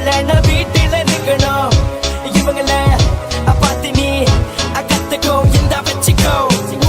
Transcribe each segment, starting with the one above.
போல நான் வீட்டில இருக்கணும். இவங்கள பார்த்து நீ கத்துக்கோ, இந்த வச்சுக்கோ.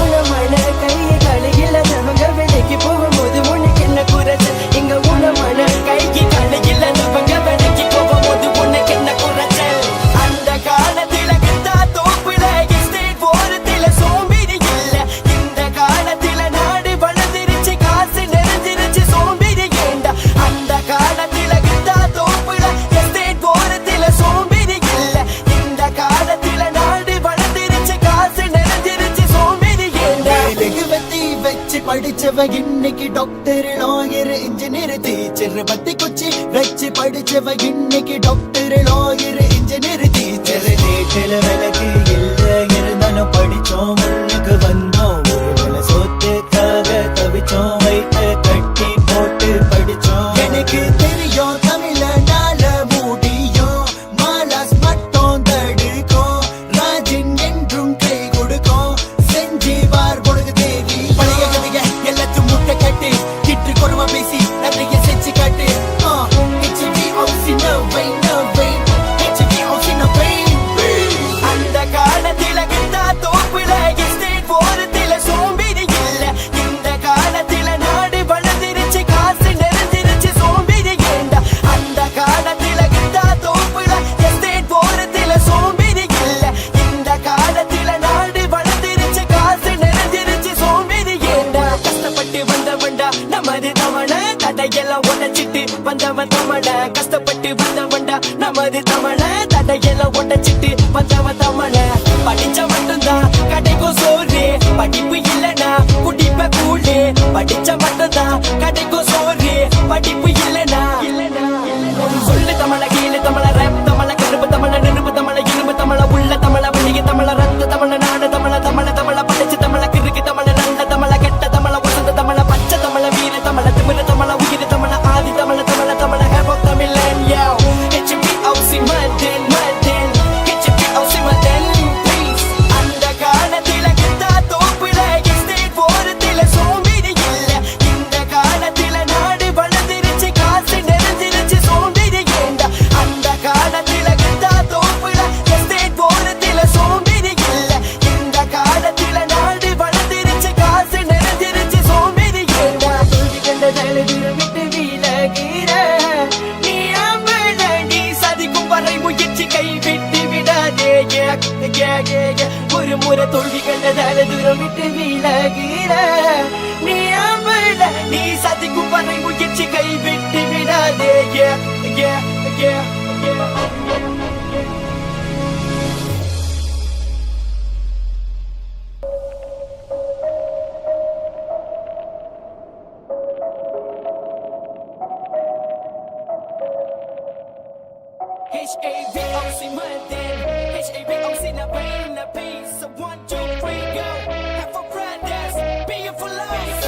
உணமான கையை கலையில அவங்க விலைக்கு போகும்போது உனக்கு என்ன குறைச்சல்? இங்க உணமான கைக்கு கலையில அவங்க விலைக்கு போகும்போது உனக்கு என்ன குறைச்சல்? அந்த காலத்துல கிட்டா தோப்புல எஸ்டேட் ஓரத்துல சோம்பேறி இல்ல. இந்த காலத்துல நாடு வளர்ந்துருச்சு, காசு நிறைஞ்சிருச்சு, சோம்பேறி ஏண்டா? அந்த காலத்துல கிட்டா தோப்புல எஸ்டேட் ஓரத்துல சோம்பேறி இல்ல. இந்த காலத்துல நாடு வளர்ந்துருச்சு, காசு நிறைஞ்சிருச்சு, சோம்பேறி ஏண்டா? வச்சு படிச்சவ இன்னைக்கு டாக்டர், லாயர், இன்ஜினியர், டீச்சர். பத்தி குச்சி வச்சு படிச்சவ இன்னைக்கு டாக்டர், லாயர், இன்ஜினியர், டீச்சர். வீட்டுல விளக்கு இல்ல இருந்தாலும் படிச்சோம், முன்னுக்கு வந்தோம். ஒரு வேளை சொத்துக்காக தவிச்சோம், வயிற்று கட்டி போட்டு படிச்சோம். எனக்கு தெரியும் தமிழனால முடியும், மாலாஸ் மட்டும் தடுக்கும், ராஜன் என்றும் கை கொடுக்கும். செஞ்சு வார் பொழுது தேவி பழைய கதைக எல்லாத்தையும் முட்டை கட்டு, கிட்டு கொடுமை பேசி நிறைய செஞ்சு காட்டு. அந்த காலத்துல கிட்டா தோப்புல எஸ்டேட் ஓரத்துல சோம்பேறி இல்ல. இந்த காலத்துல நாடு வளர்ந்துருச்சு, காசு நிறைஞ்சிருச்சு, சோம்பேறி ஏண்டா? அந்த காலத்துல கிட்டா தோப்புல எஸ்டேட் ஓரத்துல சோம்பேறி இல்ல. இந்த காலத்துல நாடு வளர்ந்துருச்சு, காசு நிறைஞ்சிருச்சு, சோம்பேறி ஏண்டா? கஷ்டப்பட்டு வந்தவன்டா நமது தமிழ, தடையெல்லாம் உடைச்சிட்டு வந்தவன் தமிழ. கஷ்டப்பட்டு வந்தவன்டா நமது தமிழ, தடையெல்லாம் உடைச்சிட்டு வந்தவன் தமிழ. படிச்ச மட்டும்தான் கிடைக்கும் சோறு, படிப்பு இல்லனா குடிப்ப கூழு. படிச்ச மட்டும்தான் கிடைக்கும் சோறு, படிப்பு இல்லனா சொல்லு தமிழ, கீழு தமிழ, ரேப் தமிழ, கருப்பு தமிழ, நெருப்பு தமிழ, இரும்பு தமிழ, உள்ள தமிழ, வணிக தமிழ, ரத்த தமிழ, நாடு தமிழ, தமிழ தமிழ, படிச்ச தமிழ, கிறுக்கு தமிழ, நல்ல தமிழ, கெட்ட தமிழ, வசந்த தமிழ, பச்சை தமிழ, வீர தமிழ, திமிர தமிழ, உயிர் தமிழ, ஆதி தமிழ, தமிழ தமிழ, ஹேப் ஆஃப் தமிழன். Yo HBOC Madan Madan, HBOC Madan please. அந்த காலத்துல கிட்டா தோப்புல எஸ்டேட் ஓரத்துல சோம்பேறி இல்ல. இந்த காலத்துல நாடு வளர்ந்துருச்சு, காசு நிறைஞ்சிருச்சு, சோம்பேறி ஏண்டா? அந்த காலத்துல கிட்டா தோப்புல எஸ்டேட் ஓரத்துல சோம்பேறி இல்ல. இந்த காலத்துல நாடு வளர்ந்துருச்சு, காசு நிறைஞ்சிருச்சு, சோம்பேறி ஏண்டா? கண்ட தலைவிரம் விட்டு விலகிற நீ அம்பள, நீ சதிக்கும் வரை முயற்சி கைவிட்டு விடாதே. ஒரு முறை தோல்வி கண்டதால தூரம் விட்டு விலகிற நீ அம்பள, நீ சதிக்கும் வரை முயற்சி கைவிட்டு விடாதே. HAVOC Madan, HAVOC na pain na peace. So 1, 2, 3 go. Have for brothers, be it for life.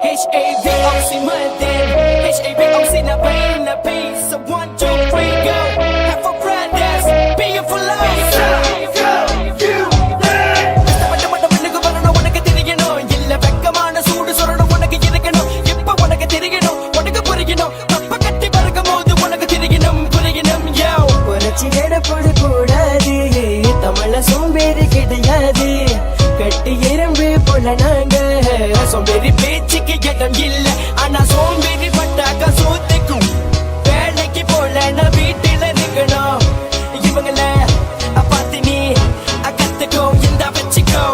HAVOC Madan, HAVOC na pain na peace. So 1, 2, 3 go. Have for brothers, be it for life. கஷ்டப்பட்ட மட்டும் வரணும், உனக்கு தெரியணும். இல்ல வெக்கமான சூடு சோம்பேறி பேச்சுக்கு இடம் இல்ல ஆனா சோம்பேறி பட்டாக்க சோத்துக்கும் வேலைக்கு போலன்னா வீட்டுல இருக்கணும் இவங்கள பார்த்து நீ கத்துக்கோ இந்த வச்சுக்கோ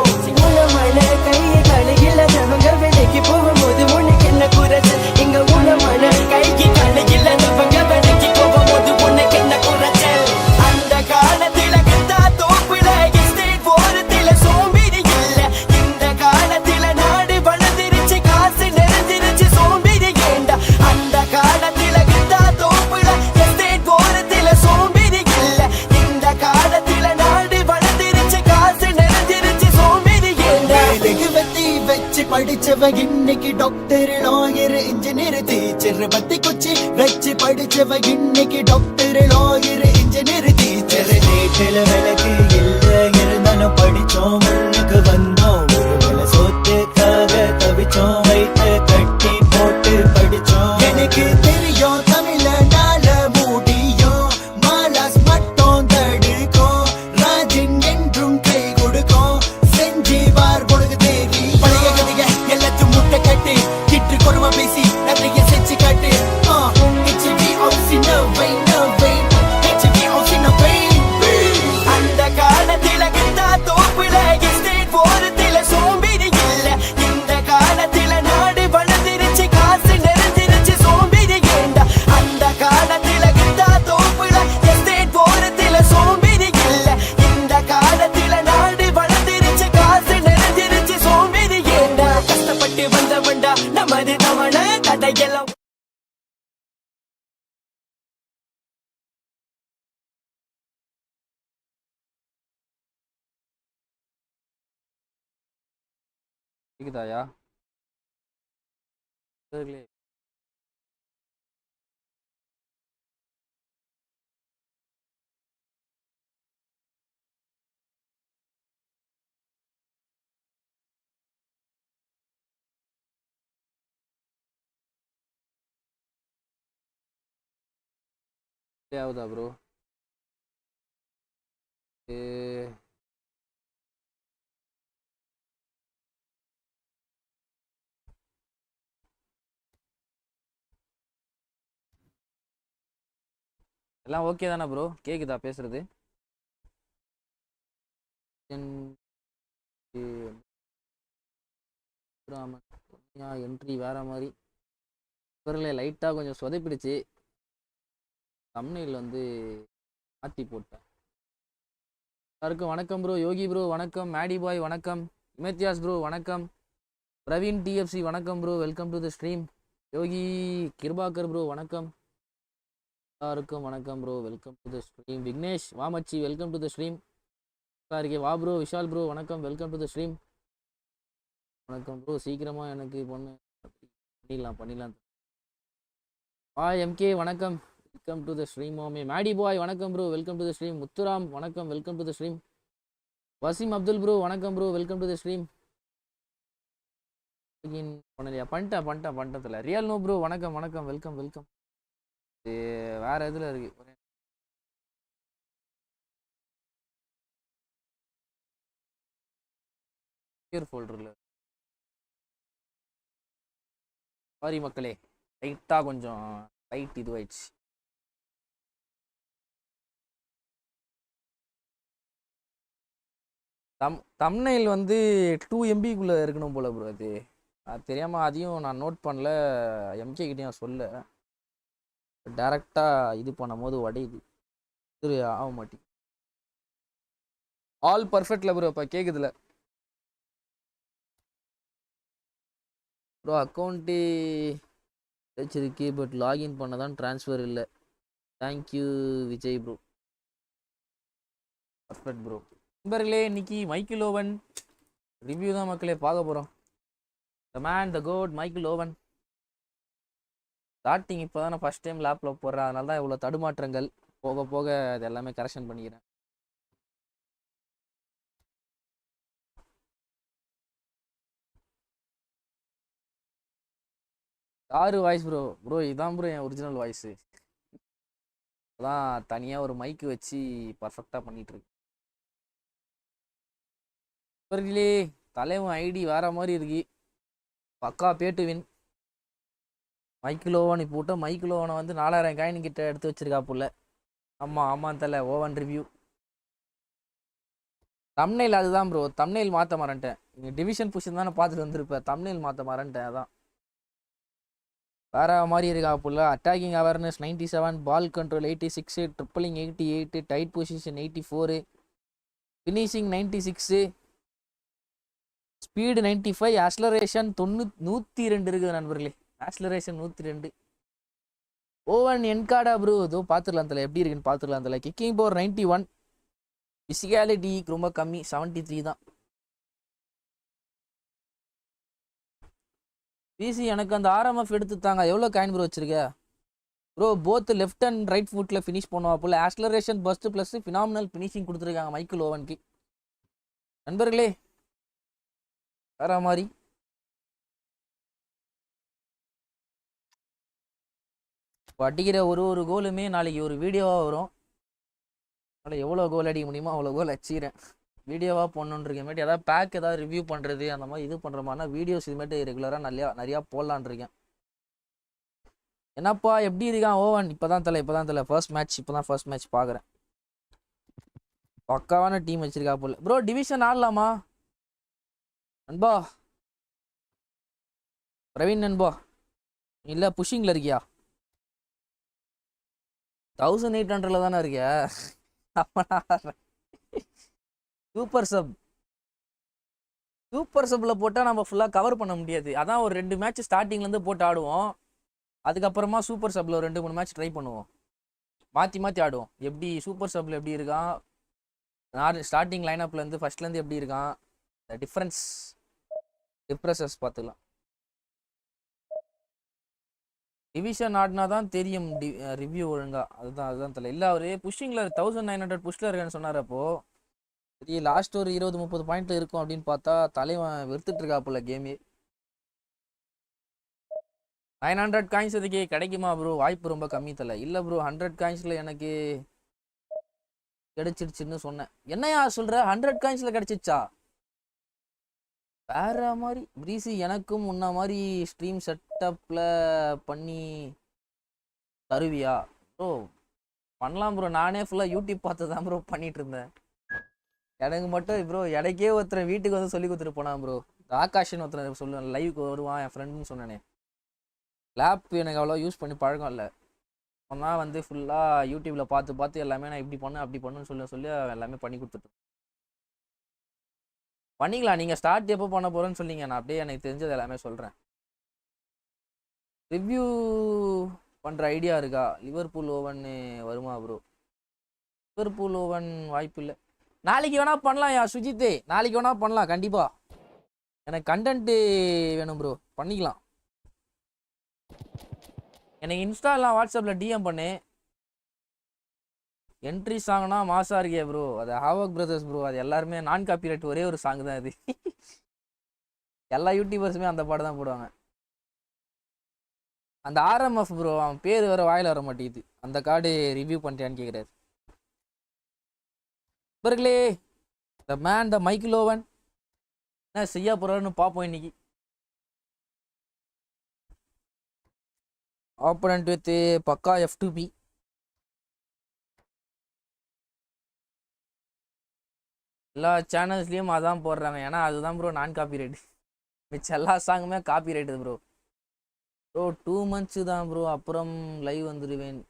உணமான கையை கலையில அவங்க வேலைக்கு போகும்போது உனக்கு என்ன குறைச்சு இங்க உணமான கைக்கு கலையில அவங்க வேலைக்கு போகும்போது உனக்கு என்ன குறைச்சல் அந்த காலத்துல கிட்டா தோப்புல எஸ்டேட் ஓரத்துல சோம்பேறி இல்ல இந்த காலத்துல நாடு வளர்ந்துருச்சு காசு நிறைஞ்சிருச்சு சோம்பேறி ஏண்டா அந்த காலத்துல கிட்டா தோப்புல எஸ்டேட் ஓரத்துல சோம்பேறி இல்ல இந்த காலத்துல நாடு வளர்ந்துருச்சு காசு நிறைஞ்சிருச்சு சோம்பேறி ஏண்டா வச்சு படிச்சவ இன்னைக்கு டாக்டர் லாயர் இன்ஜினியர் டீச்சர் பத்தி குச்சி வச்சு படிச்சவ இன்னைக்கு டாக்டர் லாயர் இன்ஜினியர் டீச்சர் வீட்டுல விளக்கு இல்ல இருந்தாலும் படிச்சோம் முன்னுக்கு வந்தோம் ஒரு வேளை சோத்துக்காக தவிச்சோம் வயிற்று கட்டி போட்டு படிச்சோம் எனக்கு தெரியும் தமிழ நாள முடியும் மாலாஸ் மட்டும் தடுக்கும் ராஜன் என்றும் கை கொடுக்கும் செஞ்சு வார் பொழுது தேவி பழைய கதைக எல்லாத்தையும் முட்டை கட்டு கிட்டு கொருமா பேசி நிறைய செஞ்சு காட்டு அந்த காலத்துல கிட்டா தோப்புல எஸ்டேட் ஓரத்துல சோம்பேறி இல்ல இந்த காலத்துல நாடு வளர்ந்துருச்சு காசு நிறைஞ்சிருச்சு சோம்பேறி ஏண்டா அந்த காலத்துல கிட்டா தோப்புல எஸ்டேட் ஓரத்துல சோம்பேறி இல்ல இந்த காலத்துல நாடு வளர்ந்துருச்சு காசு நிறைஞ்சிருச்சு சோம்பேறி ஏண்டா கஷ்டப்பட்டு வந்தவன்டா நமது தவண தடையெல்லாம் கேக்குதாயா? சரிங்களே. ஆகுதா ப்ரோ? எல்லாம் ஓகே தானே ப்ரோ? கேக்குதா பேசுறது? என்ட்ரி வேற மாதிரி லைட்டாக கொஞ்சம் சொதைப்பிடுச்சு. தம்ப்நெயில் வந்து மாற்றி போட்டேன். எல்லாருக்கும் வணக்கம் ப்ரோ. யோகி ப்ரோ வணக்கம். மேடி பாய் வணக்கம். இமேத்தியாஸ் ப்ரோ வணக்கம். பிரவீன் டிஎஃப்சி வணக்கம் bro. Welcome to the stream. Yogi Kirubakar bro வணக்கம். எல்லாருக்கும் வணக்கம் bro. Welcome to the stream. Vignesh Vamachi welcome to the stream. இருக்கே வா ப்ரோ. விஷால் ப்ரோ வணக்கம். Welcome to the stream. வணக்கம் ப்ரோ. சீக்கிரமா எனக்கு பொண்ணு பண்ணிடலாம். எம்கே வணக்கம். Welcome to the stream. மாமே மேடி பாய் வணக்கம் bro. Welcome to the stream. Muthuram வணக்கம். Welcome to the stream. Waseem Abdul bro வணக்கம் bro. Welcome to the stream. பண்ணலையா? பண்ணிட்டேன். ரியல் நோ ப்ரோ வணக்கம். வெல்கம். வேற இதுல இருக்கு. ஃபோல்டர்ல சாரி மக்களே, லைட்டா கொஞ்சம் லைட் இதுவாயிடுச்சு. தம்ப்நெயில் வந்து 2 MBக்குள்ளே இருக்கணும் போல ப்ரோ. அது தெரியாமல் அதையும் நான் நோட் பண்ணல. எம்கே கிட்டேயும் சொல்ல. டேரெக்டாக இது பண்ணும் போது உடையுது. இது ஆக மாட்டேங்குது. ஆல் பர்ஃபெக்ட்ல ப்ரோ. இப்போ கேட்குதுல ப்ரோ? அக்கௌண்ட்டு வச்சிருக்கு, பட் லாகின் பண்ண தான் ட்ரான்ஸ்ஃபர் இல்லை. Thank you Vijay bro. Perfect bro. நண்பர்களே, இன்னைக்கு மைக்கேல் ஓவன் ரிவ்யூ தான் மக்களே பார்க்க போகிறோம். The man the goat Michael Owen. Starting இப்போ தான் நான் ஃபஸ்ட் டைம் லேப்பில் போடுறேன். அதனால தான் இவ்வளோ தடுமாற்றங்கள். போக போக அது எல்லாமே கரெக்ஷன் பண்ணிக்கிறேன். யாரு வாய்ஸ் ப்ரோ? ப்ரோ இதான் ப்ரோ என் ஒரிஜினல் வாய்ஸு. அதான் தனியாக ஒரு மைக்கு வச்சு பர்ஃபெக்டாக பண்ணிகிட்ருக்கு. தலைவன் ஐடி வேற மாதிரி இருக்கு. பக்கா பேட்டு வின். மைக்கேல் ஓவன் இப்போ விட்ட மைக்கேல் ஓவனை வந்து 4000 காயின் கிட்ட எடுத்து வச்சிருக்காப்புல. ஆமாம் தலை ஓவன் ரிவ்யூ. தம்ப்நெயில் அதுதான் ப்ரோ, தம்ப்நெயில் மாற்ற மறந்துட்டேன். நீங்கள் டிவிஷன் புஷன் தானே பார்த்துட்டு வந்திருப்பேன், தம்ப்நெயில் மாற்ற மறந்துட்டேன். அதான் வேற மாதிரி இருக்காப்புல. Attacking awareness 97, ball control 86, dribbling 88, tight position 84, finishing 96, speed 95, acceleration 102 இருக்குது நண்பர்களே. ஆக்ஸலரேஷன் 102. ஓவன் என்காடா ப்ரோ, இதோ பார்த்துடலாம் தலை எப்படி இருக்குன்னு பார்த்துடலாம் தலை. கிக்கிங் பவர் 91, பிசிக்காலிட்டி ரொம்ப கம்மி 73 தான். பிசி எனக்கு அந்த ஆர்எம்எஃப் எடுத்து தாங்க. எவ்வளோ காயின் ப்ரோ வச்சிருக்க bro? Both left and right ஃபுட்டில் ஃபினிஷ் பண்ணுவாப்புல. Acceleration burst plus phenomenal finishing கொடுத்துருக்காங்க மைக்கேல் ஓவனுக்கு. நண்பர்களே வேற மாதிரி இப்போ அடிக்கிற ஒரு கோலுமே நாளைக்கு ஒரு வீடியோவாக வரும். அதனால் எவ்வளோ கோல் அடிக்க முடியுமோ அவ்வளோ கோல் அடிச்சிக்கிறேன். வீடியோவாக போடணுன்றிருக்கேன். ஏதாவது பேக் ஏதாவது ரிவ்யூ பண்ணுறது அந்த மாதிரி இது பண்ணுற மாதிரினா வீடியோஸ் இதுமாரி ரெகுலராக நிறையா போடலான் இருக்கேன். என்னப்பா எப்படி இருக்கான் ஓவன்? இப்போ தான் தலை ஃபர்ஸ்ட் மேட்ச் பார்க்குறேன். பக்காவான டீம் வச்சிருக்கா போல ப்ரோ. டிவிஷன் ஆடலாமா நண்பா? பிரவீன் நண்பா இல்லை புஷிங்கில் இருக்கியா? 1800 தானே இருக்கியா? சூப்பர் சப்பில் போட்டால் நம்ம ஃபுல்லாக கவர் பண்ண முடியாது. அதான் ஒரு 2 மேட்ச் ஸ்டார்டிங்லேருந்து போட்டு ஆடுவோம். அதுக்கப்புறமா சூப்பர் சப்பில் ஒரு 2-3 மேட்ச் ட்ரை பண்ணுவோம். மாற்றி ஆடுவோம். எப்படி சூப்பர் சப்பில் எப்படி இருக்கான், ஸ்டார்டிங் லைனப்லேருந்து ஃபர்ஸ்ட்லேருந்து எப்படி இருக்கான், டிஃப்ரென்சஸ் பார்த்துக்கலாம். டிவிஷன் ஆடினா தான் தெரியும் ரிவ்யூ ஒழுங்கா. அதுதான் தலை. இல்லை அவரு புஷிங்கில் 1900 புஷ்ல இருக்கான்னு சொன்னார். அப்போது சரி லாஸ்ட் ஒரு 20-30 பாயிண்ட் இருக்கும் அப்படின்னு பார்த்தா தலைவன் வெறுத்துட்டு இருக்காப்புல கேமே. 900 காயின்ஸ் இதுக்கு கிடைக்குமா ப்ரோ? வாய்ப்பு ரொம்ப கம்மி தலை. இல்லை ப்ரோ 100 காயின்ஸில் எனக்கு கிடைச்சிருச்சுன்னு சொன்னேன். என்னையா சொல்கிற? 100 காயின்ஸில் கிடைச்சிச்சா? வேற மாதிரி ப்ரீசி எனக்கும் முன்ன மாதிரி ஸ்ட்ரீம் செட்டப்பில் பண்ணி தருவியா ப்ரோ? பண்ணலாம் ப்ரோ. நானே ஃபுல்லாக யூடியூப் பார்த்து தான் ப்ரோ பண்ணிட்டு இருந்தேன். எனக்கு மட்டும் ப்ரோ எனக்கே ஒருத்தர் வீட்டுக்கு வந்து சொல்லி கொடுத்துட்டு போனான் ப்ரோ. ஆகாஷன் ஒருத்தர் சொல்லுவேன் லைவுக்கு வருவான் என் ஃப்ரெண்டுன்னு சொன்னானே. லேப் எனக்கு அவ்வளோ யூஸ் பண்ணி பழக்கம் இல்லை. அவன் வந்து ஃபுல்லாக யூடியூப்பில் பார்த்து எல்லாமே நான் இப்படி பண்ணு அப்படி பண்ணுன்னு சொல்லி எல்லாமே பண்ணி கொடுத்துட்டு பண்ணிக்கலாம். நீங்கள் ஸ்டார்ட் எப்போ பண்ண போகிறேன்னு சொன்னீங்க. நான் அப்படியே எனக்கு தெரிஞ்சது எல்லாமே சொல்கிறேன். ரிவ்யூ பண்ணுற ஐடியா இருக்கா? லிவர்பூல் ஓவன் வருமா ப்ரோ? லிவர்பூல் ஓவன் வாய்ப்பு இல்லை. நாளைக்கு வேணா பண்ணலாம் யா சுஜித், நாளைக்கு வேணா பண்ணலாம் கண்டிப்பாக. எனக்கு கண்டென்ட்டு வேணும் ப்ரோ, பண்ணிக்கலாம். எனக்கு இன்ஸ்டாலாம் வாட்ஸ்அப்பில் டிஎம் பண்ணு. என்ட்ரி சாங்னா மாசா இருக்கே ப்ரோ. அது ஹாவக் பிரதர்ஸ் ப்ரோ. அது எல்லாருமே நான் காப்பிரைட் ஒரே ஒரு சாங் தான் அது. எல்லா யூடியூபர்ஸுமே அந்த பாட்டு தான் போடுவாங்க. அந்த ஆர்எம்எஃப் ப்ரோ அவன் பேர் வேற வாயில் வர மாட்டேங்குது. அந்த கார்டு ரிவ்யூ பண்ணிட்டேன்னு கேட்குறாரு. நண்பர்களே the man the Michael Owen என்ன செய்ய போறாருன்னு பார்ப்போம் இன்னைக்கு. ஆப்பனண்ட் வித் பக்கா F2P. எல்லா சேனல்ஸ்லேயும் அதான் போடுறாங்க. ஏன்னா அதுதான் ப்ரோ நான் காப்பிரைட். மிச்சம் எல்லா சாங்குமே காப்பிரைட்டு ப்ரோ. 2 months தான் ப்ரோ, அப்புறம் லைவ் வந்துடுவேன்.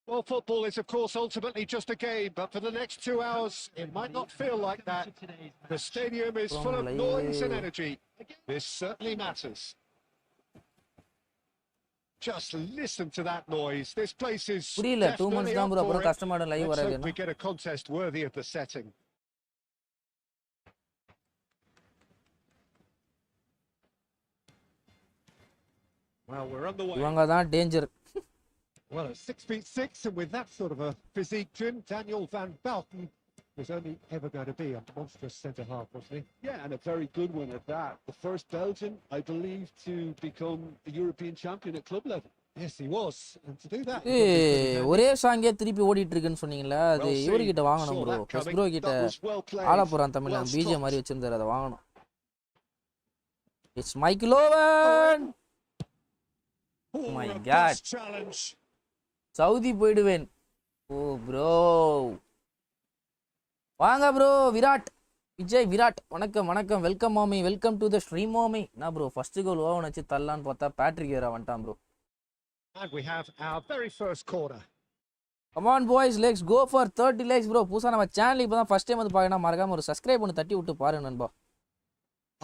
Well, football is, of course, ultimately just a game, but for the next 2 hours, it might not feel like that. The stadium is full of noise and energy. This certainly matters. Just listen to that noise. This place is definitely up for it. Let's hope we get a contest worthy of the setting. Well, we're on the way. இவங்க தான் danger. Well, at 6'6", and with that sort of a physique, Jim, Daniel van Belten was only ever going to be a monstrous centre-half, wasn't he? Yeah, and a very good one at that. The first Belgian, I believe, to become a European champion at club level. Yes, he was. And to do that, ஒரே சாங்கே திருப்பி ஓடிட்டு இருக்குன்னு சொன்னீங்களா? அது இவர்கிட்ட வாங்கணும் bro. First bro கிட்ட ஆலப்புறம் தமிழ்ல BGMI மாதிரி வச்சிருந்தாரு, அதை வாங்கணும். It's Michael Owen. Oh my god. Saudi போயிடுவேன். ஓ ப்ரோ. வாங்க ப்ரோ விராட். விஜய் விராட் வணக்கம் வணக்கம். வெல்கம் மாமி, வெல்கம் டு த ஸ்ட்ரீம் மாமி. நான் ப்ரோ ஃபர்ஸ்ட் கோல் ஓவன் வச்சு தள்ளலான்னு பார்த்தா பேட்ரிக் வேற வந்துட்டான் bro. And we have our very first corner. Come on boys, let's go for 30 likes bro. புதுசா நம்ம சேனல் இப்பதான் ஃபர்ஸ்ட் டைம் வந்து பாக்கணும், மறக்காம ஒரு சப்ஸ்கிரைப் பண்ணி தட்டி விட்டு பாருங்க நண்பா.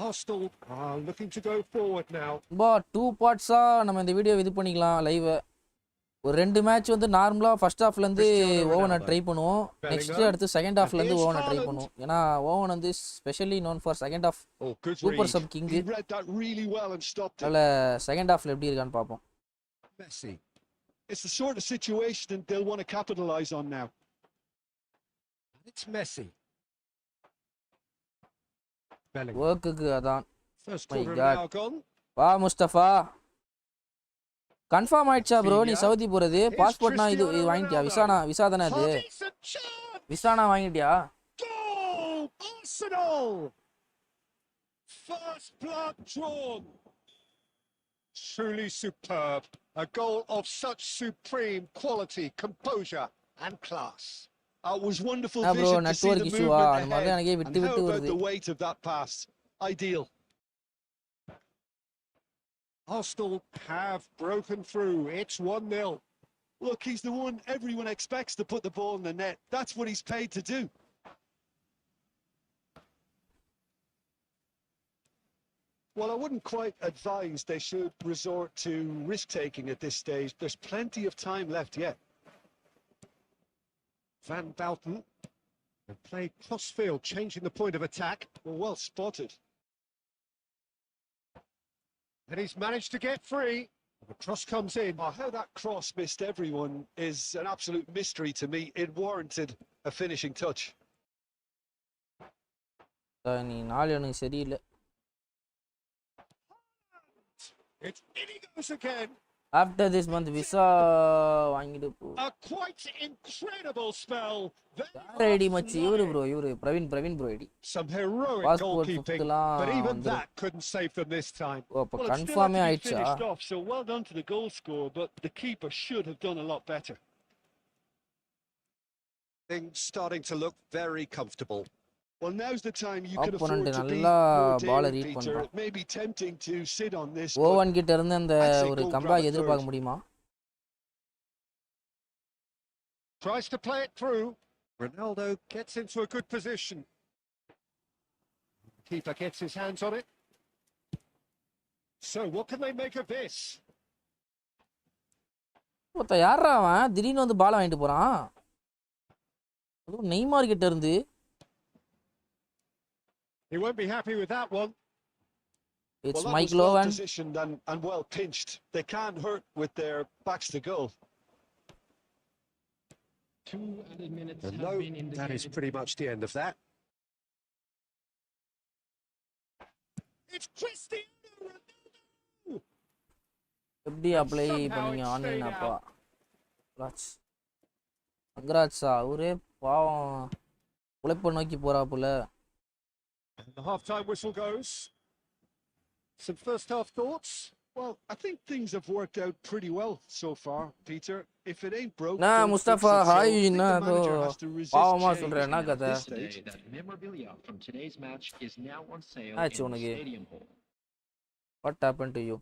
Arsenal are looking to go forward now. பா 2 பார்ட்ஸா நம்ம இந்த வீடியோ இது பண்ணிக்கலாம் லைவ். ஒரு ரெண்டு மேட்ச் வந்து நார்மலா ஃபர்ஸ்ட் ஹாஃப்ல இருந்து ஓவனை ட்ரை பண்ணுவோம். நெக்ஸ்ட் அடுத்து செகண்ட் ஹாஃப்ல இருந்து ஓவனை ட்ரை பண்ணுவோம். ஏனா ஓவன் வந்து specially known for second half super sub king. அதனால செகண்ட் ஹாஃப்ல எப்படி இருக்கான்னு பாப்போம். Messi. It's the sort of situation they'll want to capitalize on now. It's Messi. Work-க்கு அதான். First quarter now gone. வா முஸ்தபா. கன்ஃபார்ம் ஆயிடுச்சா ப்ரோ நீ சவுதி போறது? பாஸ்போர்ட்னா இது வாங்கிட்டியா? விசா தானே அது? விசானா வாங்கிட்டியா? Arsenal. First blood drawn. Truly superb. A goal of such supreme quality, composure and class. It was wonderful vision to see the movement ahead and how about the weight of that pass. Ideal. Arsenal have broken through. It's 1-0. Look, he's the one everyone expects to put the ball in the net. That's what he's paid to do. Well, I wouldn't quite advise they should resort to risk-taking at this stage. There's plenty of time left yet. Van Bouten and play cross-field, changing the point of attack. Well spotted. And he's managed to get free. The cross comes in. Oh, how that cross missed everyone is an absolute mystery to me. It warranted a finishing touch. நீ நாள் எனக்கு சரியில்லை. It's in he goes again. After this month visa வாங்கிட்டு போ. A quite incredible spell. Ready much இவரு Praveen bro ID. Some heroic goalkeeping, but even that couldn't save them this time. அப்ப கன்ஃபார்மே ஆயிடுச்சா? So well done to the goal scorer, but the keeper should have done a lot better. Things starting to look very comfortable. Well, now's the time you can afford to be more daring, Peter. It may be tempting to sit on this. Owen கிட்ட இருந்து அந்த ஒரு comeback எதிர்பார்க்க முடியுமா? Tries to play it through. Ronaldo gets into a good position. Keeper gets his hands on it. So, what can they make of this? ஒருத்த யாரா அவன் திடீர்னு வந்து பால் வாங்கிட்டு போறான்? அது நெய்மார் கிட்ட இருந்து. He won't be happy with that one. It's Michael Owen. Well positioned and well pinched. They can't hurt with their backs to goal. 2 added minutes have No, been indicated. that is pretty much the end of that. It's Cristiano Ronaldo. எப்படி apply பண்ணீங்க online அப்பா? கங்க்ராட்ஸா. ஒரே பாவம் உழைப்ப நோக்கி போறா போல. The half-time whistle goes. Some first-half thoughts? Well, I think things have worked out pretty well so far, Peter. If it ain't broke, nah, Mustafa, hi, nah, பாவமா சொல்றேன் என்ன கதை? That memorabilia from today's match is now on sale in the stadium hall. What happened to you?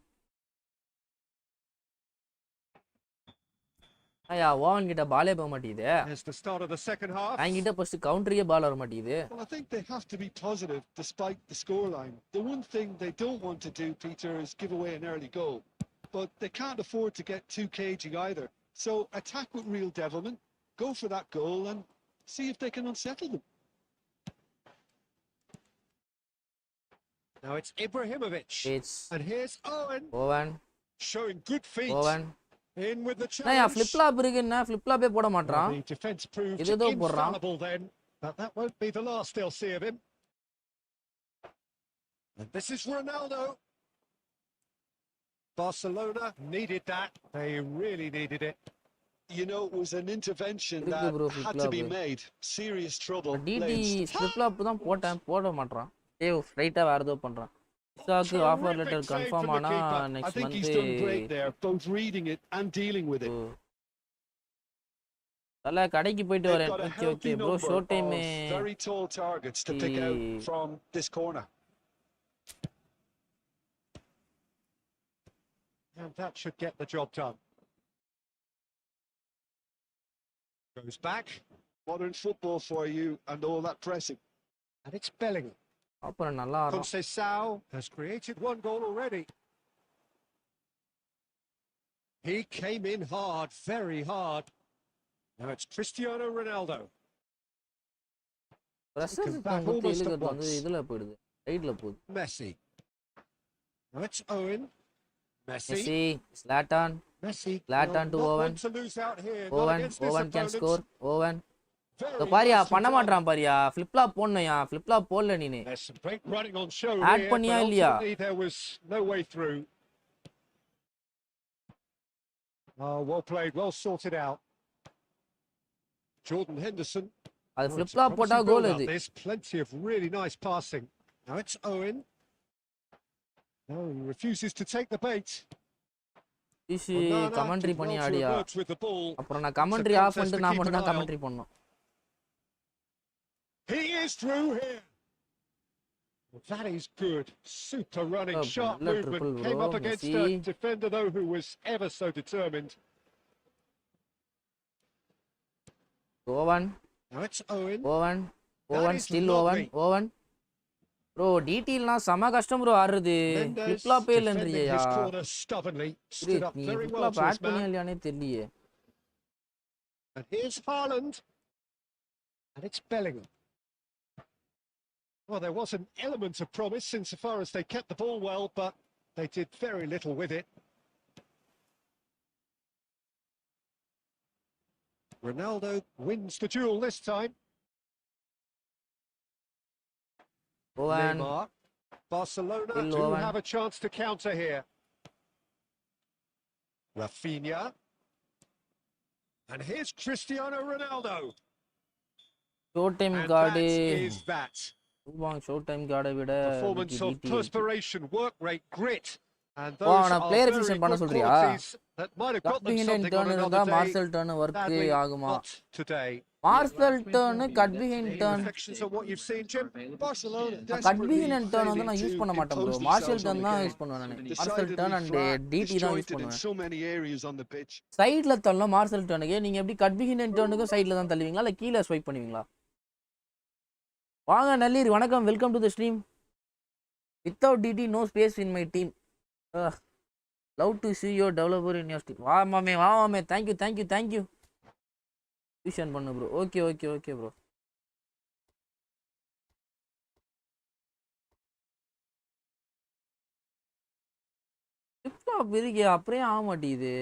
ஐயா oven கிட்ட பாலே போக மாட்டேங்குது. It's the start of the second half. என்கிட்ட ஃபர்ஸ்ட் கவுண்டரியே பால் வர மாட்டேங்குது. Well, I think they have to be positive despite the scoreline. The one thing they don't want to do, Peter, is give away an early goal. But they can't afford to get too cagey either. So attack with real devilment, go for that goal and see if they can unsettle them. Now it's Ibrahimovic. And here's Owen. Showing good feet. Owen. In with the challenge. நான் flip flop இருக்குன்னா flip ஃப்ளாப்பே போட மாட்டறான். The defense proved இதுதோ போறான். then, but that won't be the last they'll see of him. And this is Ronaldo. Barcelona needed that. They really needed it. You know, it was an intervention இருக்கு that bro had to be made. Serious trouble. DT Playing flip flap தான் போட்டேன், போட மாட்றான். ஏய் ஸ்ட்ரைட்டா வேற ஏதோ பண்றான். இசாக்கு offer letter Terrific save confirm from the ஆனா keeper. I next think he's month done great there, both reading it and dealing with it. தல கடைக்கு போயிட்டு They've வரேன். got a okay okay healthy bro, number show of time very tall targets to pick out from this corner. And that should get the job done. Goes back. Modern football for you and all that pressing. And it's Bellingham. அப்புறம் நல்லா ஆடுறான். Conceição has created one goal already. He came in hard, very hard. Now it's Cristiano Ronaldo. Pressure back குத்தி almost at இழுக்கிறது வந்து once. இதுல போயிடுது, ரைட்ல போகுது. Messi. Now it's Owen. Messi. Messi, Zlatan, Messi. Zlatan to not Owen. one to lose out here. Not Owen, against this Owen can opponent. Score, Owen. Very இதோ பாரியா nicely பண்ண done. மாட்றான் பாரியா, ஃபிளிப் ஃப்ளாப் போடணும்யா, flip flop போடல நீனு. There's some great running on show Add here, பண்ணியா but இல்லையா? ultimately there was no way through. Oh, well played, well sorted out. Jordan Henderson. அது Oh, flip it's a flop போட்டா promising கோல் build-up. அது. There's plenty of really nice passing. Now it's Owen. No, he refuses to take the bait. Easy Onana commentary did பண்ணி well to ஆடியா. emerge with the ball. அப்புறம் நான் It's a commentary of contest பண்ணிட்டு to நான் keep மட்டும் an தான் eye on. Commentary பண்ணணும். He is through here. Well, that is good. Super running, Oh, sharp நல்ல movement. triple Came bro, up against Messi. a defender, though, who was ever so determined. Owen, Now it's Owen. Owen, That Owen is still Owen, lovely. Owen. Bro டிடிலாம் செம கஷ்டம் bro ஆடுறது. Mendes flip ஃப்ளாப்பே defending இல்லன்றியா. his corner stubbornly. Stood up நீ very flip well flap to his add பண்ணியா man. இல்லையானே தெரியலையே. And here's Haaland. And it's Bellingham. Well, there was an element of promise insofar as they kept the ball well, but they did very little with it. Ronaldo wins the duel this time. Owen, Neymar. Barcelona Still do Owen. have a chance to counter here. Rafinha. And here's Cristiano Ronaldo. Show time And card. that is that. Show time கார்டை விட Performance of DT. perspiration, work rate, grit. And oh those அவனை are player very efficient பண்ண good சொல்றியா? qualities that might have got them cut behind something on turn இருந்தா another day. Marseille turn work Sadly, ஆகுமா? not today. Marseille turn cut behind turn. Reflections on what you've seen, Jim? Barcelona cut behind desperately turn வந்து நான் failing use to பண்ண மாட்டேன் bro. impose Marcel themselves on turn the தான் game. Use பண்ணுவேன் நான். Marcel Decidedly turn and flat, DD தான் use disjointed in பண்ணுவேன். so many areas on the pitch. சைடுல தள்ளலாம் மார்சல் டர்னுக்கு. நீங்க எப்படி கட்பிஹின் டர்னுக்கும் சைடுல தான் தள்ளுவீங்களா இல்ல கீழே ஸ்வைப் பண்ணுவீங்களா? வாங்க நல்லீர், வணக்கம், welcome to the stream. Without DD no space in my team. Love to see your developer in your team. வா மாமே, வா மாமே. Thank you thank you thank you. டியூஷன் பண்ணு bro. Okay okay okay bro. Flip இருக்கு, அப்படியே ஆக மாட்டேங்குது.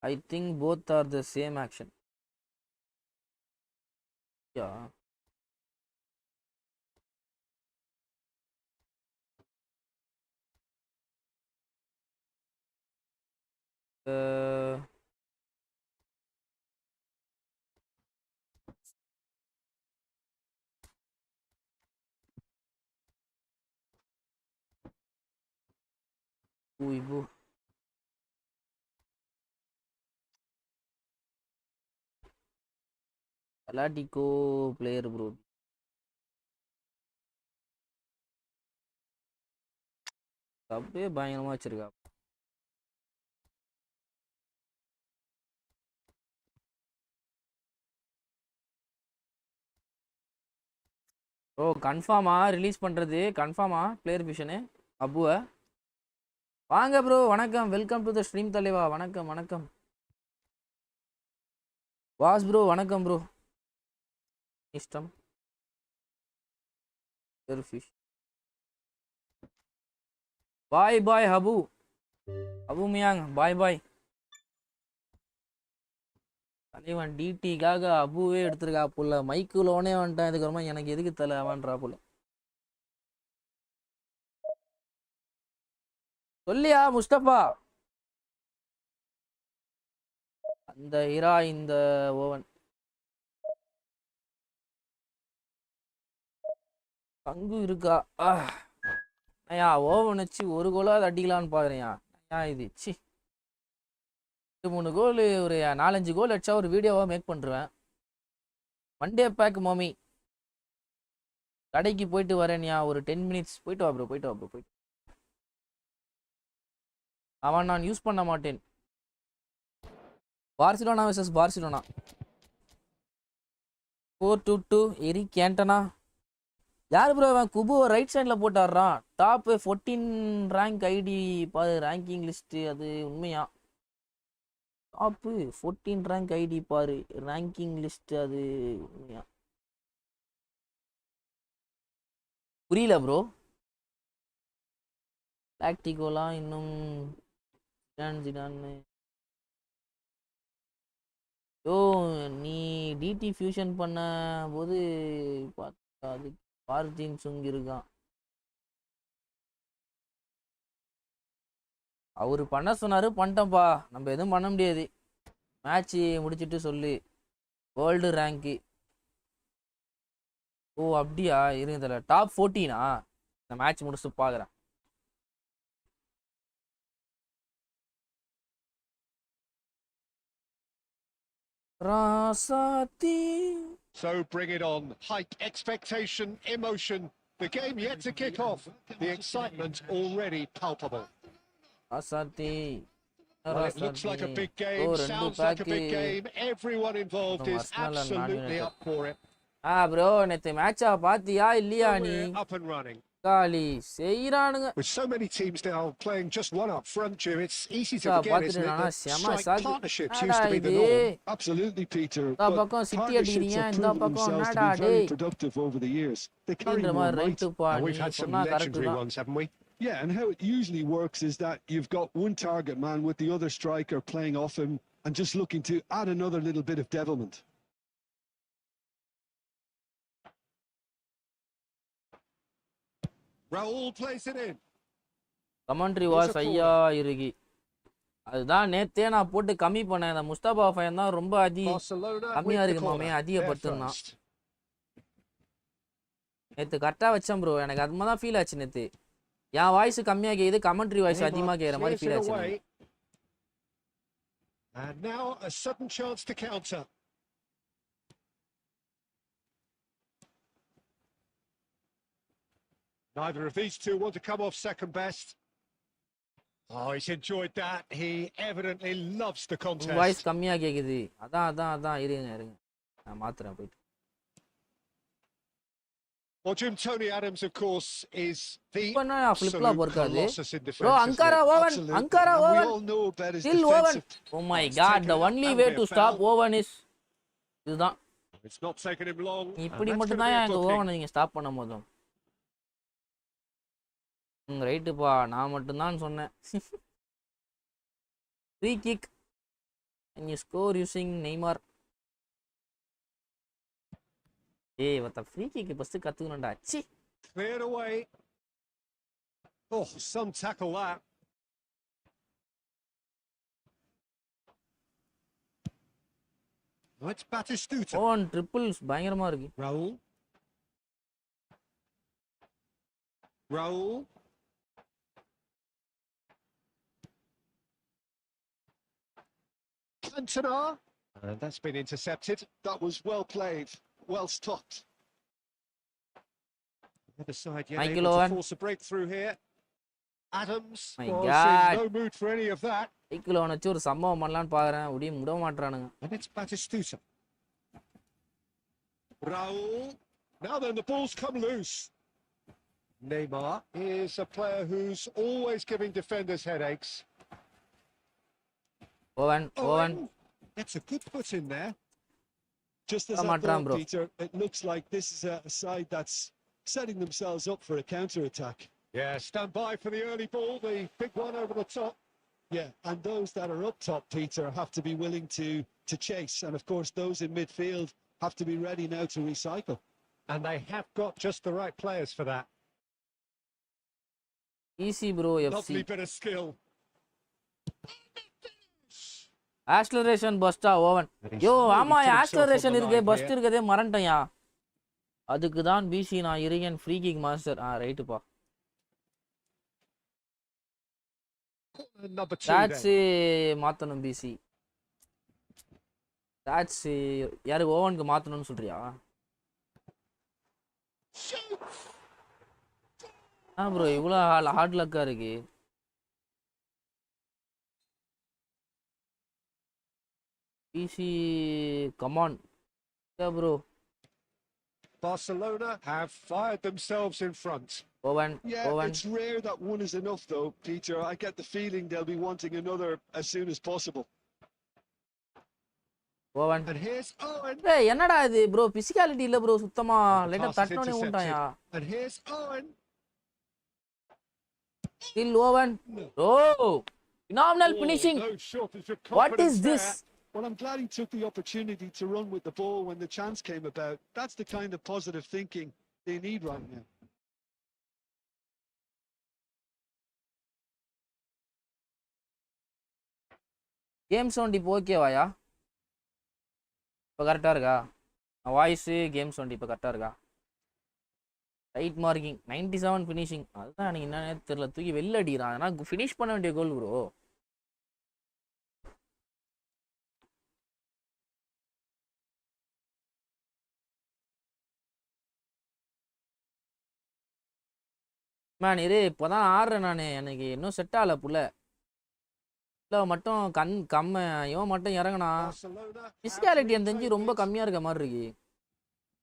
I think both are the same action. Yeah Uibu. Galactico player bro. அப்படியே பயங்கரமா வச்சிருக்கா. ஓ கன்ஃபார்மா ரிலீஸ் பண்றது? கன்ஃபார்மா பிளேயர் விஷனு அப்புவ? வாங்க ப்ரோ, வணக்கம், வெல்கம் டு த ஸ்ட்ரீம் தலைவா. வணக்கம் வணக்கம். வாஸ் ப்ரோ வணக்கம் ப்ரோ. இஷ்டம் ஃபிஷ். பாய் பாய் ஹபு, அபு மியாங், பாய் பாய். தலைவன் டிடிக்காக அபுவே எடுத்திருக்கா புள்ள. மைக்குலோனே வந்துட்டான். இதுக்கப்புறமா எனக்கு எதுக்கு தலை அவன்றா புள்ள. சொல்லியா முஸ்தபா? அந்த இரா இந்த ஓவன் பங்கு இருக்கா? ஐயா ஓவன் வச்சு ஒரு கோலாவது அடிக்கலான்னு பாக்குறேன். ஐயா இது சி 3 கோல் ஒரு 4-5 கோல் அடிச்சா ஒரு வீடியோவா மேக் பண்ணுவேன். மண்டே பேக் மாமி கடைக்கு போயிட்டு வரேன்யா ஒரு 10 மினிட்ஸ். போயிட்டு வா ப்ரோ போயிட்டு அவன் நான் யூஸ் பண்ண மாட்டேன். Barcelona versus Barcelona 4-2 Eric Cantona. யார் ப்ரோ அவன்? குபு ரைட் சைடில் போட்டாடுறான். டாப் 14 ரேங்க் ஐடி பாரு, ரேங்கிங் லிஸ்ட். அது உண்மையா? டாப் 14 ரேங்க் ஐடி பாரு, ரேங்கிங் லிஸ்ட். அது உண்மையா? புரியல ப்ரோ. டாக்டிகோலாம் இன்னும் ஜிடான்னு. யோ நீ டிடி ஃபியூஷன் பண்ண போது பார்த்தா அது பார்ஜின் சுங் இருக்கான். அவரு பண்ண சொன்னாரு, பண்ணிட்டோம்ப்பா. நம்ம எதுவும் பண்ண முடியாது. மேட்ச் முடிச்சுட்டு சொல்லு. World rank. ஓ அப்படியா? இருந்ததில்ல. டாப் 14 இந்த மேட்ச் முடிச்சுட்டு பார்க்குறேன். So bring it on. Hype, expectation, emotion. The game yet to kick off. The excitement already palpable. Well, it looks like a big game, sounds like a big game. Everyone involved is absolutely up for it. bro நேத்து மேட்சா பாத்தியா இல்லையா நீ? Up and running. காலி செய்றானுங்க. With so many teams now playing just one up front, Jim, it's easy to forget, isn't it? That strike partnerships used to be the norm. Absolutely, Peter. இந்த பக்கம் city அடிக்கிறீங்க, இந்த பக்கம் என்னடா டேய்? Productive over the years. They carry இந்த more மாதிரி weight. Right பா. We've had some legendary ones, haven't we? Yeah, and how it usually works is that you've got one target man with the other striker playing off him and just looking to add another little bit of devilment. Raul plays it in. Commentary was ஐயா இருக்கு. அதுதான் நேத்தே நான் போட்டு கம்மி பண்ணேன். அந்த Mustafa fine தான் ரொம்ப கம்மியா இருக்கு மாமே, அதிகப்படுத்துனா. நேத்து கரெக்டா வச்சேன் ப்ரோ. எனக்கு அது மாதிரி தான் ஃபீல் ஆச்சு நேத்து. என் வாய்ஸ் கம்மியா கேக்குது, கமெண்ட்ரி வாய்ஸ் அதிகமா கேக்குற மாதிரி ஃபீல் ஆச்சு. And now a sudden chance to counter. Neither of these two want to come off second best. Oh, he's enjoyed that. He evidently loves the contest. Voice கம்மியா கேக்குது. அதான் இருங்க நான் மாத்துறேன் போயிட்டு. Well, Jim, Tony Adams, of course, is the flip-flop colossus in defense. Bro, Ankara Owen. We all know about his Still Owen. Oh my God, the only way to stop Owen is இதுதான். It's not taken him long. இப்படி மட்டும் தான் எங்க Owen நீங்க stop பண்ண போதும். ரைட்டுப்பா, நான் மட்டும் தான் சொன்னேன். Free kick. And you score using Neymar. ஏய் வத்த ஃப்ரீ கிக் பஸ்ட் கத்துக்கணும்டா. சி Cleared away. Oh, some tackle that. It's Batistuta. on triples பயங்கரமா இருக்கு. Raul. Cantona. And that's been intercepted. That was well played. Well stopped. The other side, yeah, Michael able Owen. to force a breakthrough here. Adams My was God. in no mood for any of that. Cycle வச்சு ஒரு சம்பவம் பண்ணலான்னு பாக்குறேன், முடிய முட மாட்டானுங்க. And it's Batistuta. Raul. Now then, the ball's come loose. Neymar is a player who's always giving defenders headaches. Owen. That's a good put in there. Just as I thought, Peter, it looks like this is a side that's setting themselves up for a counter-attack. Yeah, stand by for the early ball, the big one over the top. Yeah, and those that are up top, Peter, have to be willing to chase. And, of course, those in midfield have to be ready now to recycle. And they have got just the right players for that. easy bro Lovely FC. bit of skill. Acceleration burst Owen. He's Yo really ஆமா put himself on acceleration the இருக்கே line burst here. இருக்கதே மறந்துட்டேன்யா. அதுக்கு தான் BC நான் இருக்கேன் free kick master. ரைட்டுப்பா. Number 2 That's then. மாத்தணும் BC. That's யாரு ஓவனுக்கு மாத்தணும்னு சொல்றியா? ப்ரோ இவ்வளோ ஹார்ட் லக்கா இருக்கு. BC come on. Yeah bro. Barcelona have fired themselves in front. Owen. It's rare that one is enough though, Peter. I get the feeling they'll be wanting another as soon as possible. Owen. And here's Owen. ஏய் என்னடா இது bro physicality இல்ல bro சுத்தமா லைட்டா தட்டனே ஊண்டாயா. And here's Owen. Still Owen. Oh! Phenomenal finishing. No shortage of What is confidence this? there. Well, I'm glad he took the opportunity to run with the ball when the chance came about. That's the kind of positive thinking they need right now. Game sound இப்போ ஓகேவாயா? இப்போ கரெக்டாக இருக்கா? Voice game sound இப்போ கரெக்டாக இருக்கா? Right marking 97 finishing. அதுதான் எனக்கு என்னன்னே தெரியல, தூக்கி வெளில அடிக்கிறான். ஆனால் ஃபினிஷ் பண்ண வேண்டிய கோல் ப்ரோ. மேன் இரு இப்போ தான் ஆடுறேன் நான். எனக்கு இன்னும் செட் ஆகலை புள்ள. மட்டும் இவன் மட்டும் இறங்கினா ஃபிசிக்காலிட்டி எனக்கு தெரிஞ்சு ரொம்ப கம்மியாக இருக்க மாதிரி இருக்கு.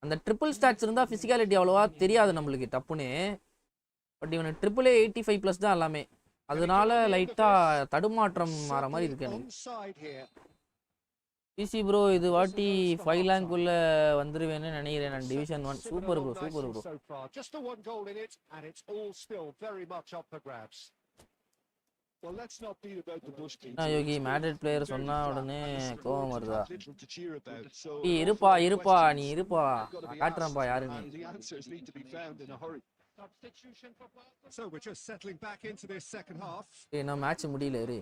அந்த ட்ரிபிள் ஸ்டாட்ஸ் இருந்தால் ஃபிசிக்காலிட்டி அவ்வளோவா தெரியாது நம்மளுக்கு டப்புன்னு. பட் இவனுக்கு ட்ரிபிளே 85+ தான் எல்லாமே. அதனால லைட்டாக தடுமாற்றம் மாற மாதிரி இருக்கு எனக்கு. பிசி ப்ரோ இது வாட்டி 5 லேக்குள்ள வந்துருவேன்னு நினைக்கிறேன் நான். Division 1 super bro super bro. Yogi Madrid player சொன்னா உடனே கோவம் வருதா? இருப்பா நீ இருப்பா, காட்டுறேன்ப்பா யாருன்னு. என்ன மேட்ச் முடியல இரு.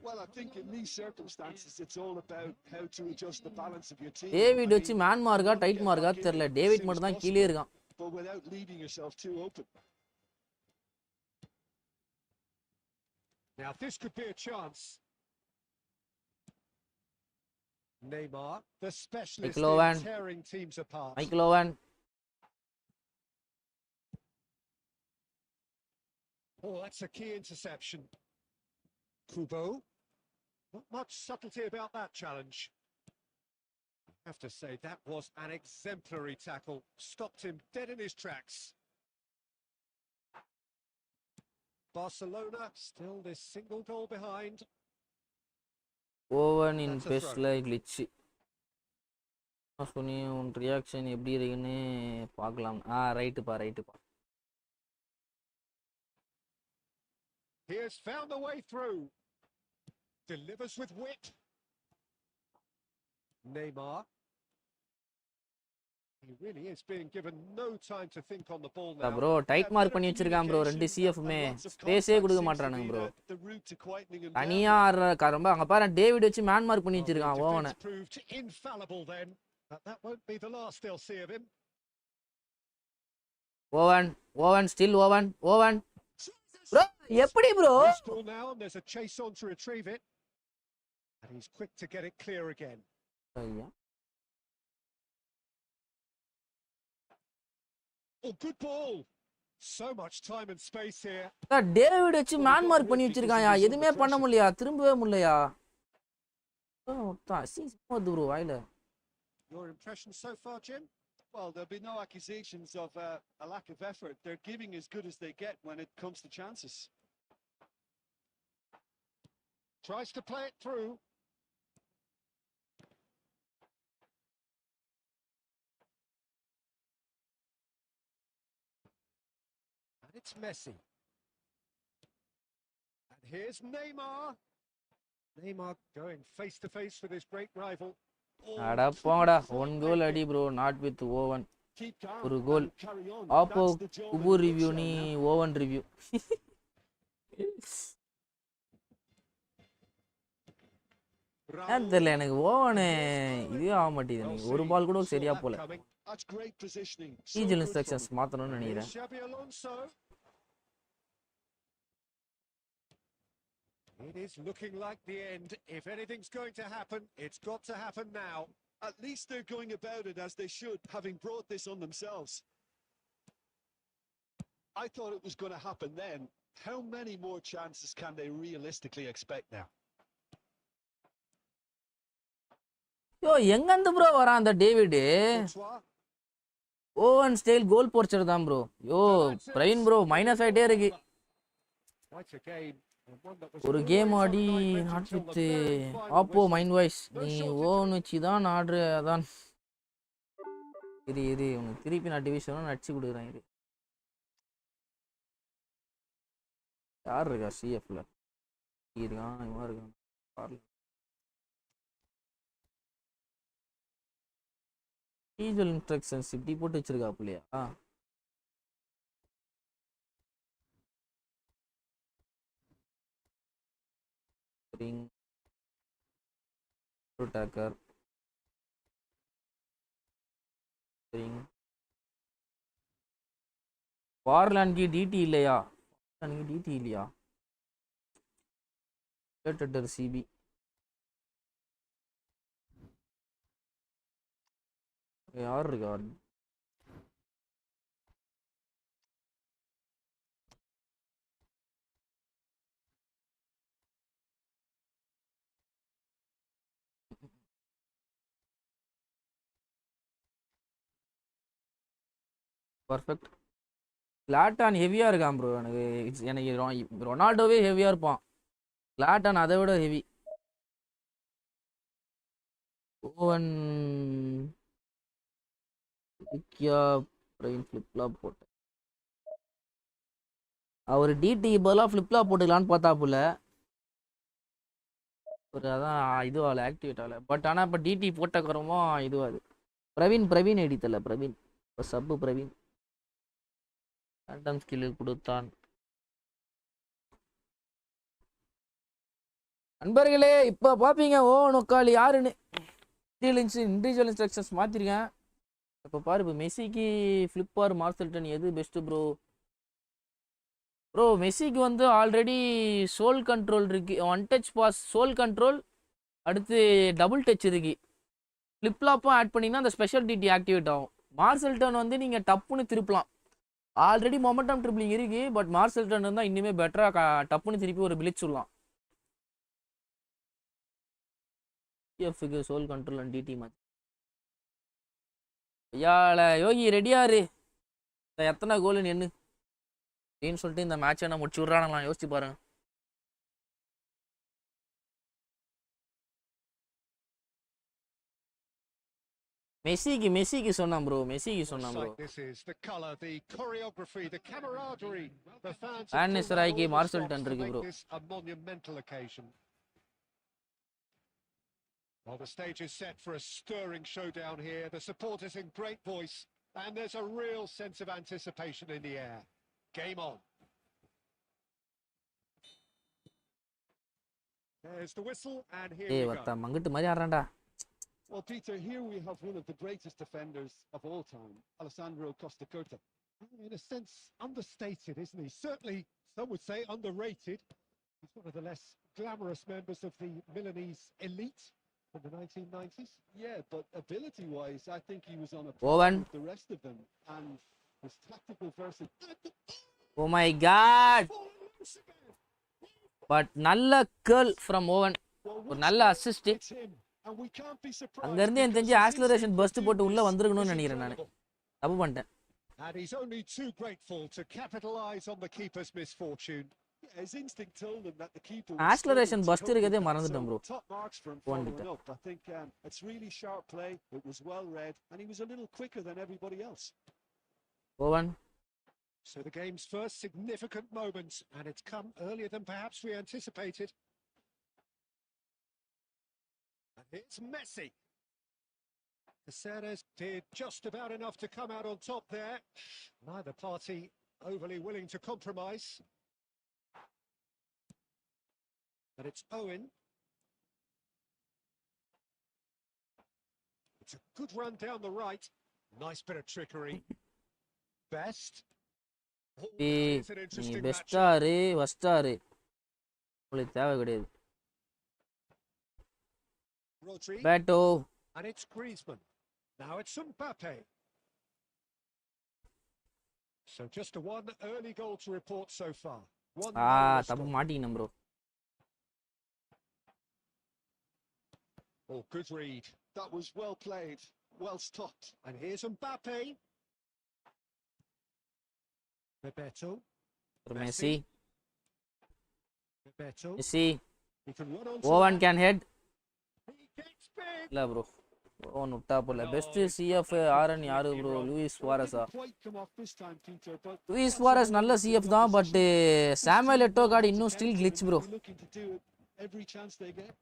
Well, I think in these circumstances, it's all about how to adjust the balance of your team. David வச்சு மேன் மார்க்கா டைட் மார்க்கா தெரியல. டேவிட் மட்டும் தான் கீழே இருக்கான். But without leaving yourself too open. Now this could be a chance. Neymar, the specialist in tearing teams apart. Michael Owen. Oh, that's a key interception. Kubo, not much subtlety about that challenge. I have to say that was an exemplary tackle, stopped him dead in his tracks. Barcelona still this single goal behind. Owen in best like glitch. சொன்னி உன் reaction எப்படி இருக்குன்னு பார்க்கலாம். ரைட்டுப்பா. He has found the way through. Delivers with wit. Neymar. He really is being given no time to think on the ball now. Bro, tight mark பண்ணி வச்சிருக்கான் bro. ரெண்டு CF-மே ஸ்பேஸே கொடுக்க மாட்டறானுங்க bro. தனியா ஆடுற ரொம்ப அங்க பாரு டேவிட் வச்சு மேன் மார்க் பண்ணி வச்சிருக்கான் ஓவனை. Infallible then. But that won't be the last they'll see of him. Owen still Owen. Bro, எப்படி bro? Now and there's a chase on to retrieve it. And he's quick to get it clear again. Oh, good ball. So much time and space here. David வச்சு man mark பண்ணி வச்சிருக்கான்யா. எதுமே பண்ண முடியலையா? திரும்பவே முடியலையா? bro வாயில. Your impression so far, Jim? Well, there'll be no accusations of a lack of effort. They're giving as good as they get when it comes to chances. Tries to play it through. And it's Messi. And here's Neymar. Neymar going face to face with his great rival. அட போங்கடா. 1 கோல் அடி bro, not with Owen. ஒரு கோல். ஆப்போ குபு review நீ oven review. ஏன் தெரியல எனக்கு oven இதுவே ஆக மாட்டேங்குது ஒரு பால் கூட சரியா போல ஈஜில் இன்ஸ்ட்ரக்ஷன்ஸ் மாற்றணும்னு நினைக்கிறேன். It is looking like the end. If anything's going to happen, it's got to happen now. At least they're going about it as they should, having brought this on themselves. I thought it was going to happen then. How many more chances can they realistically expect now? யோ எங்கேருந்து bro வரான் அந்த David? Oven style கோல் போர்ச்சர் தான் bro. யோ Praveen bro minus ஆகிட்டே இருக்கு. ஒரு game Aadi not with ஆப்போ mind voice. நீ own வச்சு தான் ஆடுற அதான். இரு உனக்கு திருப்பி நான் டிவிஷனும் நடிச்சு கொடுக்குறேன். இது யார் இருக்கா சிஎஃப்ல இருக்கான்? இவன் இருக்கான். ஈஜுவல் இன்ஸ்ட்ரக்ஷன்ஸ் இப்படி போட்டு வச்சிருக்காப்புலையா? attacker வார்லாண்ட் की डीटी இல்லையா? डीटी இல்லையா? லெட்டர் சிபி யார் இருக்கா? பர்ஃபெக்ட். லாட்டான் ஹெவியாக இருக்கான் ப்ரோ. எனக்கு ரொனால்டோவே ஹெவியாக இருப்பான். லாட்டான் அதை விட ஹெவி. ஓவன் ஃப்ளிப்லாப் போட்டேன். அவர் டிடி பதிலாக ஃப்ளிப்லாப் போட்டுக்கலான்னு பார்த்தாப்புல. ஒரு அதான் இதுவாகல, ஆக்டிவேட் ஆகலை. பட் ஆனால் இப்போ டிடி போட்டக்கறமோ இதுவாது. பிரவீன் எடித்தல. பிரவீன் இப்போ சப்பு பிரவீன் ரேண்டம் ஸ்கில் கொடுத்தான். நண்பர்களே இப்போ பார்ப்பீங்க ஓவன் உக்காளி யாருன்னு. இண்டிவிஜுவல் இன்ஸ்ட்ரக்ஷன்ஸ் மாற்றிருக்கேன். இப்போ பாரு, இப்போ மெஸ்ஸிக்கு ஃப்ளிப்பார் மார்செல்டன் எது பெஸ்ட்டு ப்ரோ? மெஸ்ஸிக்கு வந்து ஆல்ரெடி சோல் கண்ட்ரோல் இருக்கு, one touch pass sole control, அடுத்து டபுள் டச் இருக்கு. ஃப்ளிப்லாப்பும் ஆட் பண்ணிங்கன்னா அந்த ஸ்பெஷல் டிடி ஆக்டிவேட் ஆகும். மார்செல்டன் வந்து நீங்கள் டப்புன்னு திருப்பலாம். ஆல்ரெடி மொமெண்டம் ட்ரிப்ளிங் இருக்கு, பட் மார்செல்டன் இருந்தால் இன்னுமே பெட்டராக டப்புன்னு திருப்பி ஒரு பிளிச் சொல்லலாம். எஃப்க்கு sole control and DT match. ஐயால யோகி ரெடியாரு, எத்தனை கோலுன்னு என்ன அப்படின்னு சொல்லிட்டு இந்த மேட்சை நான் முடிச்சு விட்றானுங்களாம். யோசிச்சு பாருங்க. மெஸ்ஸிக்கு சொன்னான் ப்ரோ. ஆன்னிஸ்ராய்க்கு மார்செல்டன் இருக்கு bro. Well, the stage is set for a stirring showdown here. The supporters in great voice, and there's a real sense of anticipation in the air. Game on. There's the whistle, and here we go. மங்கிட்டு மாதிரி ஆடுறான்டா. Well, Peter, here we have one of the greatest defenders of all time, Alessandro Costa Curta. In a sense, understated, isn't he? Certainly, some would say underrated. He's one of the less glamorous members of the Milanese elite in the 1990s. Yeah, but ability-wise, I think he was on a Owen with the rest of them, and his tactical versatility. Oh my God! But நல்ல curl from Owen. ஒரு நல்ல assist. அங்க இருந்து எனக்கு தெரிஞ்சு acceleration first போட்டு உள்ள வந்திருக்கணும்னு நினைக்கிறேன். நான் தப்பு பண்ணிட்டேன். And he's only too grateful to capitalize on the keeper's misfortune. His instinct told him that the keeper acceleration bust இருக்கதே மறந்துட்டேன் bro. Top marks from up. I think it's really sharp play. It was well read, and he was a little quicker than everybody else. Owen. So the game's first significant moment, and it's come earlier than perhaps we anticipated. And it's Messi. Caceres did just about enough to come out on top there. Neither party overly willing to compromise. And it's Owen. It's a good run down the right. Nice bit of trickery. Best. Oh, that is an நீ interesting பெஸ்டா matchup. இரு ஃபர்ஸ்டா இரு உங்களுக்கு தேவை கிடையாது Rodri. பேட்டோ And it's Griezmann. Now it's Mbappe. So just a one early goal to report so far. One தப்பு மாட்டிக்கணும் bro Oh, good read. That was well played, well stopped. And here's Mbappe. Bebeto. Messi Bebeto. Messi He can run on. Owen can head He gets big. இல்ல bro Owen விட்டா போல best CF ஆர்என் யாரு bro Luis சுவாரஸா Quite come off this time, Peter, but Luis Suarez நல்ல CF தான் but Samuel Eto'o card இன்னும் still கிளிச் bro looking to do it every chance they get.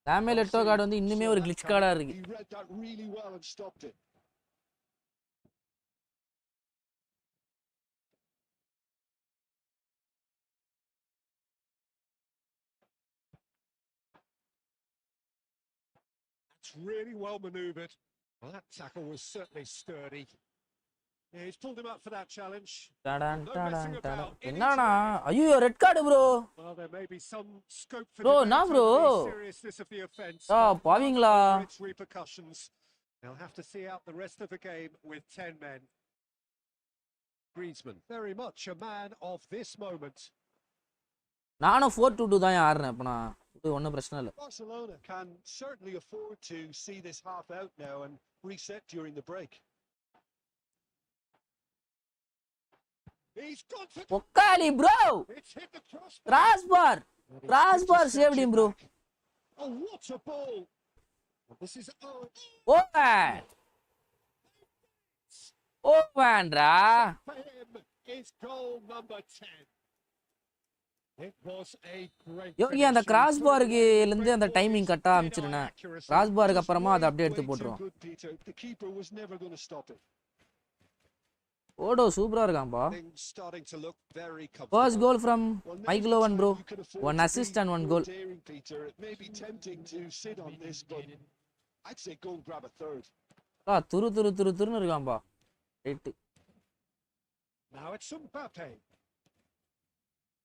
Samuel Eto'o card வந்து இன்னுமே ஒரு கிளிச் கார்டா இருக்கு He read that really well and stopped it. It's really well manoeuvred. Well, that tackle was certainly sturdy. Yeah, he's pulled him up for that challenge. டடான் No டடான் messing டடான் about. It is என்னடா red. ஐயோ red card bro Well, there may be some scope for Bro, debate nah, bro. over the seriousness of the offence. பாவீங்களா Its repercussions. They'll have to see out the rest of the game with 10 men. Griezmann, very much a man of this moment. நானும் 4-2 தான் ஆடுறேன் இப்போ நான் இது ஒன்றும் பிரச்சனை இல்லை Barcelona can certainly afford to see this half out now and reset during the break. He's gone for ஒக்காலி bro it's hit the crossbar. Crossbar saved him bro Oh, what a ball! This is ஓவன்டா for him is goal number 10. It was a great யோகி அந்த cross பாருக்கு இருந்து அந்த timing கட்டா ஆரம்பிச்சிருனே cross பாருக்கு அப்புறமா அதை அப்படியே எடுத்து போட்டுரும் Good, Peter. The keeper was never going to stop it. ஓடோ சூப்பரா இருக்கான்பா Things starting to look very first comfortable. Goal from Well, Michael next Owen time bro you could afford one to assist be and one more goal daring, Peter. It may be tempting to sit on this, but I'd say go and grab a third. துருன்னு இருக்கான்பா right Now it's Mbappe.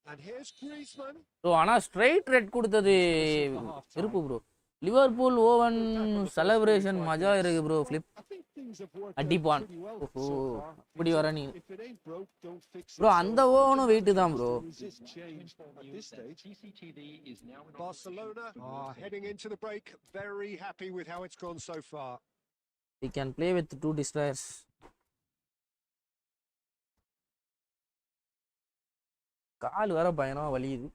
And here's Griezmann. Bro ஆனா straight red கொடுத்தது இருப்பு bro Liverpool Owen celebration மஜா இருக்கு bro flip I think things have worked அடிப்பான் out pretty well ஓஹோ so far. இப்படி வர நீ If it ain't broke, don't fix it. Bro So அந்த ஓவனும் வெயிட் தான் bro resist change at this stage. CCTV is now in Barcelona are heading into the break very happy with how it's gone so far. we can play with 2 destroyers கால் வர பயணமா வலியுது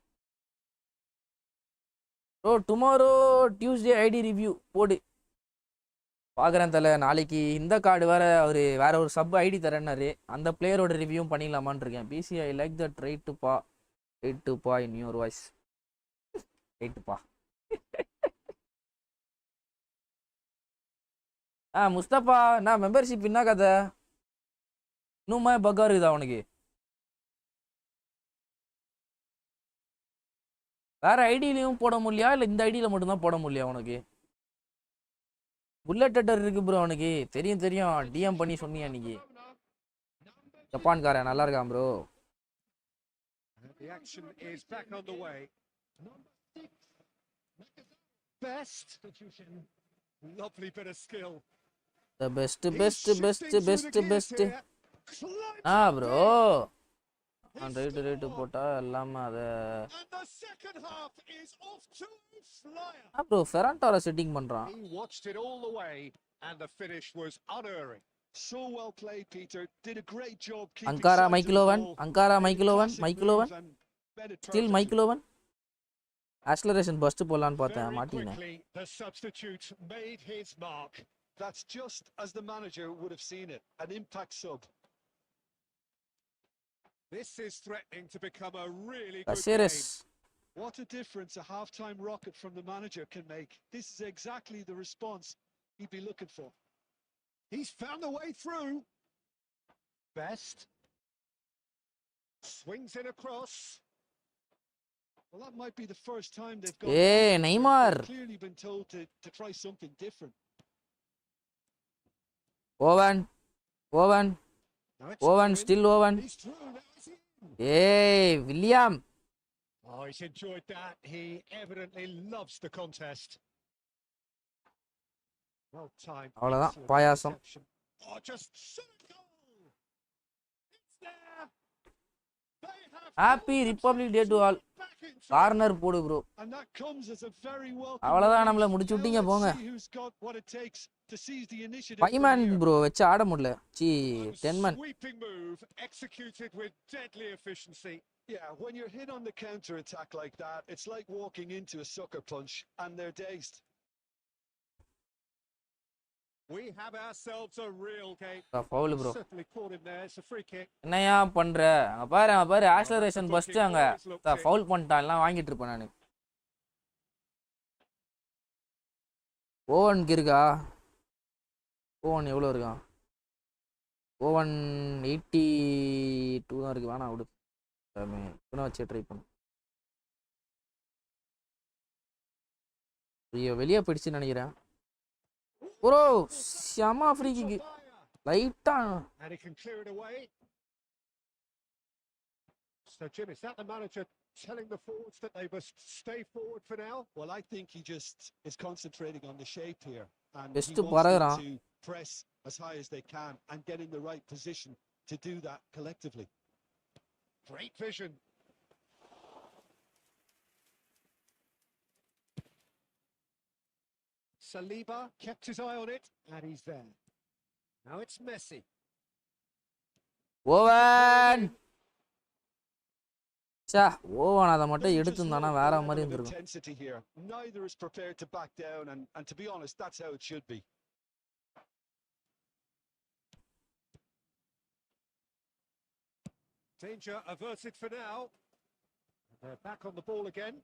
bro tomorrow Tuesday ID review போடு பார்க்குறேன் தலை நாளைக்கு இந்த card வேற ஒரு சப் ஐடி தரேன்னாரு அந்த பிளேயரோட ரிவ்யூவும் பண்ணிடலாமான்னு இருக்கேன் பிசி ஐ லைக் தட் ரைட்டுப்பா இன் யுவர் வாய்ஸ் ரைட்டுப்பா முஸ்தபா நான் மெம்பர்ஷிப் என்ன கதை இன்னுமா பக்கா இருக்குதா உனக்கு வேற ஐடியிலையும் போட முடியா இல்லை இந்த ஐடியில் மட்டும்தான் போட முடியா உனக்கு புல்லட் டட்டர் இருக்கு ப்ரோ அவனுக்கு தெரியும் டிஎம் பண்ணி சொன்னியா இன்னைக்கு ஜப்பான்காரன் நல்லா இருக்கான் bro The action is back on the way. Best. Lovely bit of skill. The best He's shifting through the gears here. Climbs bro right போட்டா எல்லாமே அதை and the second half is off to a flyer. Bro ஃபெரான்டாரை setting பண்றான் He watched it all the way and the finish was unerring. So well played, Peter. Did a great job keeping அங்காரா sight of the Michael Owen ball. அங்காரா Made a classic Michael Owen move and bet it still perfectly. Michael Owen acceleration burst போடலான்னு பார்த்தேன் Very மாட்டினேன் quickly, the substitute made his mark. That's just as the manager would have seen it. An impact sub. This is threatening to become a really good கசேரஸ் game. What a difference a half-time rocket from the manager can make. This is exactly the response he'd be looking for. He's found the way through. Best. Swings in across. Well, that might be the first time they've got. Hey, Neymar. They've clearly been told to try something different. Owen. Owen, still Owen. He's through now, is he? Hey, William. Oh, he's enjoyed that. He evidently loves the contest. Well timed. அவ்வளவுதான் Excellent payasam. reception. Oh, just goal. It's there. They have Happy Republic Day to all. back into corner போடு bro. And that comes as a very welcome. அவ்வளவுதான் நம்மள முடிச்சு விட்டீங்க Now போங்க. let's see who's got what it takes to seize the initiative. 5 man bro வச்சு ஆட முடியல. 10 man. Sweeping move executed with deadly efficiency. Yeah, when you're hit on the counter attack like that, it's like walking into a sucker punch and they're dazed. We have ourselves a real game. Foul bro. Certainly caught him there. It's a free kick. என்னையா பண்ற? அங்க பாரு acceleration first அங்க foul பண்ணிட்டான் எல்லாம் வாங்கிட்டு இருப்பேன் நானு. ஓவன் இருக்கா? ஓவன் எவ்வளவு இருக்கான்? ஓவன் 82 தான் இருக்கு. வேணாம் விடு. இப்ப வச்சு ட்ரை பண்ணு. வெளியே போயிடுச்சுன்னு நினைக்கிறேன். ப்ரோ செம ஃப்ரீ கிக். லைட்டா. And he can clear it away. So Jim, is that the manager telling the forwards that they must stay forward for now? Well, I think he just is concentrating on the shape here, and Best he wants பறகுறான். them to press as high as they can and get in the right position to do that collectively. Great vision. Saliba kept his eye on it, and he's there. Now it's Messi. Owen. Owen அதை மட்டும் Doesn't just எடுத்துருந்தானா love the வேற level மாதிரி of இருந்திருக்கும். intensity here. Neither is prepared to back down, and to be honest, that's how it should be. Danger averted for now. They're back on the ball again.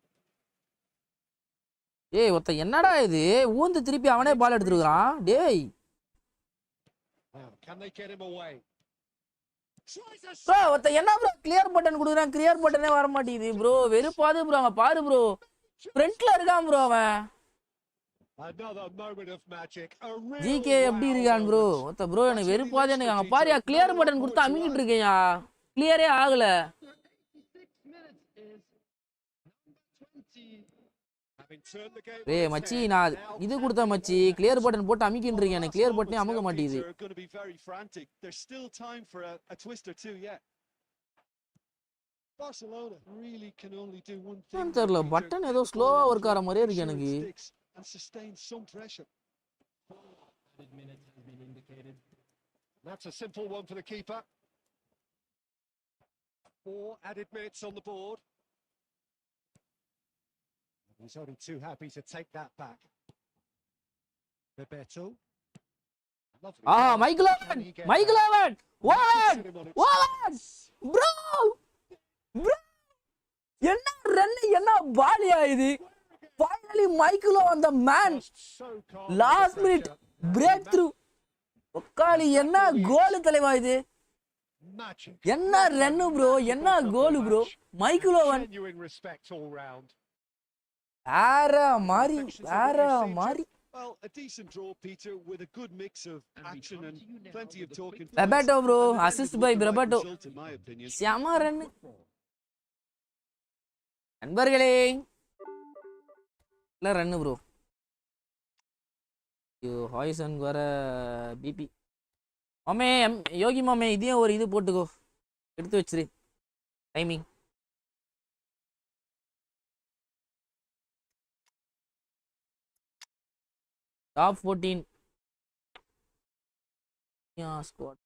ஏய் ஒத்த என்னடா இது? ஊந்து திருப்பி அவனே பால் எடுத்துருக்கான். டேய். Now, can they get him away? Tries a bro ஒத்த என்ன ப்ரோ கிளியர் பட்டன் கொடுக்குறான். கிளியர் பட்டனே வர மாட்டேங்குது ப்ரோ. வெறுப்பாது ப்ரோ. அவன் பாரு ப்ரோ. ஃப்ரண்ட்ல இருக்கான் ப்ரோ அவன். another moment of magic. A real GK எப்படி wow இருக்கான் ப்ரோ? moment. ஒத்த ப்ரோ எனக்கு வெறுப்பாது. எனக்கு அங்க பாரியா கிளியர் பட்டன் கொடுத்து அமிக்கிட்டு இருக்கேன்யா. கிளியரே ஆகல. 86 minutes is number 20. Having turned the game ஏய் on its மச்சி head, நான் now இது கொடுத்த மச்சி கிளியர் பட்டன் போட்டு அமிக்கிட்டு இருக்கேன். எனக்கு கிளியர் பட்டனே அமுக்க மாட்டேங்குது. Are going to be very frantic. There's still time for a twist or two yet. Barcelona really can only do one thing. ஏன் தெரியல பட்டன் ஏதோ ஸ்லோவா ஒர்க் ஆற மாதிரியே இருக்கு எனக்கு. And sustain some pressure. Added minutes has been indicated. That's a simple one for the keeper. 4 added minutes on the board. He's only too happy to take that back. Bebeto. Lovely. pass. Michael Can Owen. he get Michael that? Owen. Owen. Sit him on its Owen. Bro. Bro. என்ன run என்ன பாலியா இது? Finally Michael Owen the man. Just so calm last under minute pressure. Break through. ஒக்காளி என்ன goal தலைவா இது? Magic. என்ன run bro? என்ன goal bro? Michael Owen Genuine respect all round. வேற மாதிரி வேற மாதிரி. Well, a decent draw, Peter, with a good mix of And we action come and to you now plenty of with talking. quick Bebeto bro, And ended assist with by the right Bebeto. result, in my opinion. செம run. நண்பர்களே இல்ல run bro. ஐயோ ஹாய்சன் வர BP. மாமே யோகி மாமே இதையும் ஒரு இது போட்டுக்கோ. எடுத்து வச்சிரு. டைமிங். Top 14 squad.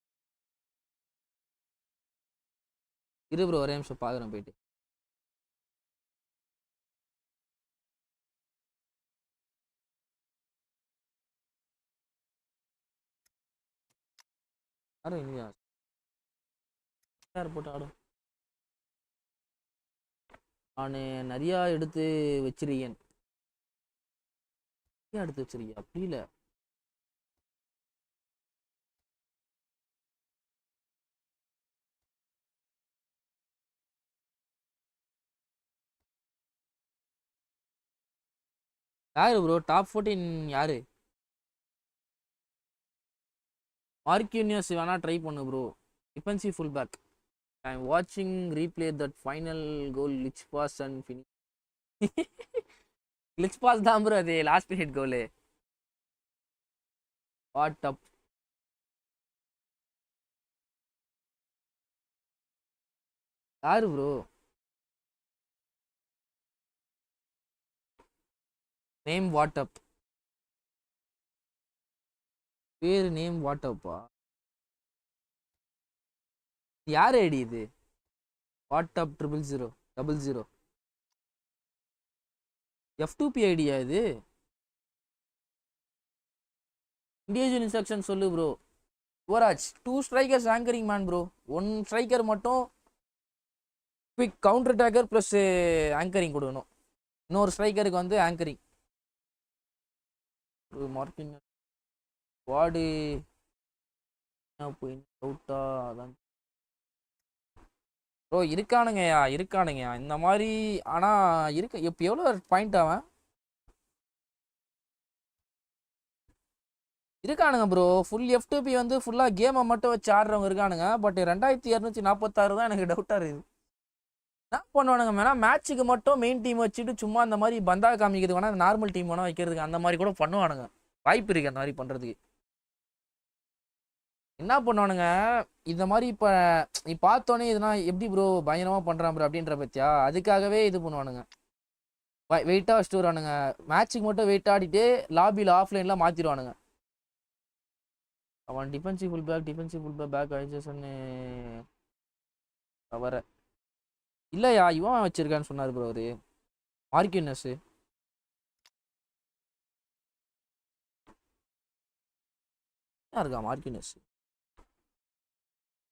இரு ப்ரோ ஒரே நிமிஷம் பார்க்குறேன் போயிட்டு. யாரும் இல்லையா? யார் போட்டு ஆடும்? நான் நிறையா எடுத்து வச்சிருக்கேன். எடுத்து வச்சிருக்கியா? அப்படி இல்லை. யாரு ப்ரோ டாப் 14 யாரு? மார்க்கினியஸ் வேணா ட்ரை பண்ணு bro. Defensive full back. I am வாட்சிங் ரீப்ளே தட் ஃபைனல் கோல் லிச் பாஸ் அண்ட் ஃபினிஷ். லிச் பாஸ் தான் ப்ரோ அது last period goal. What up. யாரு ப்ரோ? நேம் வாட் அப். பேரு நேம் வாட் அப்பா? யார் ஐடி இது? What up 00000. F2P ஐடியா இது? இண்டிவிஜுவல் இன்ஸ்ட்ரக்ஷன் சொல்லு bro. Yuvraj 2 strikers anchoring man bro. 1 striker மட்டும் quick counter attacker plus anchoring கொடுக்கணும். இன்னொரு ஸ்ட்ரைக்கருக்கு வந்து ஆங்கரிங். மார்க்கிங் வார்டு போய் அவுட்டா அதான் ப்ரோ. இருக்கானுங்கயா இந்த மாதிரி. ஆனால் இருக்கு இப்போ எவ்வளோ பாயிண்ட் அவன் இருக்கானுங்க ப்ரோ. ஃபுல் F2P வந்து ஃபுல்லாக கேமை மட்டும் வச்சு ஆடுறவங்க இருக்கானுங்க. பட் 2246 தான் எனக்கு டவுட்டாக இருக்குது. என்ன பண்ணுவானுங்க வேணா மேட்ச்சுக்கு மட்டும் மெயின் டீம் வச்சுட்டு சும்மா அந்த மாதிரி பந்தா காமிக்கிறது வேணா நார்மல் டீம் வேணா வைக்கிறதுக்கு அந்த மாதிரி கூட பண்ணுவானுங்க. வாய்ப்பு இருக்கு அந்த மாதிரி பண்ணுறதுக்கு. என்ன பண்ணுவானுங்க இந்த மாதிரி இப்போ நீ பார்த்தோன்னே இதுனா எப்படி ப்ரோ பயங்கரமாக பண்ணுறான் ப்ரோ அப்படின்ற பற்றியா அதுக்காகவே இது பண்ணுவானுங்க. வெயிட்டாக வச்சுட்டு வருவானுங்க. மேட்ச்சுக்கு மட்டும் வெயிட் ஆடிட்டு லாபியில் ஆஃப்லைனில் மாற்றிடுவானுங்க. அவன் டிஃபென்சிவ் ஃபுல் பேக் ஆயிடுச்சுன்னு வர இல்லையா இவன் வச்சிருக்கான்னு சொன்னார் ப்ரோ அவரு. மார்க்கினஸ் இருக்கா? மார்க்கினஸ்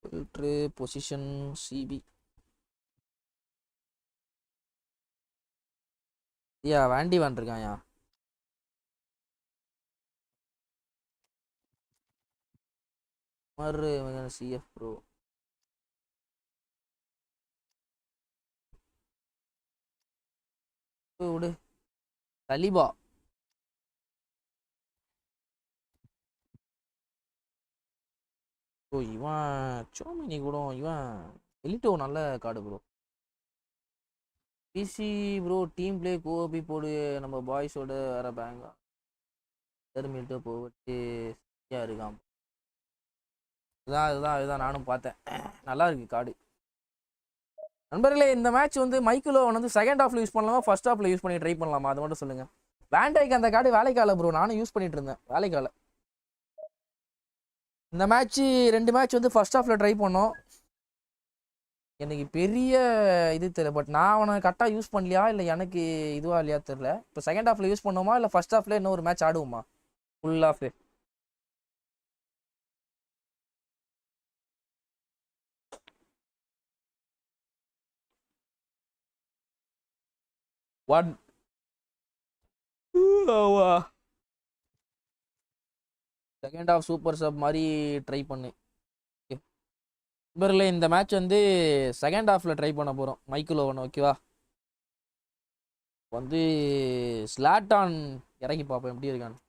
ஃபில்ட்ரு பொசிஷன் சிபி ஐயா வேண்டி வந்துருக்காயா. மறு சிஎஃப் ப்ரோ. விடு தலிபா. ப்ரோ இவன் சோமினி கூட இவன் எலிட்டோ நல்ல card bro. PC bro team play copy போடு நம்ம பாய்ஸோட வர பேங்கா டெர்மில்ட்டோ போட்டு இருக்கான். இதுதான் நானும் பார்த்தேன். நல்லா இருக்கு கார்டு. நண்பர்களே இந்த மேட்ச் வந்து மைக்கிள் ஓவன் வந்து செகண்ட் ஹாஃப்ல யூஸ் பண்ணலாமா ஃபர்ஸ்ட் ஹாஃப்ல யூஸ் பண்ணி ட்ரை பண்ணலாமா அது மட்டும் சொல்லுங்க. வேண்டைக்கு அந்த கார்டு வேலைக்கால ப்ரோ. நானும் யூஸ் பண்ணிட்டு இருந்தேன் வேலைக்கால. இந்த மேட்ச் 2 மேட்ச் வந்து ஃபர்ஸ்ட் ஹாஃப்ல ட்ரை பண்ணோம். எனக்கு பெரிய இது தெரியல. பட் நான் அவனை கரெக்டாக யூஸ் பண்ணலையா இல்லை எனக்கு இதுவா இல்லையா தெரியல. இப்போ செகண்ட் ஹாஃப்ல யூஸ் பண்ணோமா இல்லை ஃபர்ஸ்ட் ஹாஃப்ல இன்னும் ஒரு மேட்ச் ஆடுவோமா full half? One second half super sub மாதிரி ட்ரை பண்ணு. நண்பர்களே இந்த மேட்ச் வந்து செகண்ட் ஹாஃப்ல ட்ரை பண்ண போகிறோம் மைக்கிள் ஓவன். ஓகேவா? வந்து ஸ்லாட்டான் இறங்கி பார்ப்போம் எப்படி இருக்கான்னு.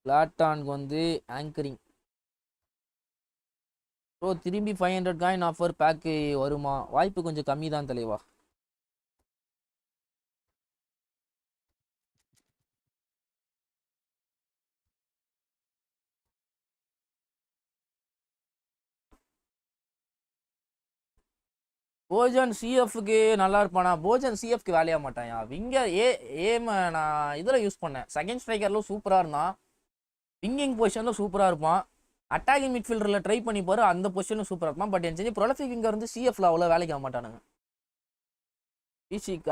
ஸ்லாட்டானுக்கு வந்து ஆங்கரிங் ப்ரோ. திரும்பி 500 காயின் ஆஃபர் பேக்கு வருமா? வாய்ப்பு கொஞ்சம் கம்மி தான் தலைவா. போஜன் சிஎஃப்க்கு நல்லா இருப்பானா? போஜன் சிஎஃப்க்கு வேலையாக மாட்டான். விங்கர் ஏம் நான் இதில் யூஸ் பண்ணேன். செகண்ட் ஸ்ட்ரைக்கரில் சூப்பராக இருந்தான். விங்கிங் பொசிஷனில் சூப்பராக இருப்பான். அட்டாகிங் மிட்ஃபீல்டரில் ட்ரை பண்ணி பாரு அந்த பொசிஷனும் சூப்பராக இருப்பான். பட் என் செஞ்சு ப்ரொலஃபிக் விங்கர் வந்து சிஎஃப்ல அவ்வளோ வேலைக்கு ஆக மாட்டானுங்க.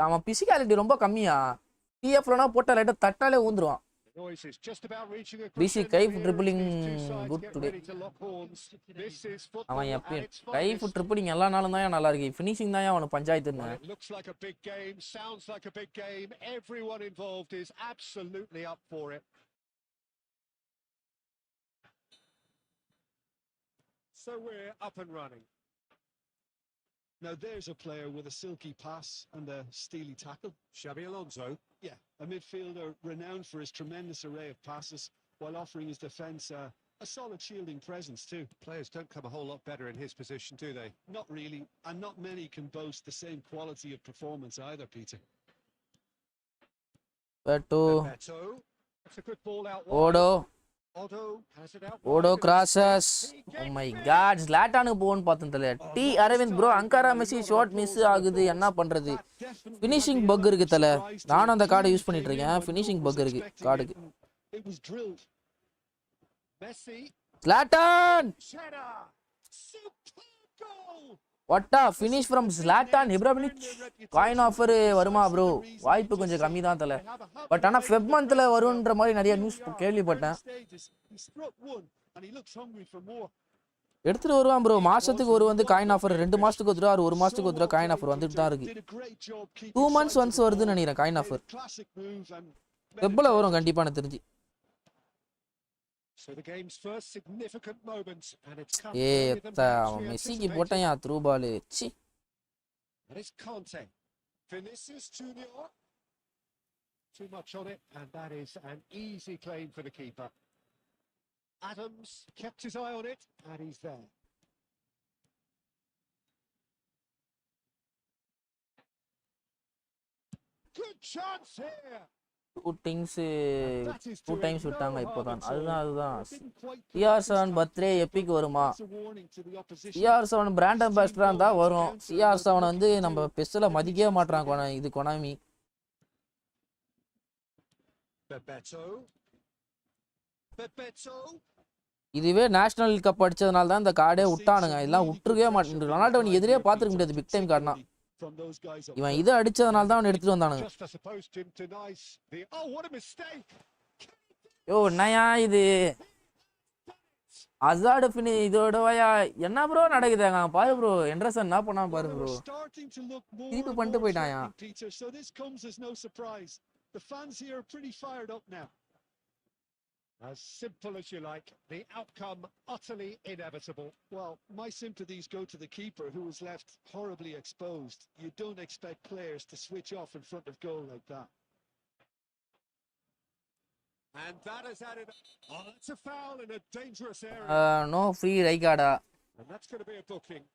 அவன் பிசிக்காலிட்டி ரொம்ப கம்மியா. சிஎஃப்லனா போட்ட லைட்டாக தட்டாலே ஊந்துருவான். PC Kaif dribbling good today. அவன் எப்பயும் கைஃப் ட்ரிபிளிங் எல்லா நாளும் தான் நல்லா இருக்கு. ஃபினிஷிங் தான் அவனுக்கு panchayat. So we're up and running. Now there's a player with a silky pass and a steely tackle. Xabi Alonso. Yeah, a midfielder renowned for his tremendous array of passes while offering his defence a solid shielding presence too. Players don't come a whole lot better in his position, do they? Not really, and not many can boast the same quality of performance either, Peter. Beto. Beto. That's a good ball out wide. Odo. Odo has it out Odo wide. crosses. Oh my god, Zlatanukku போன்னு பார்த்ததுல டி Aravind bro அங்காரா Messi shot miss ஆகுது என்ன பண்றது? Finishing buck இருக்கு தல. நானும் அந்த கார்டை யூஸ் பண்ணிட்டு இருக்கேன். ஃபினிஷிங் பக் இருக்கு கார்டுக்கு. It was drilled. Messi. Zlatan. Superb goal. What a finish from Zlatan Ibrahimovic. Coin offer வருமா ப்ரோ? வாய்ப்பு கொஞ்சம் கம்மி தான் தல. பட் ஆனா ஃபெப் மந்த்ல வரும்ன்ற மாதிரி நிறைய நியூஸ் கேள்விப்பட்டேன். எடுத்துட்டு வருவான் ப்ரோ. மாசத்துக்கு ஒரு வந்து காயின் ஆஃபர் 2 மாசத்துக்கு ஒரு தடவை 1 மாசத்துக்கு ஒரு தடவை காயின் ஆஃபர் வந்துட்டு தான் இருக்கு. 2 months once வருதுன்னு நினைக்கிறேன் காயின் ஆஃபர். ஃபெப்ல வரும் கண்டிப்பா எனக்கு தெரிஞ்சு. So the game's first significant moment and it's come மெஸ்ஸிக்கு போட்டயா த்ரூ பால். சி. And it's Conte. Vinicius Junior. Too much on it and that is an easy claim for the keeper. Adams kept his eye on it and he's there. Good chance here. Two times விட்டாங்க இப்போதான். அதுதான் CR7 birthday epic வருமா? CR7 brand அம்பாசிடரா இருந்தா வரும். CR7 வந்து நம்ம பெஸ்ட்ல மதிக்கவே மாட்றாங்க இது கொனாமி. இதுவே நேஷனல் கப் அடிச்சதுனால தான் இந்த கார்டே விட்டானுங்க. இதெல்லாம் விட்டுருக்கவே மாட்டேங்குது. ரொனால்டோ நீ எதிரே பார்த்துருக்க முடியாது பிக் டைம் கார்டுனா. இவன் இதை அடிச்சதுனால தான் அவன் எடுத்துட்டு வந்தானுங்க. யோ என்னயா இது அசார்டு ஃபினி இதோடவயா என்ன ப்ரோ நடக்குதாங்க பாரு ப்ரோ. எண்டர்சன் என்ன பண்ணா பாரு ப்ரோ. திருப்பி பண்ணிட்டு போயிட்டாயா. As simple as you like, the outcome utterly inevitable. Well, my sympathies go to the keeper who was left horribly exposed. You don't expect players to switch off in front of goal like that. And that has added... Oh, that's a foul in a dangerous area. No free right card. And that's going to be a booking.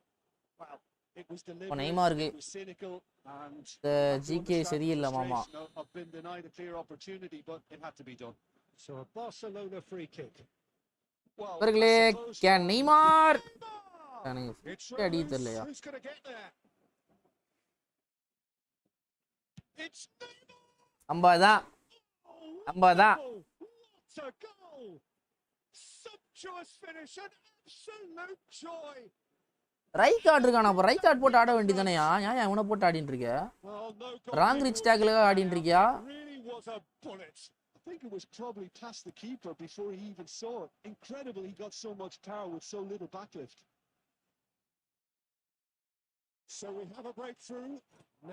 Wow, it was deliberate, it was cynical, and... The GK சரியில்லை மாமா. I've been denied a clear opportunity, but it had to be done. So a Barcelona free kick. Well, can Neymar? It's who's going to get there? It's Neymar. Ambada. What a goal! Sumptuous finish and absolute joy. Right card இருக்கானா? அப்ப right card போட்டு ஆட வேண்டியதானயா? ஏன் இவனை போட்டு ஆடிட்டு இருக்க? Wrong rich டேக்ல ஆடிட்டு இருக்கியா? Really was a bullet. I think it was probably past the keeper before he even saw it. Incredible he got so much power with so little backlift. So we have a breakthrough.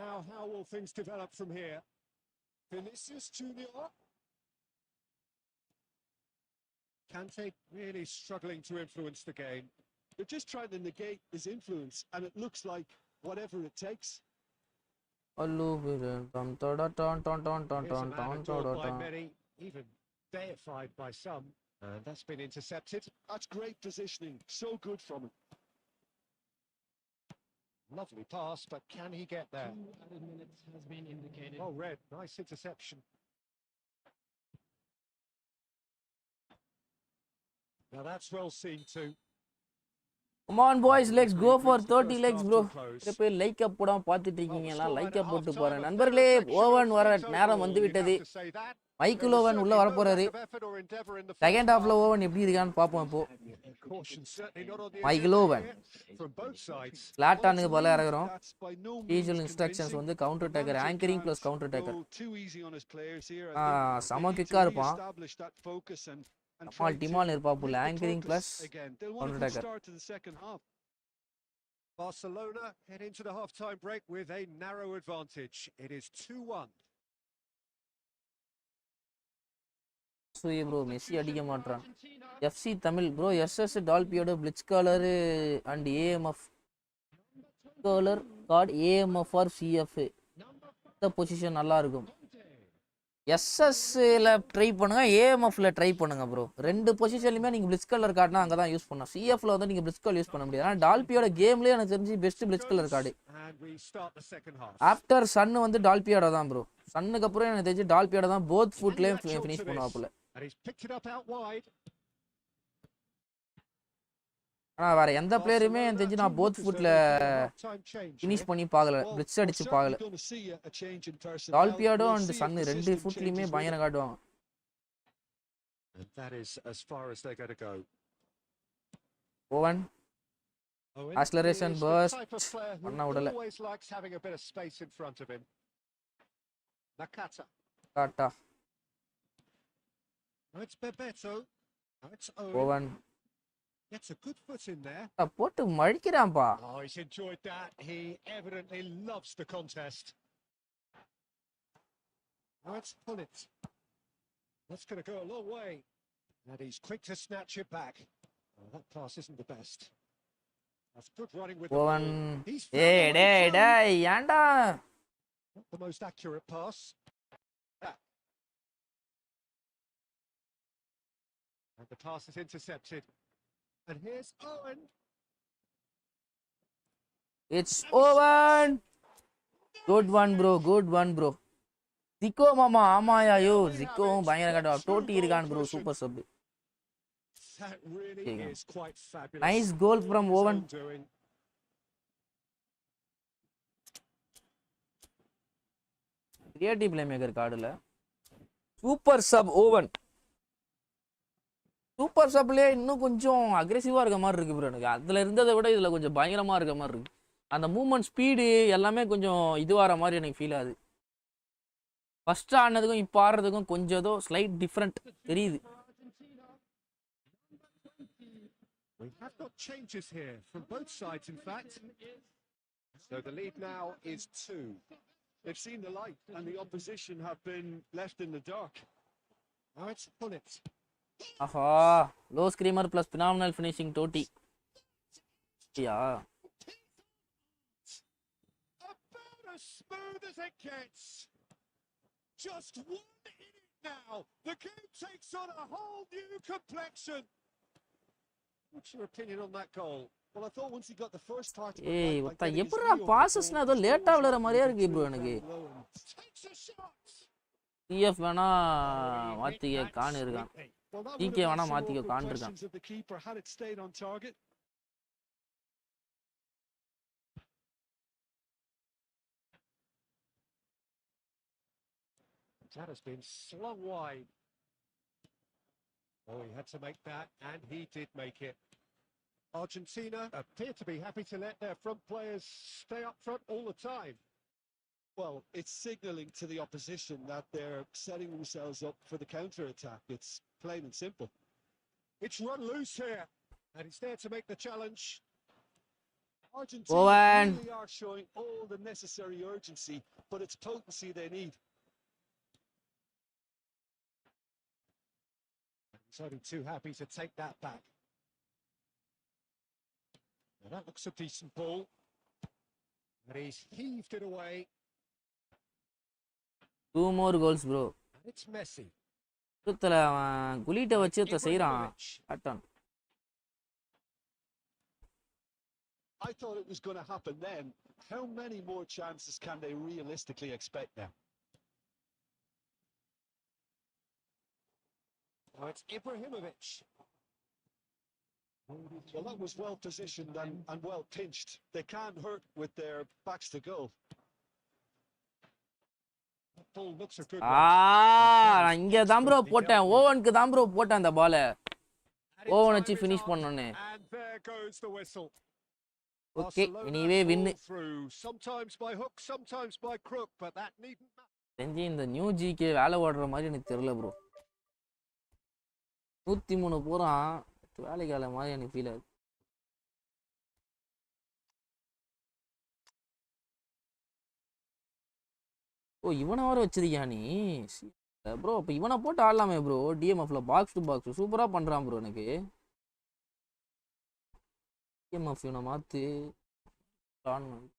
Now how will things develop from here? Vinicius Junior. Kante really struggling to influence the game. They're just trying to negate his influence and it looks like whatever it takes. By many, even deified by some, and that's been intercepted. That's great positioning, so good from him. Lovely pass, but can he get there? 2 added minutes has been indicated. Oh, Red, nice interception. Now that's well seen too. Come on boys, let's go for 30 legs bro. இப்ப like up போடாம பாத்துட்டு இருக்கீங்களா? Like up போட்டு பாருங்க நண்பர்களே. Oven வர நேரம் வந்து விட்டது. மைக்கேல் ஓவன் உள்ள வர போறாரு. செகண்ட் ஹாஃப்ல ஓவன் எப்படி இருக்கான்னு பாப்போம் இப்போ. மைக்கேல் ஓவன் ஸ்லாட்டானுக்கு பல இறங்குறோம். யூசுவல் இன்ஸ்ட்ரக்ஷன்ஸ் வந்து counter attacker, anchoring plus counter attacker. சம கிக்கா இருப்பான். Timal irpapulla anchoring plus counter attacker. Barcelona head into the half-time break with a narrow advantage. It is 2-1. Bro, Messi அடிக்க மாட்றான். FC தமிழ் bro SS டால்பியோட blitz color and AMF colour card AMF or CF இந்த position நல்லா இருக்கும். எஸ்எஸ்ல try பண்ணுங்க, ஏஎம்எஃப்ல try பண்ணுங்க bro. ரெண்டு பொசிஷன்லையுமே நீங்கள் பிளிட்ஸ் கலர் கார்டுனா அங்கே தான் யூஸ் பண்ணணும். சிஎஃப்ல வந்து நீங்கள் பிளிட்ஸ் கலர் யூஸ் பண்ண முடியாது. ஆனால் டால்பியோட கேம்லேயே எனக்கு தெரிஞ்சு best blitz colour card after சன்னு வந்து டால்பியோட தான் ப்ரோ. சன்னுக்கு அப்புறம் எனக்கு தெரிஞ்சு டால்பியோட தான் போத் ஃபுட்லேயும் ஃபினிஷ் பண்ணுவாப்புல. ஆனால் வேற எந்த பிளேயருமே எனக்கு தெரிஞ்சு நான் போத் ஃபுட்ல ஃபினிஷ் பண்ணி பார்க்கல, பிளிட்ஸ் அடிச்சு பார்க்கல. டால்பியாடோ அண்ட் சன்னு ரெண்டு ஃபுட்லையுமே பயங்கர காட்டுவாங்க. ஓவன் ஆக்ஸலரேஷன் பர்ஸ்ட் பண்ண விடல. காட்டா oven gets a good foot in there. போட்டு மழிக்கிறான்பா. Oh, he's enjoyed that. He evidently loves the contest. Now let's pull it. That's going to go a long way. And he's quick to snatch it back. Oh, that pass isn't the best. That's good running with the ball. He's டேய் ஏண்டா not the most accurate pass. And the pass is intercepted. And here's Owen. It's Owen. Good one bro, good one bro. Zico mama ஆமாயா யோ Zico பயங்கர காட்டா. டோட்டி இருக்கான் bro, super sub. That really is quite fabulous. Nice goal from Owen. Creative playmaker கார்டுல super sub Owen. Super சப்லேயே இன்னும் கொஞ்சம் அக்ரெசிவாக இருக்க மாதிரி இருக்குது ப்ரோ. எனக்கு அதில் இருந்ததை விட இதில் கொஞ்சம் பயங்கரமாக இருக்க மாதிரி இருக்குது. அந்த மூவ்மெண்ட் ஸ்பீடு எல்லாமே கொஞ்சம் இதுவாகிற மாதிரி எனக்கு ஃபீல் ஆகுது. ஃபஸ்ட்டு ஆனதுக்கும் இப்போ ஆடுறதுக்கும் கொஞ்சம் ஏதோ ஸ்லைட் டிஃப்ரெண்ட் தெரியுது. We have got changes here from both sides, in fact. So the lead now is 2. They've seen the light and the opposition have been left in the dark. Now it's pull it. ஆஹா, low screamer plus phenomenal finishing Totti. Yeah About as smooth as it gets. Just 1 minute now. The game takes on a whole new complexion. What's your opinion on that goal? Well, I thought once he got the first part of ஏய் it, ஒத்தா எப்படா பாசஸ்னா ஏதோ லேட்டா விளையாடுற மாதிரியா இருக்கு bro. எனக்கு Takes a shot. CF வேணா மாத்திக்க கான் இருக்கான். well, that TK would have வேணா been மாத்திக்க some கான் awkward இருக்கான். questions of the keeper had it stayed on target. That has been slung wide. Oh, he had to make that, and he did make it. Argentina appear to be happy to let their front players stay up front all the time. Well, it's signalling to the opposition that they're setting themselves up for the counter-attack. It's plain and simple. It's run loose here, and he's there to make the challenge. Argentina Owen. really are showing all the necessary urgency, but it's potency they need. He's only too happy to take that back. Now that looks a decent ball. And he's heaved it away. 2 more goals bro. And it's messy. குலிட்ட வச்சு செய்றான் அட்டான். I thought it was going to happen then. How many more chances can they realistically expect now? Now it's Ibrahimovic. Well, that was well positioned and well pinched. They can't hurt with their backs to goal. That ball looks a good நான் இங்க தான் bro போட்டேன். ஓவனுக்கு தான் bro போட்டேன் அந்த பால. Oven வச்சு finish பண்ணனுனே. And there goes the whistle. Okay, anyway win. Sometimes by hook, sometimes by crook, but that needn't matter. செஞ்சு இந்த நியூ ஜிகே வேலை ஓடுற மாதிரி எனக்கு தெரியல ப்ரோ. 103 போறான். வேலைக்கு ஆள மாதிரி எனக்கு ஃபீல் ஆகுது. ஓ இவனை வர வச்சிருக்கியா நீ ப்ரோ? அப்போ இவனை போட்டு ஆடலாமே ப்ரோ. டிஎம்எஃப்ல பாக்ஸ் டு பாக்ஸ் சூப்பராக பண்ணுறான் ப்ரோ. எனக்கு டிஎம்எஃப் இவனை மாற்று. 2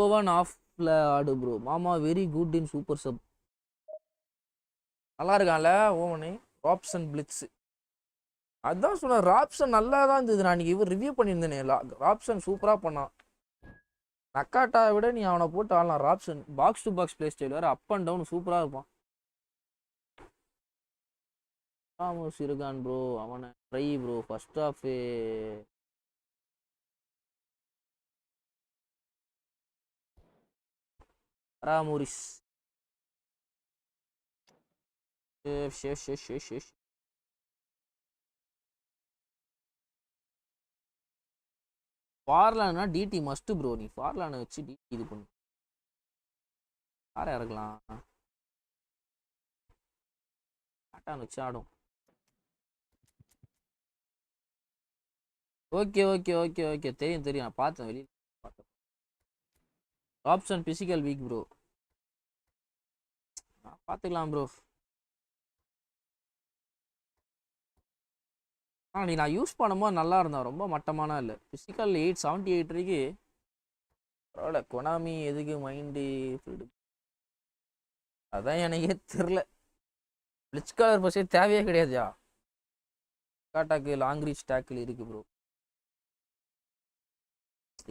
Owen ஆஃப்ல ஆடு ப்ரோ. மாமா very good in super sub. நல்லா இருக்கான்ல ஓவனு. Raphson blitz. அதான் சொன்னேன், ராப்சன் நல்லா தான் இருந்தது. நான் அன்றைக்கி இவர் ரிவ்யூ பண்ணியிருந்தேனே. ராப்சன் சூப்பராக பண்ணான். நக்காட்டாவை விட நீ அவனை போட்டு ஆடலாம். Raphson box to box play style வேறு, அப் அண்ட் டவுன் சூப்பராக இருப்பான். ராமோஸ் இருக்கான் ப்ரோ. அவனை ட்ரை ப்ரோ. ஃபர்ஸ்ட் ஆஃப் ராமோரிஸ் ஃபார்லானா டிடி மஸ்ட் ப்ரோ. நீ ஃபார்லானை வச்சு டிடி இது பண்ணு. யாரை இறக்கலாம்? ஆட்டான் வச்சு ஆடும். ஓகே ஓகே ஓகே ஓகே தெரியும் தெரியும். நான் பார்த்தேன், வெளியில் பார்த்தேன். Option physical week bro. பார்த்துக்கலாம் ப்ரோ. நீ நான் யூஸ் பண்ணும்போது நல்லா இருந்தான். ரொம்ப மட்டமான இல்லை. ஃபிசிக்கல் 878 இருக்கு. பரவாயில்ல. கொனாமி எதுக்கு மைண்டு ஃப்ரீடு? அதான் எனக்கே தெரில. பிளிச் கலர் பஸ்ஸே தேவையே கிடையாதுயா. டாக்கு லாங் ரீச் டேக்கிள் இருக்கு ப்ரோ.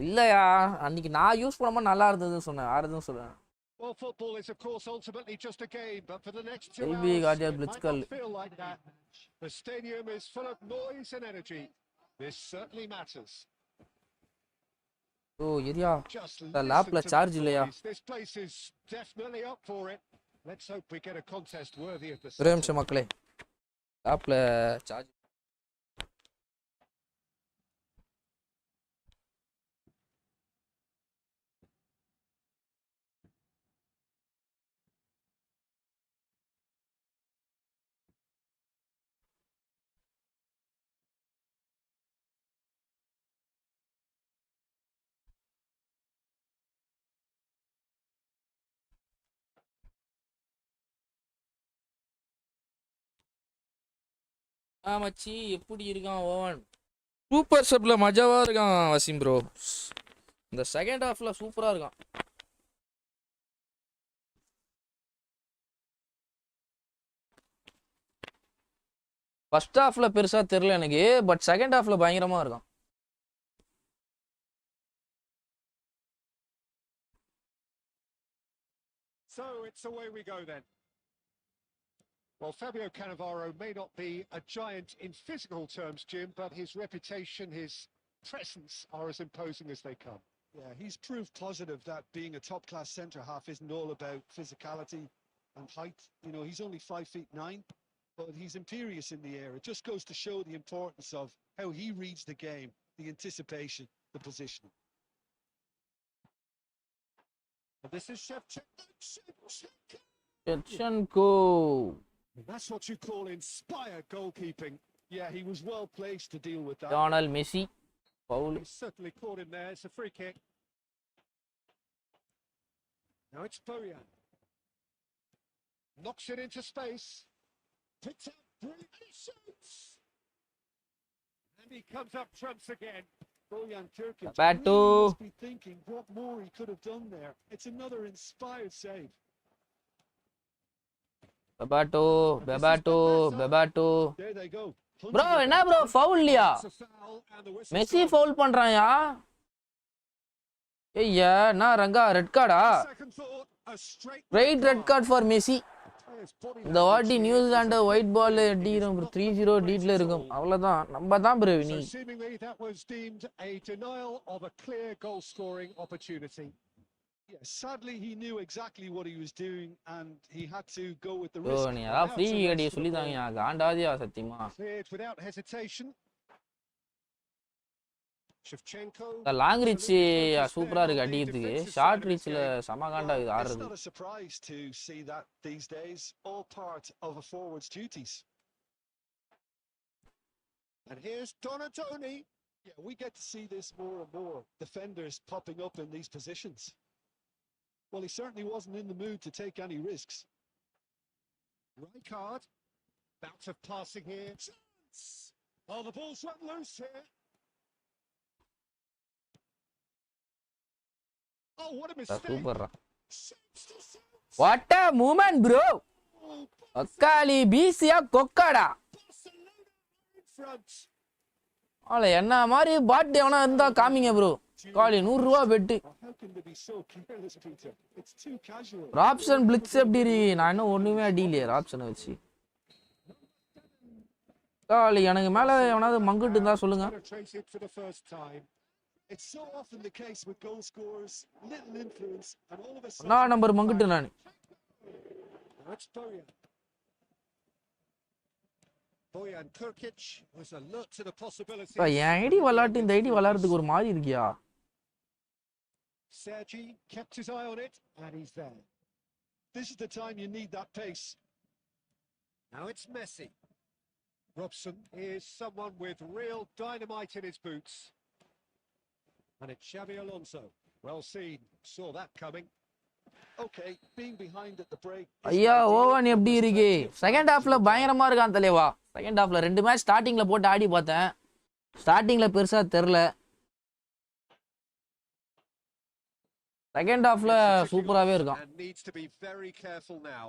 இல்லையா, அன்னைக்கு நான் யூஸ் பண்ணும்போது நல்லா இருந்ததுன்னு சொன்னேன். வேறு எதுவும் சொல்கிறேன். Well, football is of course ultimately just a game, but for the next 2 LB hours, Guardian it might Blitzkrieg. not feel like that. The stadium is full of noise and energy. This certainly matters. Oh, area Just லேப்ல listen to charge that இல்லையா? noise. This place is definitely up for it. Let's hope we get a contest worthy of the ஒரே நிமிஷம் மக்களே. லேப்ல charge. மச்சி எப்படி இருக்கான் oven? Super சப்ல மஜாவா இருக்கான் வசீம் ப்ரோ. இந்த செகண்ட் ஹாஃப்ல சூப்பரா இருக்கான். ஃபர்ஸ்ட் ஹாஃப்ல பெருசா தெரியல எனக்கு, பட் செகண்ட் ஹாஃப்ல பயங்கரமா இருக்கான். So it's away we go then. Well, Fabio Cannavaro may not be a giant in physical terms, Jim, but his reputation, his presence are as imposing as they come. Yeah, he's proof positive that being a top-class centre-half isn't all about physicality and height. You know, he's only 5'9", but he's imperious in the air. It just goes to show the importance of how he reads the game, the anticipation, the positioning. And this is Shevchenko. Shevchenko. That's what you call inspired goalkeeping. Yeah, he was well placed to deal with that. Lionel Messi. Foul. He's certainly caught him there. It's a free kick. Now it's Bojan. Knocks it into space. Picks up, brilliant, he shoots! And he comes up trumps again. Bojan Turkic Bebato. really must be thinking what more he could have done there. It's another inspired save. Bebato. There they go. Bro என்ன bro foul இல்லையா? Messi foul பண்றான்யா. ஐயா நான் ரங்கா red கார்டா? Right red card for Messi. இந்த வாட்டி New Zealand white ball அடிக்கிறோம். 3-0 லீட்ல இருக்கும். அவ்வளவுதான். நம்ம தான் ப்ரோ நீ. Yeah, sadly he knew exactly what he was doing and he had to go with the bro risk. நீ அத ஃப்ரீ அடி சொல்லிதாங்கயா. காண்டாதியா சத்தியமா. Cleared without hesitation. Shevchenko. The long reach சூப்பரா இருக்கு அடிக்கிறதுக்கு. ஷார்ட் ரீச்ல சம காண்டா இது ஆடுறது. It's not a surprise to see that these days, all part of a forward's duties. And here's Donatoni. Yeah, we get to see this more and more. Defenders popping up in these positions. Well, he certainly wasn't in the mood to take any risks. Rijkaard. Bout of passing here. Chance! Oh, the ball's run loose here. Oh, what a mistake. Super. What a movement, bro. Akkali BCA kokkada. ஆள என்ன மாதிரி பாட் எவனா இருந்தா காமிங்க bro. காலி 100 ரூபாய் bed. Raphson blitz எப்படி இருக்கு? நான் இன்னும் ஒண்ணுமே அடியிலையே ராப்சனை வச்சு. காலி எனக்கு மேல எவனாவது மங்கிட்டு இருந்தா சொல்லுங்க. நான் நம்பர் மங்கிட்டு நான். என் ஐடி விளையாட்டு இந்த ஐடி விளையாடுறதுக்கு ஒரு மாதிரி இருக்கியா? Sergi kept his eye on it, and he's there. This is the time you need that pace. Now it's Messi. Robson is someone with real dynamite in his boots. And it's Xabi Alonso. Well seen. Saw that coming. Okay, being behind at the break. ஐயா oven எப்படி இருக்கு? Second ஹாஃப்ல பயங்கரமா இருக்கான் தலைவா. Second ஹாஃப்ல 2 match ஸ்டார்டிங்ல போட்டு ஆடி பார்த்தேன். ஸ்டார்டிங்ல பெருசா தெரியல. செகண்ட் ஹாஃப்ல சூப்பராவே இருக்கான். And needs to be very careful now.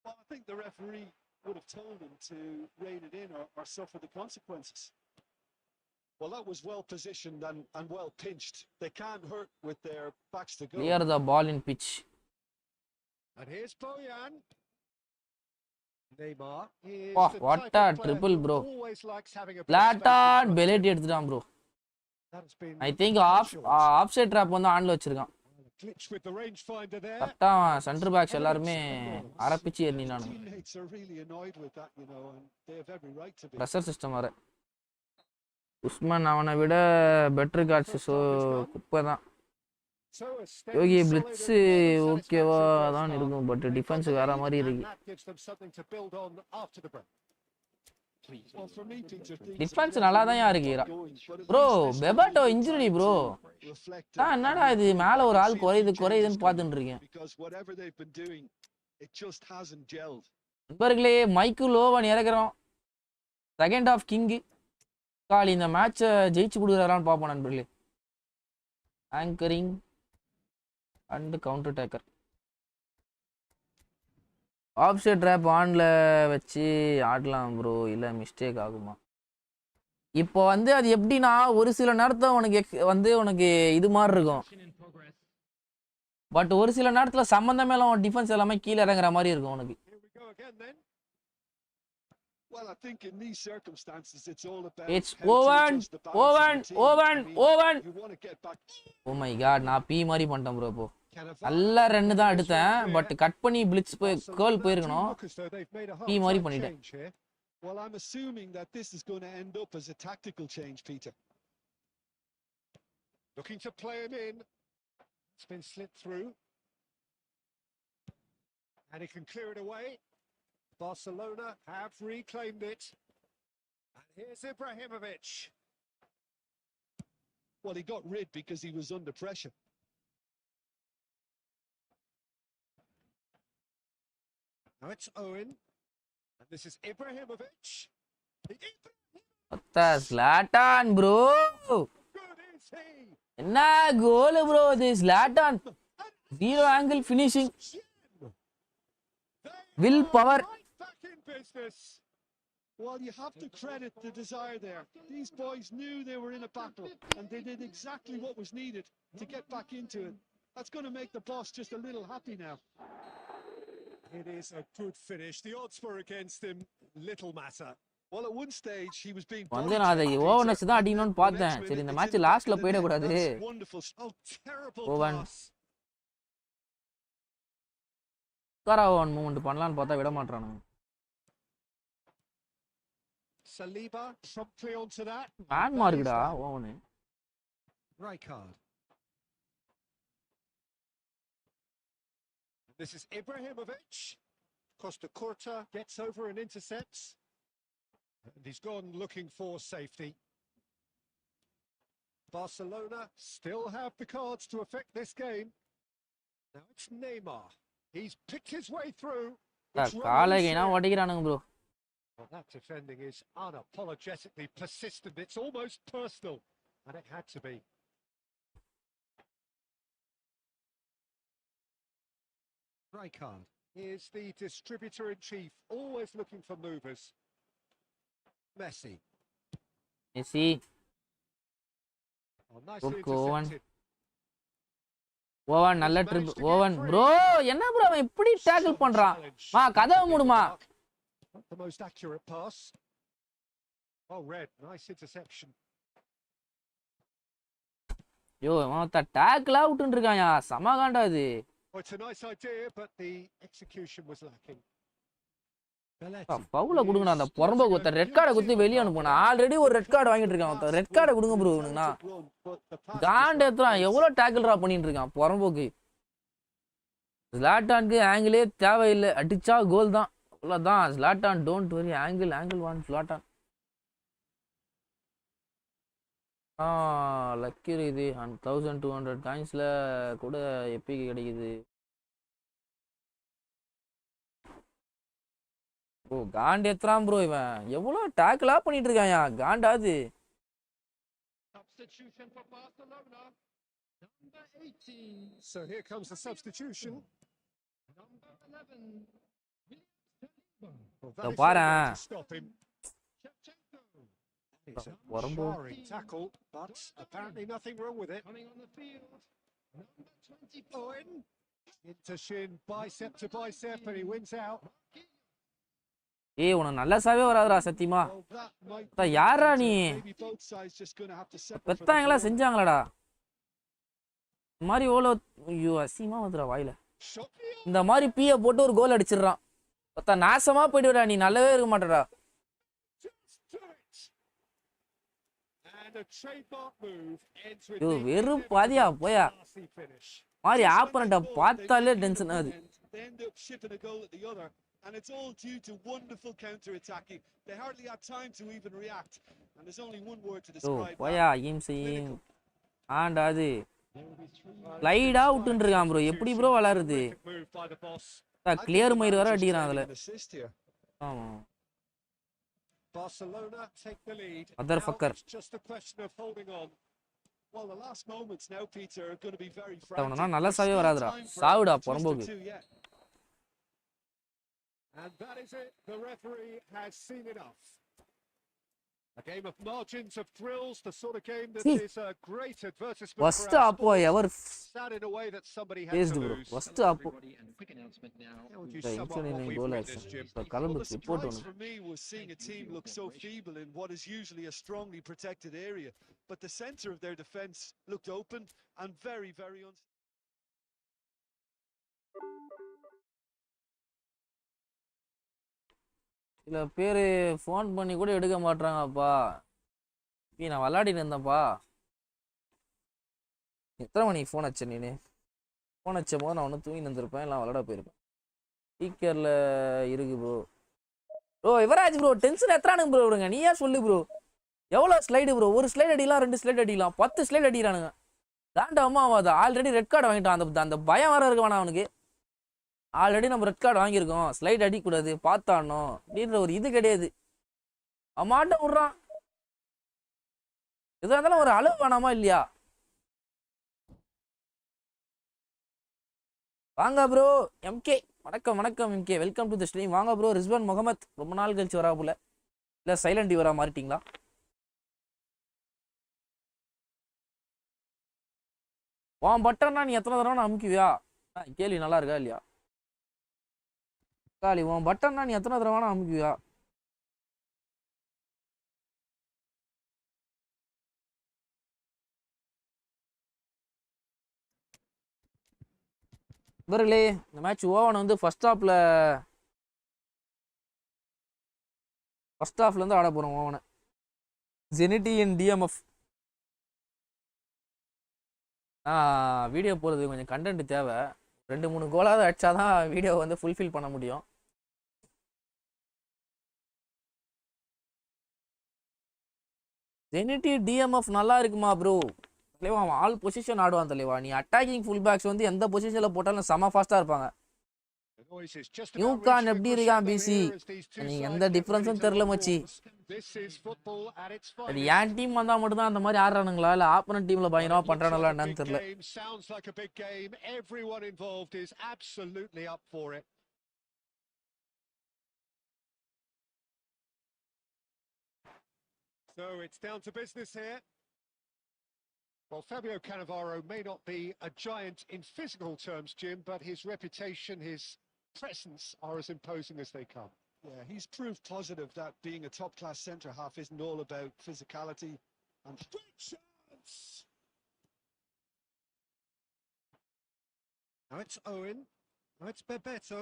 Well, I think the referee would have told him to rein it in or suffer the consequences. Well, that was well positioned and well pinched. They can't hurt with their backs to go. Clear the ball in pitch. And here's Bojan. Neymar is Oh, the what type a of player triple, who bro. always likes having a Zlatan bellet எடுத்துட்டான் bro. That has been I think offside trap வந்து ஆன்ல வச்சிருக்கான். glitch with the rangefinder there. கரெக்ட்டா centre backs எல்லாரும் அரப்பிச்சி ஏறினானு. Teammates are really annoyed with that, you know, and they have every right to be. Pressure system வர. உஸ்மான் அவனை விட better God's so குப்பை தான். யோகி பிளிட்ஸ் ஓகேவா தான் இருக்கும் பட் டிஃபென்ஸ் வேற மாதிரி இருக்கு. டிஃபென்ஸ் நல்லா தான் இருக்கு ப்ரோ. பெபாட்டோ injury bro. என்னடா இது மேல ஒரு ஆள் குறையுதுன்னு பார்த்துட்டு இருக்கேன். நண்பர்களே மைக்கேல் ஓவன் இறக்குறோம். செகண்ட் ஆஃப் கிங் காலி இந்த மேட்சை ஜெயிச்சு கொடுக்குறாரான்னு பார்ப்போம் நண்பர்களே. Anchoring and counter attacker offside trap ஆன்ல வச்சு ஆடலாம் ப்ரோ. இல்லை மிஸ்டேக் ஆகுமா? இப்போ வந்து அது எப்படின்னா ஒரு சில நேரத்தில் உனக்கு இது மாதிரி இருக்கும். பட் ஒரு சில நேரத்தில் சம்மந்தமே இல்லாம டிஃபென்ஸ் எல்லாமே கீழே இறங்குற மாதிரி இருக்கும் உனக்கு. Well, I think in these circumstances, it's all about. It's Owen. You want to get back. Oh my God, நான் பீ மாதிரி பண்ணிட்டேன் ப்ரோ. இப்போ நல்லா ரன் தான் எடுத்தேன் பட் கட் பண்ணி பிளிட்ஸ் போய் கேர்ள் போயிருக்கணும். பீ மாதிரி பண்ணிட்டேன். Well, I'm assuming that this is going to end up as a tactical change, Peter. Looking to play him in. It's been slipped through. And he can clear it away. Barcelona have reclaimed it. And here's Ibrahimovic. Well, he got rid because he was under pressure. Now it's Owen. And this is Ibrahimovic. That's Zlatan, bro. Good is he. என்ன கோல் bro இது Zlatan. Zero angle finishing. Will power. Well, you have to credit the desire there. These boys knew they were in a battle and they did exactly what was needed to get back into it. That's going to make the boss just a little happy now. It is a good finish. The odds were against him. Little matter. Well, at one stage he was being வந்து நான் அதை ஓவனஸ் தான் அடிக்கணும்னு பார்த்தேன். சரி இந்த match லாஸ்ட்ல போயிட கூடாது. ஓவன் கராவன் மூவ்மெண்ட் பண்ணலாம்னு பார்த்தா விட மாட்டானுங்க. Saliba promptly onto that. பேன் மார்க்டா Owen. Rijkaard. This is Ibrahimovic. Costa Curta gets over and intercepts. And he's gone looking for safety. Barcelona still have the cards to affect this game. Now it's Neymar. He's picked his way through. காலைனா ஓடிக்கிறானுங்க bro. Well, that defending is unapologetically persistent. It's almost personal, and it had to be. Rijkaard is the distributor-in-chief, always looking for movers. Messi. Messi. Oh, nicely Owen. intercepted. Owen நல்ல trip. Owen bro என்ன bro அவன் இப்படி tackle பண்றான்? மா கதவை மூடுமா? Not the most accurate pass. Oh, red. Nice interception. யோ அவன் tackle அவுட்ன்னு இருக்கான்யா. சமகாண்டா இது. Well, it's a nice idea, but the execution was lacking. பவுல கொடுங்கடா அந்த பொறம்ப கொத்த ரெட் கார்டை குத்தி வெளியே அனுப்புனா ஆல்ரெடி ஒரு ரெட் கார்டு வாங்கிட்டு இருக்கான் ரெட் கார்டை கொடுங்க ப்ரோ இவனுக்குனா காண்ட் ஏத்துறான் எவ்வளவு டேக்கிள் ட்ரா பண்ணிட்டு இருக்கான் பொறம்போக்கு ஜ்லாட்டானுக்கு ஆங்கிளே தேவையில்லை அடிச்சா கோல் தான் அவ்வளவுதான் ஜ்லாட்டான் டோன்ட் வரி ஆங்கிள் வான் ஜ்லாட்டான் லக்கி இது 1200 காயின்ஸ்ல கூட எப்பிக்கு கிடைக்குது ஓ காண்ட் எத்ராம் ப்ரோ இவன் எவ்வளவு டேக்கிளா பண்ணிட்டு இருக்கான்யா காண்டாது Substitution for Barcelona. Number 18. So here comes the substitution. Number 11. Well, So that is far, not going to stop him. Shevchenko. It's a Warumbo. jarring tackle, but apparently nothing wrong with it. Coming on the field. Number 20. Owen into shin, bicep to bicep, and he wins out. ஏய் உனக்கு நல்ல சாவே வராதுடா சத்தியமா Well, that might யாரா நீ Maybe both sides just going to have to settle for the பெத்தாங்களா draw. செஞ்சாங்களாடா இந்த மாதிரி எவ்வளோ ஐயோ அசிங்கமா வந்துடா வாயில shot. இந்த மாதிரி பீய போட்டு ஒரு கோல் அடிச்சிடுறான் பத்தா நாசமா போயிடுடா நீ நல்லாவே இருக்க மாட்டடா Just do it. And a trademark move ends with ஐயோ the வெறும் பாதியா போயா classy finish. மாதிரி Just like ஆப்பனண்ட that goal, பார்த்தாலே they டென்ஷன் ஆகுது They end up shipping a goal at the other, and it's all due to wonderful counter-attacking. They hardly had time to even react, and there's only one word to oh describe போயா that. ஈம்சையும் ஆண்டா அது ஸ்லைடா விட்டுன்னு இருக்கான் bro எப்படி bro வளருது Terrific move by the boss. Clear மயிர் வர Just அடிக்கிறான் அதுல getting an assist here. ஆமா Barcelona take the lead. Motherfucker. Now it's just a question of holding on. Well, the last moments now, Peter, are going to be very அவனா frantic. நல்ல There's சாவே still வராதுடா time for சாவுடா a twist or பொறம்போக்கு two yet. And that is it. The referee has seen enough. A game of margins, of thrills, the sort of game that is a great advertisement for first our அப்போ sport. Ever Sad in a way that somebody had based to bro lose. First Hello, அப்போ everybody, and a quick announcement now. How would you இந்த sum up insurance what we've goal witnessed, ஆச்சு Jim? இப்போ Well, கலந்து the report surprise ஒன்று for me was seeing a team look so feeble in what is usually a strongly protected area. But the centre of their defence looked open and very, very unstable. சில பேர் phone பண்ணி கூட எடுக்க மாட்றாங்கப்பா நான் விளாடிட்டு இருந்தேன்ப்பா எத்தனை மணிக்கு phone வச்சேன் நீ ஃபோன் வச்ச போது நான் ஒன்றும் தூங்கி நின்றுருப்பேன் இல்லை விளாட போயிருப்பேன் ஸ்பீக்கரில் இருக்கு ப்ரோ யுவராஜ் ப்ரோ டென்ஷன் எத்தனானுங்க ப்ரோ விடுங்க நீ ஏன் சொல்லு ப்ரோ எவ்வளோ ஸ்லைடு ப்ரோ ஒரு ஸ்லைடு அடிக்கலாம் 2 ஸ்லைடு அடிக்கலாம் 10 ஸ்லைடு அடிக்கிறானுங்க தாண்டாமா ஆகாது ஆல்ரெடி ரெட் கார்டு வாங்கிட்டான் அந்த பயம் வேறு இருக்க வேணாம் அவனுக்கு ஆல்ரெடி நம்ம ரெட் கார்டு வாங்கியிருக்கோம் ஸ்லைட் அடிக்கூடாது பார்த்தாடணும் அப்படின்ற ஒரு இது கிடையாது அம்மாட்ட விட்றான் எதாக இருந்தாலும் ஒரு அளவு வேணாமா இல்லையா வாங்க ப்ரோ எம்கே வணக்கம் MK welcome to the stream வாங்க ப்ரோ ரிஸ்வான் முகமத் ரொம்ப நாள் கழிச்சு வரா போல இல்லை சைலண்ட் வரா மாறிட்டீங்களா உன் பட்டன்னா நீ எத்தனை தடவை அமுக்குவியா கேள்வி நல்லா இருக்கா இல்லையா காலி உன் பட்டன்னா நீ எத்தனை தடவை அமுக்குவியா இவர்களே இந்த மேட்ச் ஓவன் வந்து ஃபர்ஸ்ட் ஹாஃப்லேருந்து ஆட போகிறோம் ஓவனை ஜெனிட்டி அண்ட் டிஎம்எஃப் வீடியோ போகிறது கொஞ்சம் கண்டென்ட் தேவை 2-3 கோலாவது அடிச்சாதான் வீடியோ வந்து ஃபுல்ஃபில் பண்ண முடியும் ஜெனிட்டி டிஎம்எஃப் நல்லா இருக்குமா ப்ரோ தலைவா அவன் ஆல் பொசிஷன் ஆடுவான் தலைவா நீ அட்டாக்கிங் ஃபுல் பேக்ஸ் வந்து எந்த பொசிஷனில் போட்டாலும் செம ஃபாஸ்ட்டாக இருப்பாங்க The noise is just new about கான் reaching a எப்படி இருக்கான் crescendo PC here as these two நீ sides எந்த get ready டிஃபரன்ஸும் to தெரியல lock மச்சி horns. This is football at its அது finest. என் டீம் வந்தா மட்டும் தான் அந்த மாதிரி ஆடுறானுங்களா இல்ல ஆப்போனன்ட் டீம்ல Well, பயங்கரமா it looks பண்றானுங்களா like a என்னன்னு big தெரியல. game, sounds like a big game. Everyone involved is absolutely up for it. So it's down to business here. Well, Fabio Cannavaro may not be a giant in physical terms, Jim, but his reputation, his presence are as imposing as they come. Yeah, he's proof positive that being a top-class centre-half isn't all about physicality. And Great chance! Now it's Owen. Now it's Bebeto.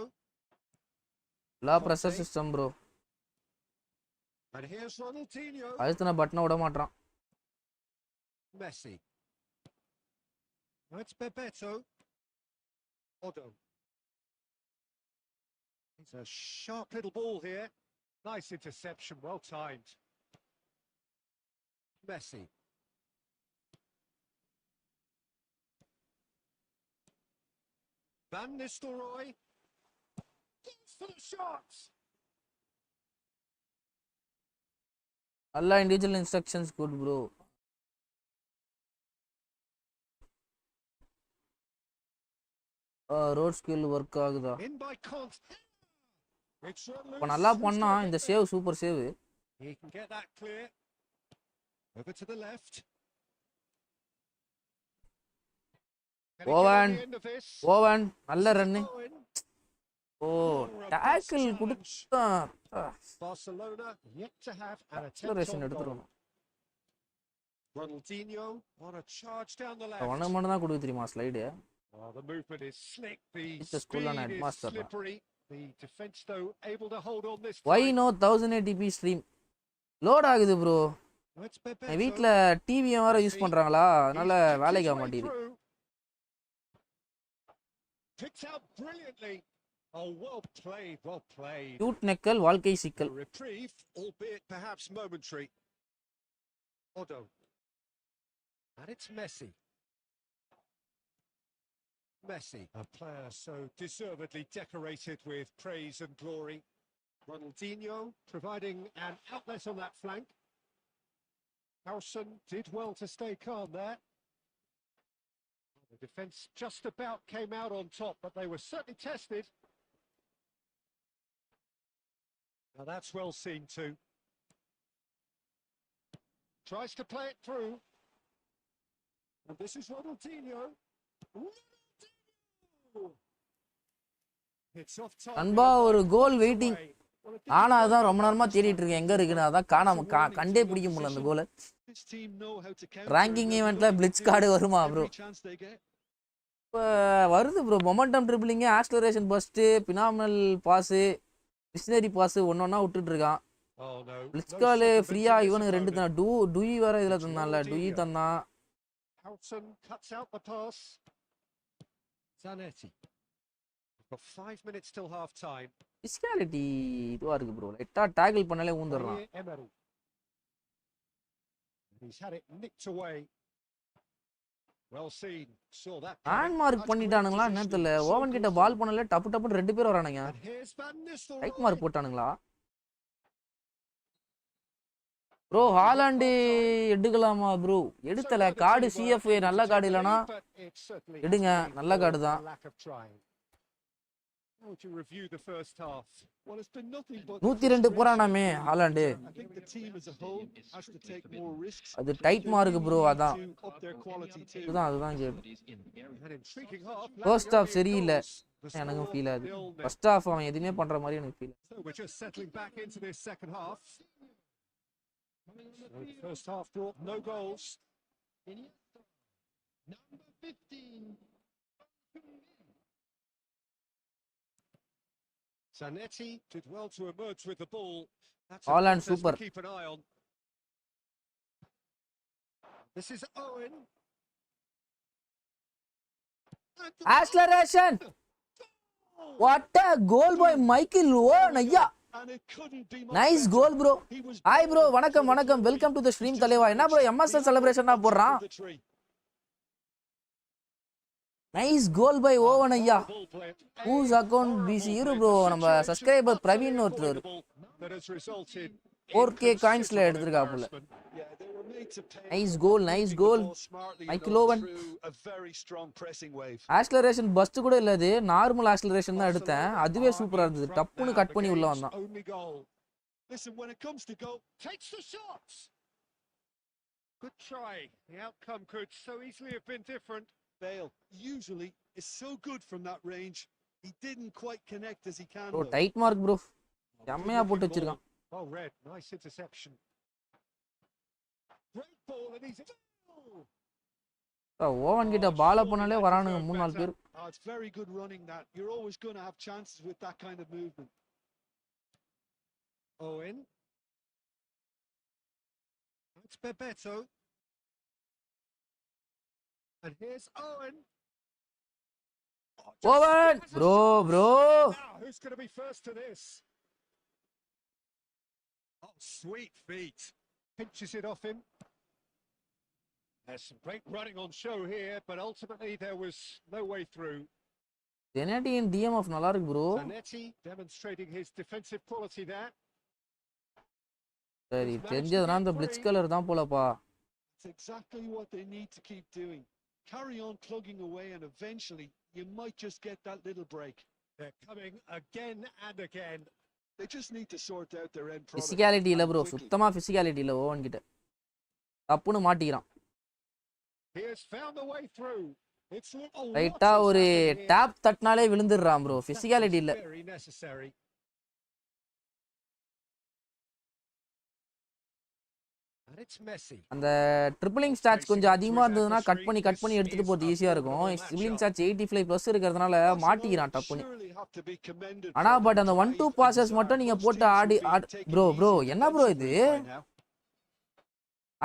Law pressure system bro. And here's Ronaldinho. அழுத்தின பட்டனை விட மாட்டான். Messi. Now it's Bebeto. Odo. It's a sharp little ball here. Nice interception, well timed. Messi. Van Nistelrooy. Goes for the shots. எல்லா individual instructions good bro. Road skill work ஆகுதா? In by Kont. It's இப்போ நல்லா பண்ணா இந்த save super save. He can get that clear. Over to the left. Owen. Owen நல்ல run. ஓ tackle கொடுத்தா Barcelona yet to have an acceleration attempt on goal. எடுத்துறோம். Ronaldinho on a charge down the left. அவன மட்டும் தான் கொடுக்க தெரியுமா slide? Oh, the movement is slick. The It's a school and speed is headmaster. slippery. The defense though able to hold on this Why time. no 1080p stream load ஆகுது bro. Let's Bebeto. என் வீட்ல TV வேற use பண்றாங்களா அதனால வேலைக்கு ஆக மாட்டேங்குது. Picked out brilliantly. Oh, well played, well played. Shoot nickel வாழ்க்கை சிக்கல். A reprieve, albeit perhaps momentary. Odo. And it's Messi. Messi, a player so deservedly decorated with praise and glory. Ronaldinho providing an outlet on that flank. Howson did well to stay calm there. The defence just about came out on top, but they were certainly tested. Now that's well seen too. Tries to play it through. And this is Ronaldinho. It's off target. அன்பா ஒரு கோல் waiting. ஆனா அதான் ரொம்ப நேரமா தேடிட்டு இருக்கேன் எங்க இருக்குன்னு அதான் காணாம கண்டே பிடிக்க முடியல அந்த கோலை. ரேங்கிங் ஈவென்ட்ல பிளிட்ஸ் கார்டு வருமா ப்ரோ? இப்போ வருது bro. Momentum dribbling, acceleration burst, phenomenal pass, மிஷினரி பாஸு ஒன்னொன்னா விட்டுட்டு இருக்கான். பிளிட்ஸ் கார்டு ஃப்ரீயா இவனுக்கு 2 தான். டூயி வேற இதுல தந்தான்ல, டூயி தந்தான். Howson cuts out the pass. Zanetti. Got 5 minutes till half time. Physicality இதுவா இருக்கு ப்ரோ. லைட்டா டேக்கிள் பண்ணாலே ஊந்துறான். He's had it nicked away. Well seen. Saw that. Hand mark பண்ணிட்டானுங்களா என்னன்னு தெரியல. ஓவன் கிட்ட பால் பண்ணல டப்பு டப்புன்னு 2 பேர் வரானுங்க. ரைட் மார்க் போட்டானுங்களா? ப்ரோ ஹாலாண்டு எடுக்கலாமா ப்ரோ? எடுத்தல. கார்டு சிஎஃப் நல்ல கார்டு இல்லனா எடுங்க. நல்ல கார்டு தான். How would you review the first half? Well, it's been nothing but 102 போறானாமே Haaland. I think the team as a whole has to take more risks. அது tight mark bro அதான். To up their quality too. அதுதான் game. An intriguing half. First half சரியில்லை எனக்கு feel ஆகுது. First half அவன் எதுவுமே பண்ற மாதிரி எனக்கு feel. So we're just settling back into this second half. So the first half brought no goals. Number 15. Zanetti did well to emerge with the ball. That's a Holland contest super. to keep an eye on. This is Owen. Acceleration. What a goal by Michael Owen ஐயா. Nice கோல் bro. Hi bro, வணக்கம் வணக்கம். Welcome to the stream தலைவா. என்ன bro MSL செலிப்ரேஷனா போடுறான்? Nice goal by oven ஐயா. Whose account PC இரு bro. நம்ம subscriber Praveen ஒருத்தர் 4K காயின்ஸ்ல எடுத்துருக்காப்புல. நைஸ் கோல் நைஸ் கோல். மைக்கேல் ஓவன் ஆக்ஸலரேஷன் பஸ்ட் கூட இல்ல, அது நார்மல் ஆக்ஸலரேஷன் தான் எடுத்தேன். அதுவே சூப்பரா இருந்தது. டப்புன்னு கட் பண்ணி உள்ள வந்தான். Listen, when it comes to goal, takes the shots. Good try. The outcome could so easily have been different. Bale usually is so good from that range. He didn't quite connect as he can. Bro, tight mark bro. செம்மையா போட்டு வச்சிருக்கான். Well read, nice interception. Great ball and he's Owen கிட்ட பால பண்ணாலே வரானுங்க 3-4 பேர். It's very good running that. You're always going to have chances with that kind of movement. Owen. That's Bebeto. And here's Owen. Owen! Bro. Now, who's going to be first to this? Oh, sweet feet. Pinches it off him. There's some great running on show here, but ultimately there was no way through. Zanetti in DMF நல்லா இருக்கு bro. Zanetti demonstrating his defensive quality there. சரி, தெரிஞ்சதுனா அந்த blitz colour தான் போலப்பா. It's exactly what they need to keep doing. Carry on plugging away and eventually you might just get that little break. They're coming again and again. They just need to sort out their end product. Physicality இல்ல bro, சுத்தமா physicality இல்ல oven கிட்ட. தப்புன்னு மாட்டிக்கிறான். He has found the way through. It's ரைட்டா ஒரு top தட்னாலே விழுந்துறான் bro. physicality இல்ல. Very necessary. அந்த dribbling stats கொஞ்சம் அதிகமா இருந்ததுன்னா கட் பண்ணி எடுத்துட்டு போறது ஈஸியா இருக்கும். ட்ரிபிளிங் ஸ்டாட்ஸ் 85+ இருக்கிறதுனால மாட்டிக்கிறான் டப்புன்னு. ஆனா பட் அந்த 1-2 பாசஸ் மட்டும் நீங்க போட்டு ஆடி ப்ரோ என்ன ப்ரோ இது?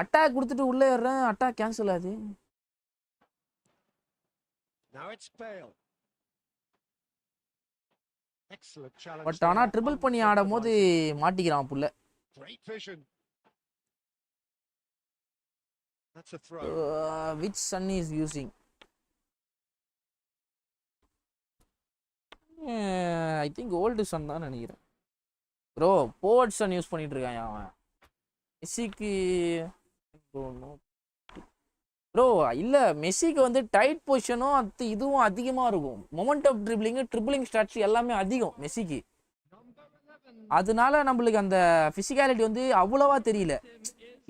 அட்டாக் கொடுத்துட்டு உள்ள ஏறேன், அட்டாக் கேன்சல் ஆகுது. பட் ஆனா ட்ரிபிள் பண்ணி ஆடும்போது மாட்டிக்கிறான் புள்ள. That's a throw. Which son is using? I think old son தான் நினைக்கிறேன். Bro, forward son யூஸ் பண்ணிட்டு இருக்கான் அவன். மெஸ்ஸிக்கு ப்ரோ இல்ல, மெஸ்ஸிக்கு வந்து டைட் பொசிஷனும் இதுவும் அதிகமா இருக்கும். மொமெண்ட் ஆஃப் ட்ரிபிளிங் ஸ்டாட்ஸ் எல்லாமே அதிகம் மெஸ்ஸிக்கு. அதனால நம்மளுக்கு அந்த பிசிக்காலிட்டி வந்து அவ்வளவா தெரியல.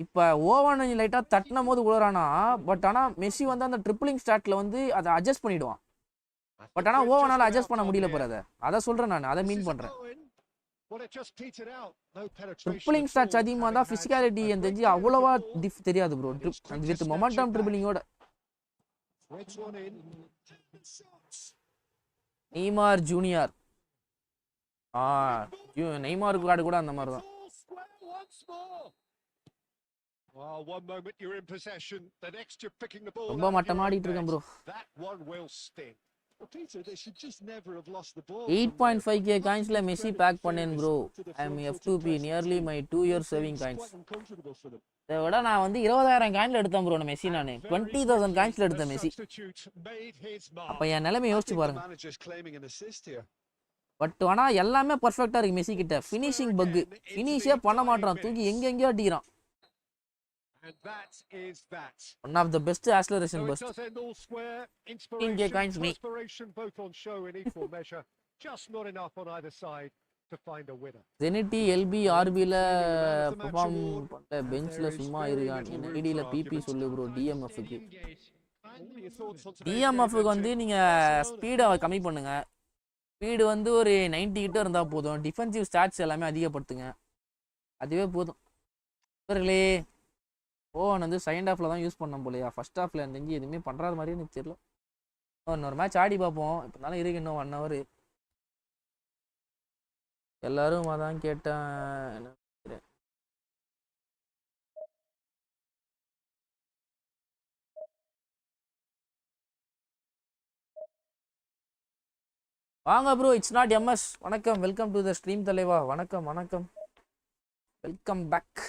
இப்போ ஓவன் லைட்டாக தட்டினும் போது உழறானா, பட் ஆனால் மெஸ்ஸி வந்து அந்த ட்ரிபிளிங் ஸ்டாட்ல வந்து அதை அட்ஜஸ்ட் பண்ணிடுவான். பட் ஆனால் ஓவனால் அட்ஜஸ்ட் பண்ண முடியல போற. அதை சொல்றேன் நான், அதை மீன் பண்றேன். ட்ரிபிளிங் ஸ்டாட்ஸ் அதிகமாக தான் பிசிக்காலிட்டி தெரிஞ்சு அவ்வளவா தெரியாது ப்ரோ. வித் மொமெண்டம் ட்ரிபிளிங்கோட. நெய்மார் ஜூனியர் நெய்மார் கார்டு கூட அந்த மாதிரி தான். One moment you're in possession, the next you're picking the ball. ரொம்ப மட்டமா ஆடிட்டு இருக்கேன் bro. That one will sting. Well, Peter, they should just never have lost the ball. 8.5k coinsல Messi pack பண்ணேன் bro. I am F2P nearly my 2 year saving coins. இதை விட நான் வந்து 20,000 காயின்ல எடுத்தேன் ப்ரோ மெஸ்ஸி. நான் 20,000 காயின்ஸ்ல எடுத்தேன் மெஸ்ஸி. அப்ப என் நிலைமை யோசிச்சு பாருங்க. பட் ஆனா எல்லாமே பர்ஃபெக்ட்டா இருக்கு மெஸ்ஸி கிட்ட. ஃபினிஷிங் பக், ஃபினிஷே பண்ண மாட்டான், தூக்கி எங்கெங்கயோ அடிக்கிறான். And that is that. One of the best acceleration burst. Inspiration, inspiration both on show in equal measure. Just not enough on either side to find a winner. Zenity LB RB ல perform பண்ண பெஞ்ச்ல சும்மா இருக்கான். NID ல PP சொல்லு bro. DMF க்கு வந்து நீங்க ஸ்பீட கம்மி பண்ணுங்க. ஸ்பீடு வந்து ஒரு 90 கிட்ட இருந்தா போதும். டிஃபென்சிவ் ஸ்டாட்ஸ் எல்லாமே அதிகப்படுத்துங்க, அதுவே போதும். இவர்களே ஓவன் வந்து செகண்ட் ஹாஃப்ல தான் யூஸ் பண்ணோம் போலையா. ஃபர்ஸ்ட் ஹாஃப்ல இருந்துச்சு எதுவுமே பண்றாத மாதிரியே எனக்கு தெரியல. இன்னொரு மேட்ச் ஆடி பார்ப்போம். இப்போனாலும் இருக்கு இன்னும் 1 hour. எல்லாரும் அதான் கேட்டேன். வாங்க ப்ரோ, இட்ஸ் நாட் MS. வணக்கம், வெல்கம் டு த ஸ்ட்ரீம் தலைவா. வணக்கம் welcome back.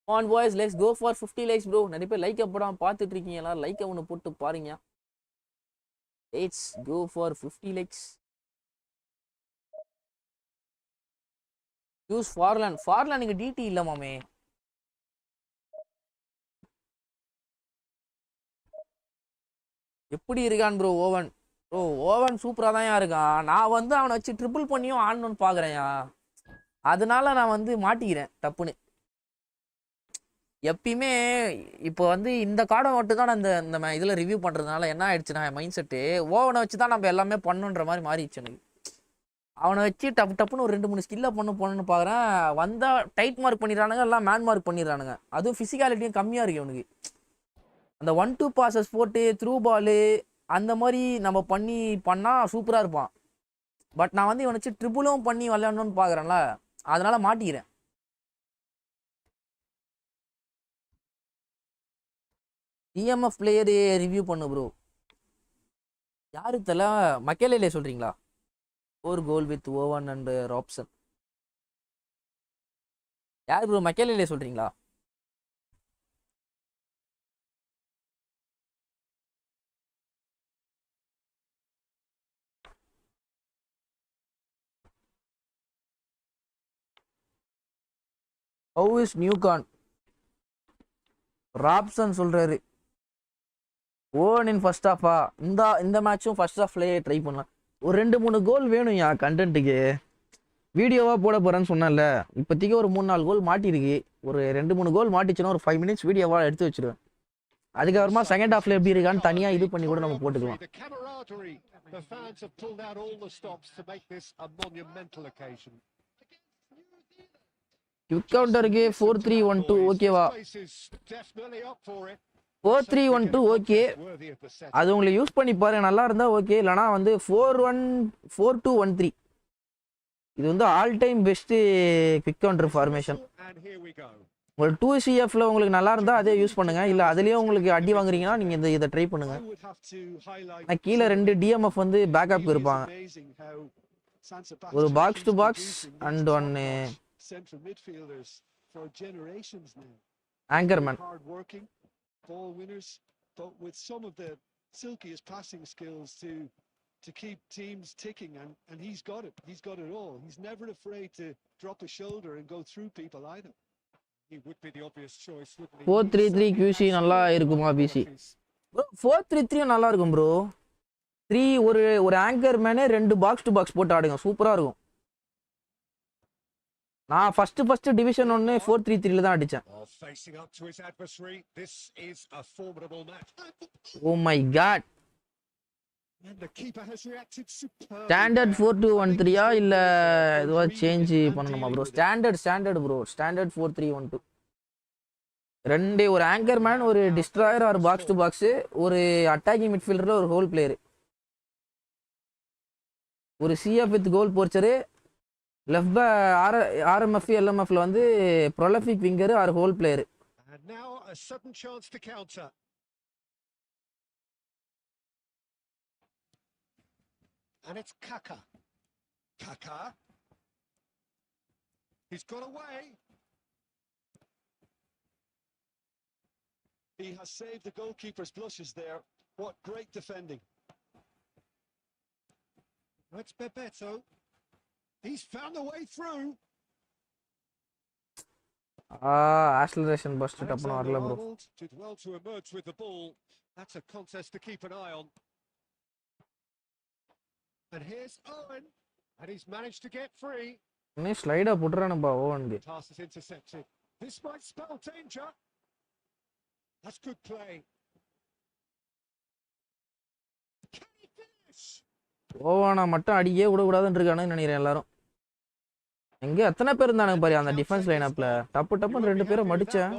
On boys let's go for 50 likes bro. நிறைய பேர் லைக் போடாம பார்த்துட்டு இருக்கீங்க. எல்லாரும் லைக்கை ஒன்று போட்டு பாருங்க. Let's go for 50 likes. Use Forlan இங்கே டிடி இல்லை மாமே. எப்படி இருக்கான் ப்ரோ ஓவன்? ப்ரோ ஓவன் சூப்பராக தான் இருக்கான். நான் வந்து அவனை வச்சு ட்ரிபிள் பண்ணியும் ஆடணும்னு பார்க்குறேன்யா. அதனால நான் வந்து மாட்டிக்கிறேன் டப்புன்னு. எப்பயுமே இப்போ வந்து இந்த கார்டை மட்டும் தான் நான் இந்த இதில் ரிவ்யூ பண்ணுறதுனால என்ன ஆயிடுச்சுன்னா மைண்ட் செட்டு ஓவனை வச்சு தான் நம்ம எல்லாமே பண்ணுன்ற மாதிரி மாறிடுச்சு எனக்கு. அவனை வச்சு டப்புன்னு ஒரு 2-3 ஸ்கில்லை பண்ணணும்னு பார்க்குறேன். வந்தால் டைட் மார்க் பண்ணிடுறானுங்க, எல்லாம் மேன் மார்க் பண்ணிடுறானுங்க. அதுவும் ஃபிசிக்காலிட்டியும் கம்மியாக இருக்கு அவனுக்கு. அந்த 1-2 பாசஸ் போட்டு த்ரூ பாலு அந்த மாதிரி நம்ம பண்ணால் சூப்பராக இருப்பான். பட் நான் வந்து இவனை வச்சு ட்ரிபிளும் பண்ணி விளையாடணும்னு பார்க்குறேன்ல, அதனால மாட்டிக்கிறேன். டிஎம்எஃப் பிளேயரு ரிவ்யூ பண்ணு ப்ரோ. யாரு தல மக்கேலே சொல்கிறீங்களா? ஒரு goal with Owen and Robson. யார் ப்ரோ மக்கேலே சொல்கிறீங்களா? ஹவு இஸ் நியூகான்? ராப்சன் சொல்கிறாரு ஓவன் இன் ஃபர்ஸ்ட் ஹாஃபா? இந்த மேட்சும் ஃபர்ஸ்ட் ஹாஃப்லேயே ட்ரை பண்ணலாம். ஒரு 2-3 கோல் வேணும் யா கண்டென்ட்டுக்கு. வீடியோவாக போட போகிறேன்னு சொன்னேன்ல, இப்போதைக்கு ஒரு 3-4 கோல் மாட்டிருக்கு. ஒரு 2-3 கோல் மாட்டிச்சுன்னா ஒரு 5 மினிட்ஸ் வீடியோவாக எடுத்து வச்சிருவேன். அதுக்கப்புறமா செகண்ட் ஹாஃப்ல எப்படி இருக்கான்னு தனியாக இது பண்ணி கூட நம்ம போட்டுக்கலாம். குவிக் கவுண்டருக்கு 4-3-1-2 ஓகேவா? 4-3-1-2 ஓகே. அது உங்களுக்கு யூஸ் பண்ணி பாருங்க, நல்லா இருந்தா ஓகே. இல்லைனா வந்து 4-1-4-2-1-3 இது வந்து all time best quick counter formation. ஒரு 2CFல உங்களுக்கு நல்லா இருந்தா அதே யூஸ் பண்ணுங்க. இல்ல அதுலயே உங்களுக்கு அடி வாங்குறீங்கன்னா நீங்க இதை ட்ரை பண்ணுங்க. கீழே 2 DMF வந்து பேக்கப் இருப்பாங்க. ஒரு box to box and one anchor man. ball winners, but with some of the silkiest passing skills to keep teams ticking, and he's got it all. He's never afraid to drop a shoulder and go through people either. He would be the obvious choice, wouldn't he? 4-3-3 QC நல்லா இருக்குமா BC? bro 4-3-3 நல்லா இருக்கும் bro. 3 ஒரு anchor மேனே 2 box to box போட்டு ஆடுங்க, சூப்பரா இருக்கும். நான் ஃபர்ஸ்ட் டிவிஷன் 1 4-3-3ல தான் அடிச்சேன். Oh my God. ஸ்டாண்டர்ட் 4-2-1-3 இல்ல இதுவா சேஞ்ச் பண்ணணுமா ப்ரோ? Standard bro. ஸ்டாண்டர்ட் 4-3-1-2. ஒரு ஆங்கர் மேன், ஒரு destroyer or box to box, ஒரு அட்டாக்கிங் மிட்ஃபீல்டர், ஒரு ஹோல் பிளேயர், ஒரு CF with goal poacher, left RMF LMFல வந்து prolific winger or whole player. And now a sudden chance to counter. And it's Kaka. He's got away. He has saved the goalkeeper's blushes there. What great defending. That's Bebeto. He's found a way through. Acceleration burst டப்புன்னு வரல bro. Did well to emerge with the ball. That's a contest to keep an eye on. And here's Owen, and he's managed to get free. நீ ஸ்லைடா போட்றானப்பா oven. Pass is intercepted. This might spell danger. That's good play. Can he finish? ஓவனா மட்டும் அடியே விட கூடாதுன்னு இருக்கானு நினைக்கிறேன் எல்லாரும். எங்க எத்தனை பேர் இருந்தானுங்க பாரு அந்த டிஃபென்ஸ் லைனப்ல. டப்புன்னு 2 பேரை மடிச்சேன்.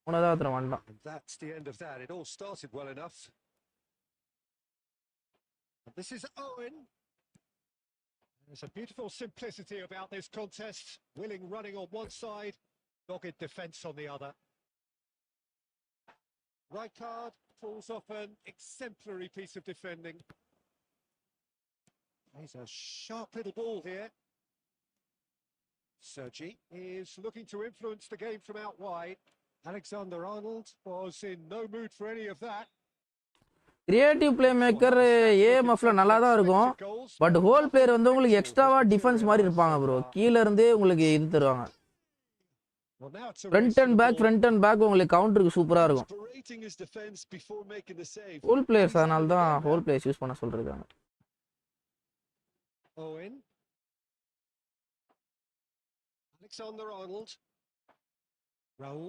மூணாவது ஒருத்தன் வந்தான். That's the end of that. It all started well enough. This is Owen. There's a beautiful simplicity about this contest. Willing running on one side, dogged defence on the other. Right card falls off an exemplary piece of defending. There's a sharp little ball here. Sergi is looking to influence the game from out wide. Alexander-Arnold was in no mood for any of that. Creative play maker ஏஎம்எஃப்ல நல்லா தான் இருக்கும். But whole player வந்து உங்களுக்கு எக்ஸ்ட்ராவா defence மாதிரி இருப்பாங்க bro. கீழ இருந்தே உங்களுக்கு இது தருவாங்க. ஃப்ரண்ட் அண்ட் பேக் உங்களுக்கு கவுண்டருக்கு சூப்பரா இருக்கும். ஹோல் பிளேயர்ஸ் அதனால தான் ஹோல் பிளேயர்ஸ் யூஸ் பண்ண சொல்றாங்க. Owen. Alexander-Arnold. Raul.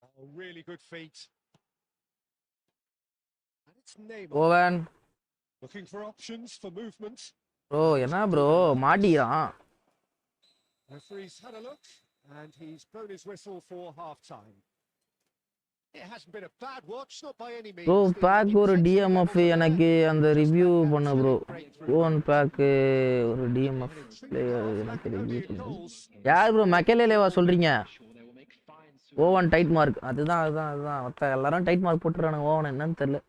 Oh, really good feet. And it's Neymar. Owen. Looking for options for movement. Bro, என்ன bro மாட்டிறான். Referee's had a look and he's blown his whistle for half time. It hasn't been a bad watch, not by any means. Bro, pack ஒரு DMF எனக்கு அந்த review பண்ண bro. Owen pack ஒரு DMF player எனக்கு review பண்ணு. யார் bro மக்கலேலேவா சொல்றீங்க? Owen tight mark. அதுதான் மத்த எல்லாரும் டைட் மார்க் போட்டுறானுங்க. Owen என்னன்னு தெரியல.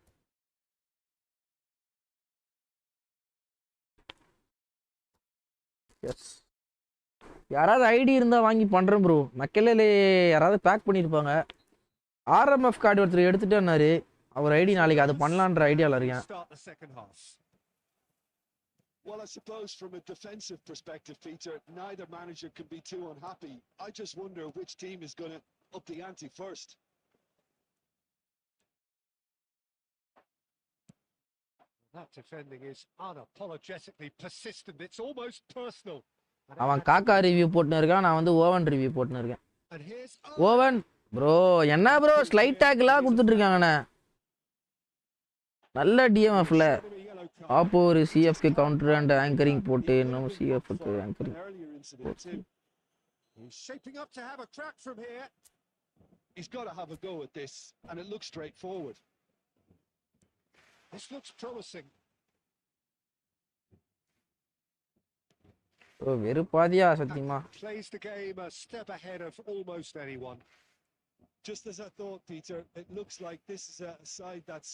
எஸ். யாராவது ஐடி இருந்தா வாங்கி பண்றேன் ப்ரோ. மக்கலேலே யாராவது பேக் பண்ணிருப்பாங்க. ஆர்எம்எஃப் கார்டு ஒருத்தர் எடுத்துட்டாரு. அவர் ஐடி நாளைக்கு அது பண்ணலாம்ன்ற ஐடியால இருக்கேன். Well, I suppose from a defensive perspective, Peter, neither manager can be too unhappy. I just wonder which team is going to up the ante first. That defending is unapologetically persistent. It's almost personal. அவன் காக்கா review போட்டுன்னு இருக்கான். நான் வந்து oven review போட்டுன்னு இருக்கேன். And here's oven bro என்ன bro slide டேக்லாம் கொடுத்துட்டு இருக்காங்கண்ணே. நல்ல டிஎம்எஃப்ல ஆப்போ ஒரு சிஎஃப்க்கு கவுண்டர் அண்ட் ஆங்கரிங் போட்டு இன்னும் சிஎஃப்க்கு anchoring. He's shaping up to have a crack from here. He's got to have a go at this, and it looks straightforward. This looks promising. ஓ வெறுப்பாதியா சத்தியமா. Plays the game a step ahead of almost anyone. Just as I thought, Peter, it looks like this is a side that's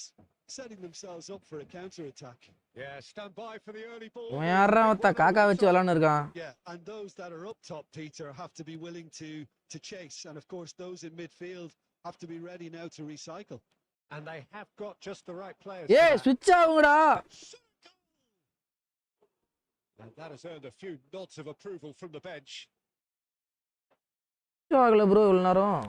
setting themselves up for a counter-attack. Yeah, stand by for the early ball. இவன் யாரா மத்த காக்கா வச்சு விளையாண்டு இருக்கான். Yeah, and those that are up top, Peter, have to be willing to chase, and of course those in midfield have to be ready now to recycle. And they have got just the right players. ஏய் ஸ்விட்ச் ஆவுங்கடா. And that has earned a few nods of approval from the bench. ஆகல bro இவ்வளவு நேரம்.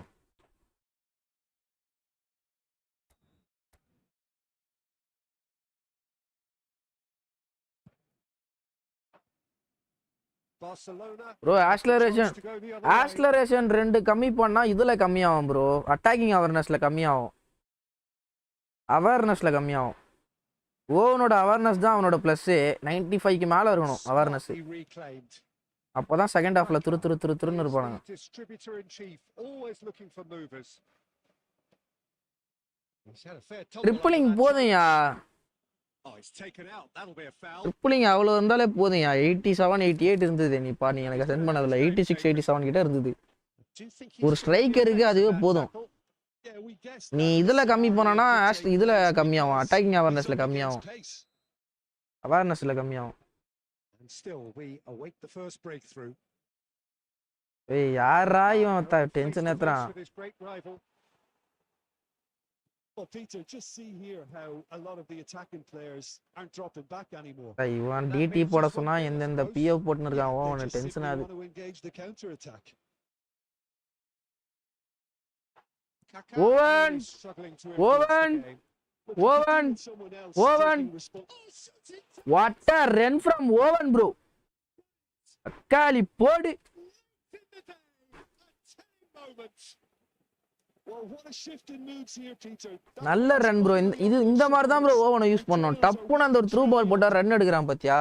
Barcelona. Bro acceleration 2 கம்மி பண்ணா இதுல கம்மியாகும் bro. Attacking அவேர்னஸ்ல கம்மியாகும். ஓவனோட அவேர்னஸ் தான் அவனோட பிளஸ். 95க்கு மேல இருக்கணும் அவேர்னஸ். அப்பதான் செகண்ட் ஹாஃப்ல துருன்னு இருப்பாங்க. ட்ரிப்பிளிங் போதும்யா. ட்ரிப்பிளிங் அவ்வளோ இருந்தாலே போதும்யா. 87 88 இருந்தது. நீ எனக்கு சென்ட் பண்ணதில்ல. 86 87 கிட்ட இருந்தது. ஒரு ஸ்ட்ரைக்கருக்கு அதுவே போதும். நீ இதுல கம்மி பண்ணனா இதுல கம்மியாகும். அட்டாக்கிங் அவேர்னஸ்ல கம்மியாகும். ஏய் யாரா இவன் tension ஏத்துறான். Well, Peter, just see here how a lot of the attacking players aren't dropping back anymore. இவன் டிடி போட சொன்னா எந்தெந்த பிஎஃப் போட்டுன்னு இருக்கான். அவன் டென்ஷன் ஆகுது. Owen. What a run from Owen, bro. Akali போடு. நல்ல ரன் ப்ரோ. இந்த மாதிரி தான் ப்ரோ ஓவனை யூஸ் பண்ணோம். டப்புன்னு அந்த ஒரு த்ரூ பால் போட்டா ரன் எடுக்கிறான் பாத்தியா.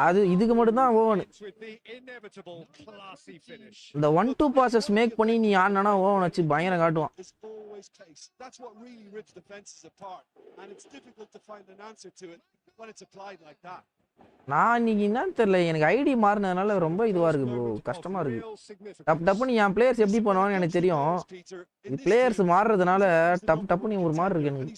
அது இதுக்கு மட்டும் தான் ஓவன். இந்த 1-2 பாசஸ் மேக் பண்ணி நீ ஆடுனா ஓவன் வச்சு பயங்கரம் காட்டுவான். நான் இன்னைக்கு என்னன்னு தெரியல. எனக்கு ஐடி மாறினதுனால ரொம்ப இதுவா இருக்கு ப்ரோ. கஷ்டமா இருக்கு. டப்புன்னு என் பிளேயர்ஸ் எப்படி பண்ணுவாங்கன்னு எனக்கு தெரியும். பிளேயர்ஸ் மாறுறதுனால டப்புன்னு ஒரு மாதிரி இருக்கு எனக்கு.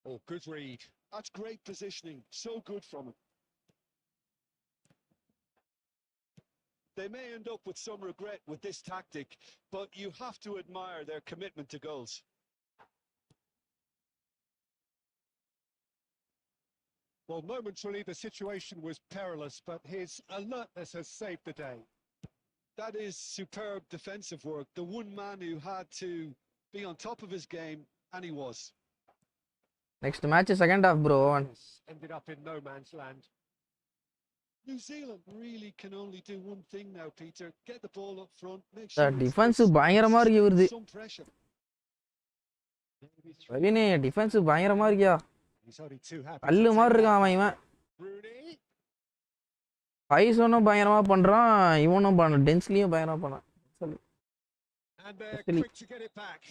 Oh, good read. That's great positioning. So good from him. They may end up with some regret with this tactic, but you have to admire their commitment to goals. Well, momentarily the situation was perilous, but his alertness has saved the day. That is superb defensive work. The one man who had to be on top of his game, and he was. Next match second half bro. Yes, ended up in no man's land. New Zealand really can only do one thing now, Peter. Get the ball up front, make The sure defense பயங்கரமா இருக்கு இவருது. some pressure. ரவினே defence பயங்கரமா இருக்கியா? He's only too happy. கல்லு மாதிரி இருக்கான் அவன் இவன். பைசனும் பயங்கரமா பண்றான், இவனும் பண்ண டென்ஸ்லியும் பயங்கரமா பண்ணான். சொல்லு. And they're quick to get it back.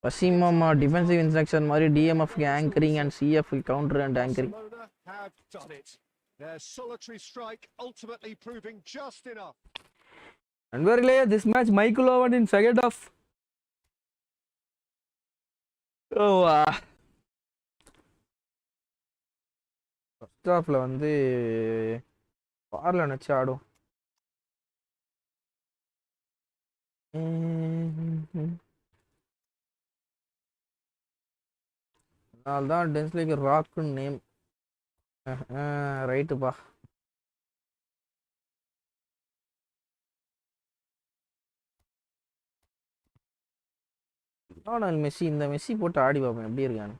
Pasimama defensive instruction மாதிரி DMF anchoring and CF counter and anchoring. Have done it. Their solitary strike ultimately proving just enough. And we're this match Michael Owen in second half. Oh first half la வந்து பார்ல நச்சு ஆடும். அதனால்தான் டென்ஸ்லிக்கு ராக்குன்னு name. ரைட்டுப்பா. Messi இந்த Messi போட்டு ஆடி பார்ப்பேன் எப்படி இருக்கான்னு.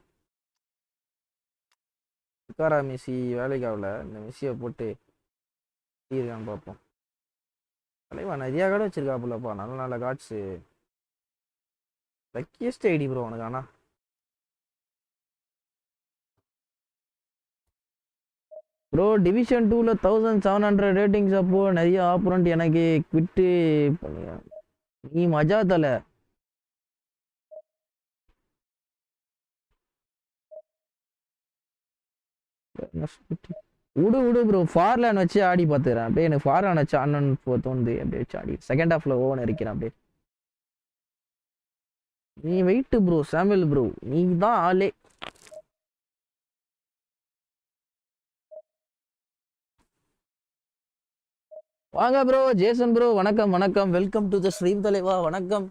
உட்காரா மெஸ்ஸி வேலைக்கு ஆகல, இந்த மெஸ்ஸியை போட்டு எப்படி இருக்கான்னு பார்ப்போம். தலைவா நிறையா கார்டு வச்சிருக்காப்புலப்பா, நல்ல நல்ல கார்ட்ஸு. லக்கியஸ்ட் ஐடி ப்ரோ உனக்கு. ஆனால் ப்ரோ டிவிஷன் 2ல 1700 ரேட்டிங்ஸ் அப்போ நிறைய ஆப்போனண்ட் எனக்கு குவிட்டு பண்ணியா. நீ மஜா தலை. விடு விடு ப்ரோ, ஃபார்லான் வச்சு ஆடி பார்த்துக்கிறேன் அப்படியே. எனக்கு ஃபார்லான் வச்சு அண்ணன் தோணுது அப்படியே வச்சு ஆடி. செகண்ட் ஹாஃப்ல ஓவன் இருக்கிறேன் அப்படியே. நீ வெயிட்டு ப்ரோ சாமுவேல் ப்ரோ, நீ தான் ஆளே. வாங்க ப்ரோ ஜேசன் ப்ரோ, வணக்கம் வணக்கம், வெல்கம் டு த ஸ்ட்ரீம் தலைவா, வணக்கம்.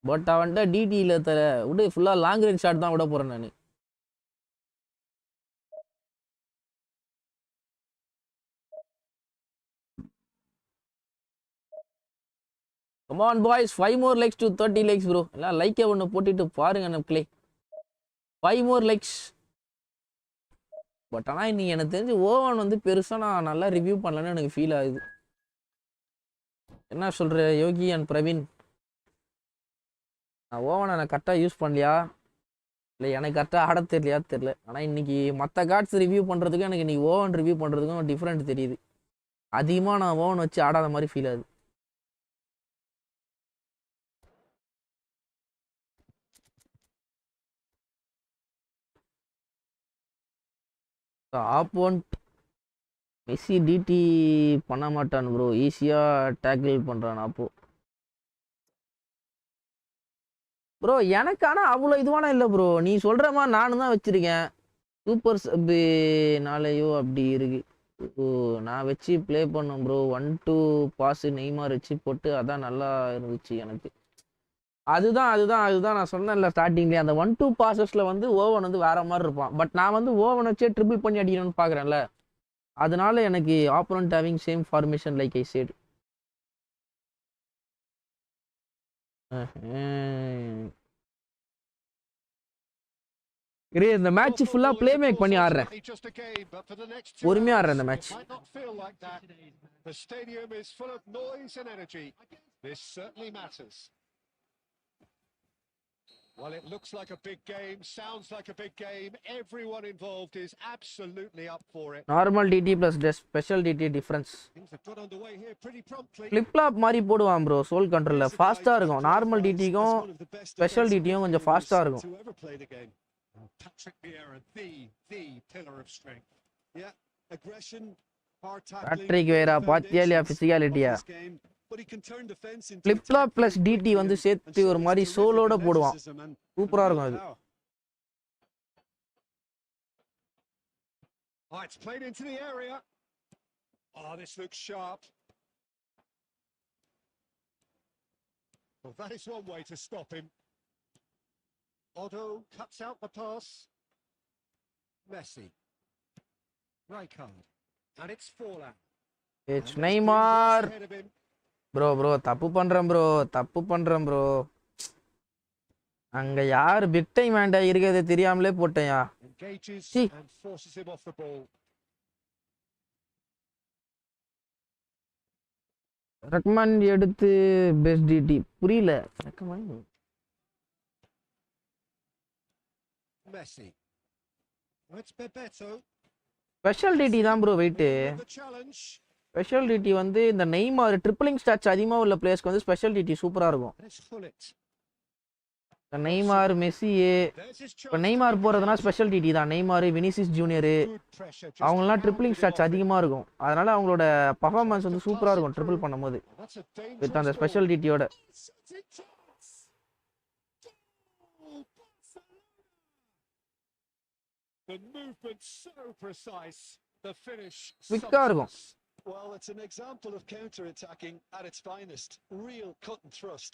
பட் அவன்கிட்ட டிடியில் தர விடு, ஃபுல்லாக லாங் ரேஞ்ச் ஷாட் தான் விட போகிறேன் நான். Come on boys, 5 more likes to 30 likes bro. எல்லாம் லைக்கே ஒன்று போட்டுட்டு பாருங்க நமக்குலே. 5 more likes. பட் ஆனால் இன்னைக்கு எனக்கு தெரிஞ்சு ஓவன் வந்து பெருசாக நான் நல்லா ரிவ்யூ பண்ணலன்னு எனக்கு ஃபீல் ஆகுது. என்ன சொல்கிற யோகி அண்ட் பிரவீன்? நான் ஓவனை நான் கரெக்டாக யூஸ் பண்ணலையா இல்லை எனக்கு கரெக்டாக ஆட தெரியலையா தெரில. ஆனால் இன்றைக்கி மற்ற கார்ட்ஸ் ரிவ்யூ பண்ணுறதுக்கும் எனக்கு இன்றைக்கி ஓவன் ரிவ்யூ பண்ணுறதுக்கும் டிஃப்ரெண்ட் தெரியுது. அதிகமாக நான் ஓவன் வச்சு ஆடாத மாதிரி ஃபீல் ஆகுது. ஆப்போனன்ட் மெஸ்ஸி டிடி பண்ண மாட்டான் ப்ரோ, ஈஸியாக டேக்கிள் பண்ணுறான். அப்போ ப்ரோ எனக்கு ஆனால் அவ்வளோ இதுவான இல்லை ப்ரோ. நீ சொல்கிற மாதிரி நானும் தான் வச்சுருக்கேன். சூப்பர் சப்பு நாளையோ அப்படி இருக்கு. ஓ நான் வச்சு ப்ளே பண்ணேன் ப்ரோ. 1-2 பாஸு நெய்மார் வச்சு போட்டு அதான் நல்லா இருந்துச்சு எனக்கு. அதுதான் நான் சொன்னேன்ல ஸ்டார்டிங்லேயே, அந்த 1-2 பாசஸில் வந்து ஓவன் வந்து வேற மாதிரி இருப்பான். பட் நான் வந்து ஓவன் வச்சே ட்ரிபிள் பண்ணி அடிக்கணும்னு பார்க்குறேன்ல, அதனால எனக்கு opponent having same formation like I said. இந்த மேட்ச் ஃபுல்லா ப்ளே மேக் பண்ணி ஆடுறேன், பொறுமையா ஆடுறேன் இந்த match. The stadium is full of noise and energy. This certainly matters. Well, it looks like a big game, sounds like a big game. Everyone involved is absolutely up for it. Normal DT plus special DT difference. Things have got underway here pretty promptly. Flip flop மாதிரி போடுவான் bro soul controlல. ஃபாஸ்டா இருக்கும். Normal DT-க்கும் special DT-யும் கொஞ்சம் ஃபாஸ்டா இருக்கும். Patrick Vieira, the pillar of strength. Yeah, aggression, hard tackling. Patrick Vieira பாத்தியாலியா physicality-யா? but he can turn defense into flip flop attack plus very DT quickly வந்து and சேர்த்து show ஒரு his மாதிரி terrific சோலோட போடுவான். athleticism and சூப்பரா real இருக்கும் அது. power. Oh, it's played into the area. Oh, this looks sharp. Well, that is one way to stop him. Otto cuts out the pass. Messi. Right card. And it's fallout. It's Neymar. Bro தப்பு பண்றேன் bro. அங்க யார் big time வேண்டா இருக்கதே தெரியாமலே போட்டேன்யா. Engages and forces him off the ball. Recommend எடுத்து best DD புரியல. Recommend Messi. It's Bebeto. Special DD தான் ப்ரோ வெயிட். ஸ்பெஷல் டிடி வந்து இந்த நெய்மார் ட்ரிபிளிங் ஸ்டாட்ஸ் அதிகமாக உள்ள பிளேயர்ஸ்க்கு வந்து ஸ்பெஷல் டிடி சூப்பராக இருக்கும். நெய்மார் மெஸ்ஸி இப்போ நெய்மார் போகிறதுனா ஸ்பெஷல் டிடி தான். நெய்மார் வினிசியஸ் ஜூனியரு அவங்களாம் ட்ரிபிளிங் ஸ்டாட்ஸ் அதிகமாக இருக்கும். அதனால அவங்களோட பர்ஃபார்மன்ஸ் வந்து சூப்பராக இருக்கும் ட்ரிபிள் பண்ணும்போது வித் அந்த special டிடியோட. The movement so precise, the finish இருக்கும். Well, it's an example of counter-attacking at its finest. Real cut and thrust.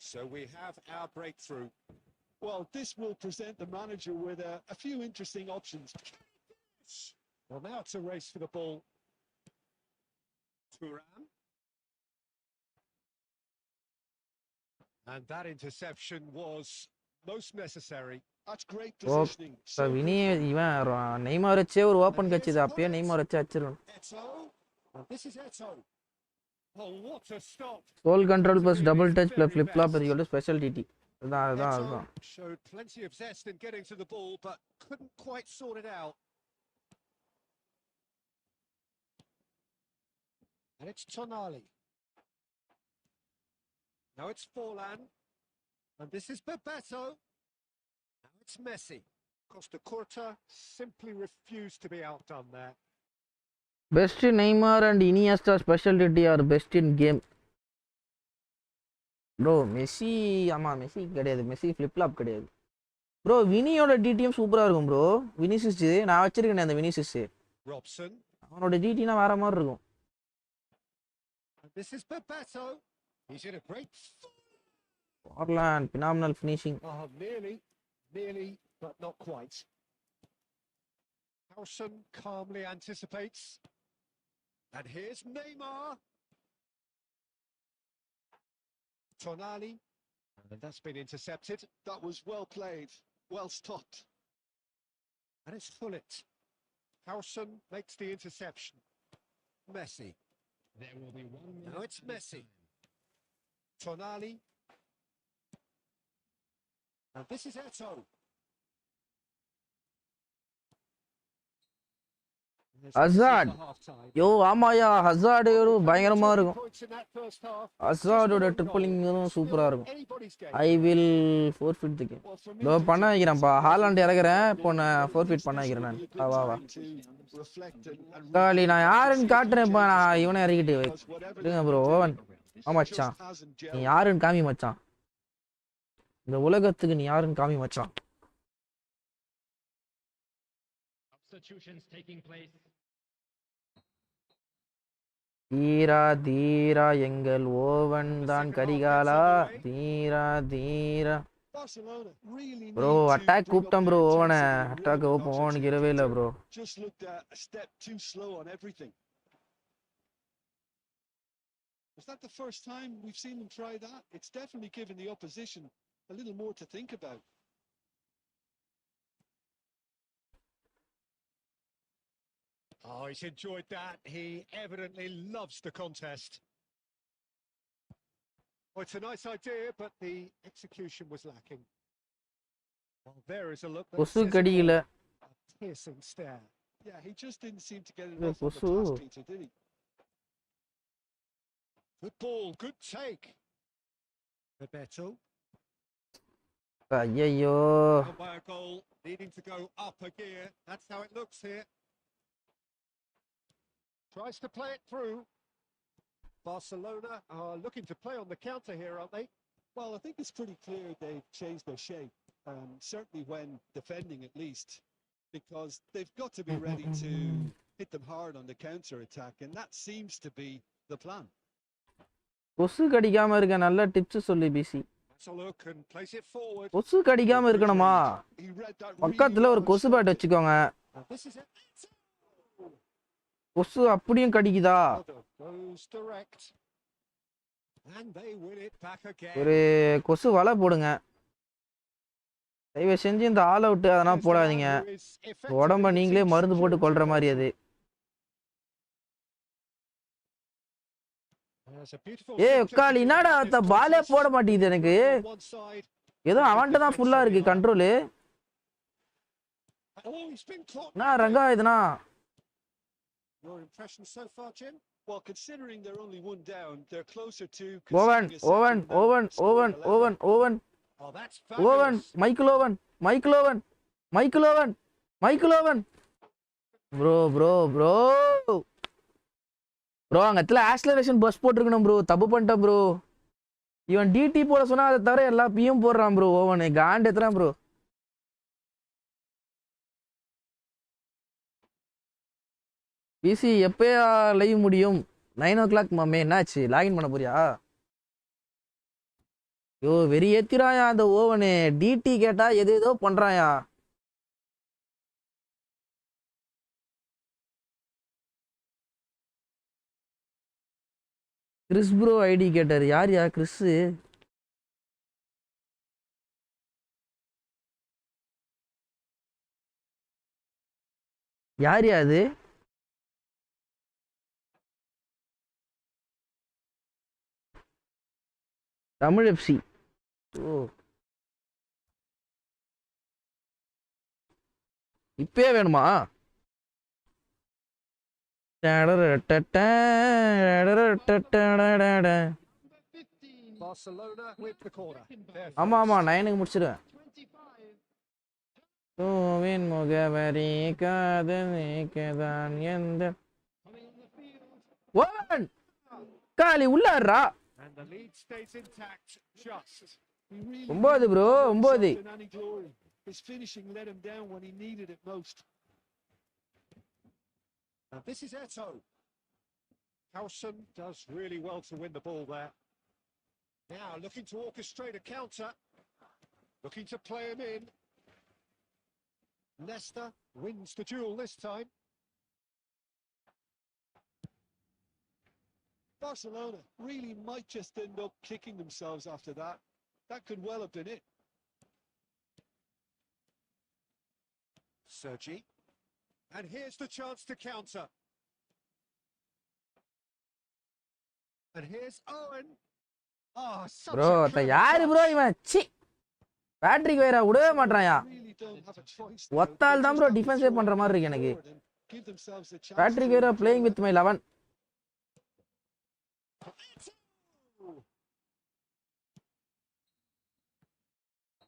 So we have our breakthrough. Well, this will present the manager with a few interesting options. Well, now it's a race for the ball. Thuram. And that interception was most necessary. That's great positioning. So Vini இவன் Neymar வச்சே ஒரு open கட்சிது. அப்பயே Neymar வச்சு அடிச்சிரும். This is Eto. Oh, what a stop. Goal control plus double touch plus flip flop is equal to special DT. அதான். Showed plenty of zest in getting to the ball but couldn't quite sort it out. And it's Tonali. Now it's Forlan. And this is Bebeto. Now it's Messi. Costa Curta simply refused to be outdone there. Best in Neymar and Iniesta special DT are best in game. Bro, Messi கிடையாது. Messi flip flop கிடையாது. Bro வினியோட TDM சூப்பரா இருக்கும் bro. Vinicius நான் வச்சிருக்கேன் அந்த Vinicius. Robson. அவனோட டிடினா வேற மாதிரி இருக்கும். This is Bebeto. He's in a great Orland, phenomenal finishing. Oh, nearly, but not quite. Howson calmly anticipates. And here's Neymar. Tonali. And that's been intercepted. That was well played, well stopped. And it's Fullet. Howson makes the interception. Messi. There will be one. Now it's Messi. Tonali. And this is Eto. Hazard. யோ ஆமாயா hazard பயங்கரமா இருக்கும். ஹசார்டோட ட்ரிப்பிளிங்கும் சூப்பரா இருக்கும். I will forfeit the game. இதோ பண்ண வைக்கிறேன்ப்பா. Holland இறக்குறேன். இப்போ நான் ஃபோர்ஃபிட் பண்ண வைக்கிறேன் நான். வா. காலி நான் யாருன்னு காட்டுறேன்ப்பா. நான் இவனை இறக்கிட்டு இருங்க ப்ரோ. ஓவன் மச்சான் நீ யாருன்னு காமி மச்சான். இந்த உலகத்துக்கு நீ யாருன்னு காமி மச்சான். Substitutions taking place. தீரா எங்கள் ஓவன் தான் கரிகாலா. தீரா ப்ரோ அட்டாக் கூப்பிட்டேன் ப்ரோ. ஓவனை அட்டாக் ஓவனுக்கு இரவே இல்லை bro. Just looked a step too slow on everything. Was that the first time we've seen them try that? It's definitely given the opposition a little more to think about. Oh, he's enjoyed that. He evidently loves the contest. Well, it's a nice idea, but the execution was lacking. Well, there is a look that says a piercing stare. Yeah, he just didn't seem to get it off on the pass, Peter, did he? Good ball, good take. Bebeto. ஐயோ By a goal, needing to go up a gear. That's how it looks here. Tries to play it through. Barcelona are looking to play on the counter here, aren't they? Well, I think it's pretty clear they've changed their shape, certainly when defending at least, because they've got to be ready to hit them hard on the counter attack, and that seems to be the plan. கொசு கடிக்காம இருக்க நல்ல tips சொல்லு PC. Let's a look and place it forward. கொசு கடிக்காம இருக்கணுமா? பக்கத்துல ஒரு கொசு bad வச்சுக்கோங்க. This is it. கொசு அப்படியும் கடிக்குதா? Goes direct. And they win it back again. ஒரு கொசு வலை போடுங்க. தயவு செஞ்சு இந்த ஆல் அவுட் அதெல்லாம் போடாதீங்க. உடம்ப நீங்களே மருந்து போட்டு கொல்ற மாதிரி அது. உக்கால் என்னடா அந்த பாலே போட மாட்டேங்குது எனக்கு. ஏதோ அவன்கிட்ட தான் ஃபுல்லா இருக்கு கண்ட்ரோலு. நான் ரங்கா இதுனா. Your impression so far, Jim? Well, considering they're only one down, they're closer to Owen. Oh, that's Owen, fabulous. Michael Owen. Bro. Bro அங்க இடத்துல ஆக்ஸலரேஷன் பஸ் போட்டுருக்கணும் ப்ரோ. தப்பு பண்ணிட்டேன் ப்ரோ. இவன் டிடி போட சொன்னா அதை தவிர எல்லா பியும் போடுறான் ப்ரோ. ஓவனு காண்ட் எத்துறான் ப்ரோ. பிசி எப்பயா லைவ் முடியும்? 9 o'clock மாமே. என்னாச்சு, லாகின் பண்ண போறியா? யோ வெறி ஏத்திராயா அந்த ஓவனு. டிடி கேட்டா ஏதோ பண்றாயா. கிறிஸ் ப்ரோ ஐடி கேட்டாரு. யார் கிறிஸ்? யார் அது? தமிழ் எஃப்சி. ஓ இப்பயே வேணுமா? Barcelona with the corner. ஆமா 9க்கு முடிச்சிடுவேன். ஓவின் முகவரி காதலிக்கதான் எந்த ஓவன் காலி உள்ளாடுறா. And the lead stays intact. Just. 9 bro 9. His finishing let him down when he needed it most. And this is Eto. Howson does really well to win the ball there. Now looking to orchestrate a counter. Looking to play him in. Leicester wins the duel this time. Barcelona really might just end up kicking themselves after that. That could well have been it. Sergi. And here's the chance to counter. And here's Owen. Oh, such bro a அத யாரு bro இவன்? C Patrick வேற விடவே மாட்டறாயா. ஒத்தால் தான் bro டிஃபென்ஸே பண்ற மாதிரி இருக்கு எனக்கு. பேட்ரிக் வேற playing with my 11.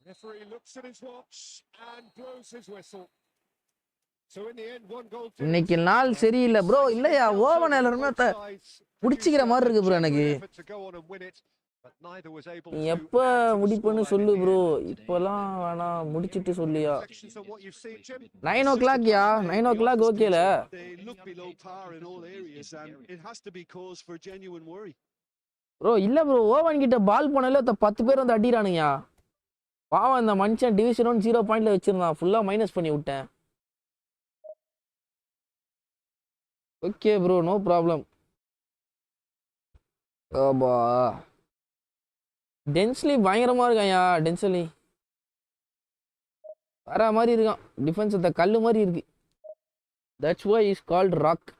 Referee looks at his watch and blows his whistle. So in the end, one goal. இன்னைக்கு நாள் சரியில்லை ப்ரோ. இல்லையா ஓவன் எல்லாருமே புடிச்சிக்கிற மாதிரி இருக்கு ப்ரோ எனக்கு. எப்ப முடிப்பன்னு சொல்லு ப்ரோ. இப்போலாம் வேணா முடிச்சிட்டு சொல்லியா. 9 o'clock யா 9 o'clock ஓகேல. ப்ரோ இல்ல ப்ரோ ஓவன் கிட்ட பால் போனால 10 பேர் வந்து அடிறானுங்க. பாவம் அந்த மனுஷன் டிவிஷன் 1 0 பாயிண்ட்ல வச்சிருந்தான். ஃபுல்லா மைனஸ் பண்ணி விட்டேன். Okay bro no problem. ஆபா டென்ஸ்லி பயங்கரமா இருக்காயா. டென்ஸ்லி வேற மாதிரி இருக்கான். டிஃபென்ஸ் அந்த கல்லு மாதிரி இருக்கு. That's why is called rock.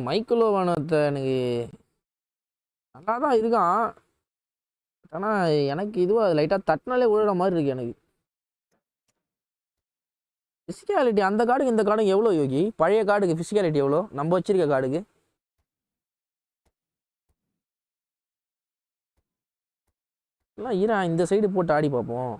Michael Owen எனக்கு நல்லா தான் இருக்கான். ஆனால் எனக்கு இதுவாக லைட்டாக தட்டினாலே விழுற மாதிரி இருக்கு எனக்கு. ஃபிசிக்காலிட்டி அந்த கார்டுக்கு இந்த கார்டுக்கு எவ்வளோ யோகி? பழைய கார்டுக்கு ஃபிசிக்காலிட்டி எவ்வளோ நம்ம வச்சிருக்க கார்டுக்கு? எல்லாம் ஈரா இந்த சைடு போட்டு ஆடி பார்ப்போம்.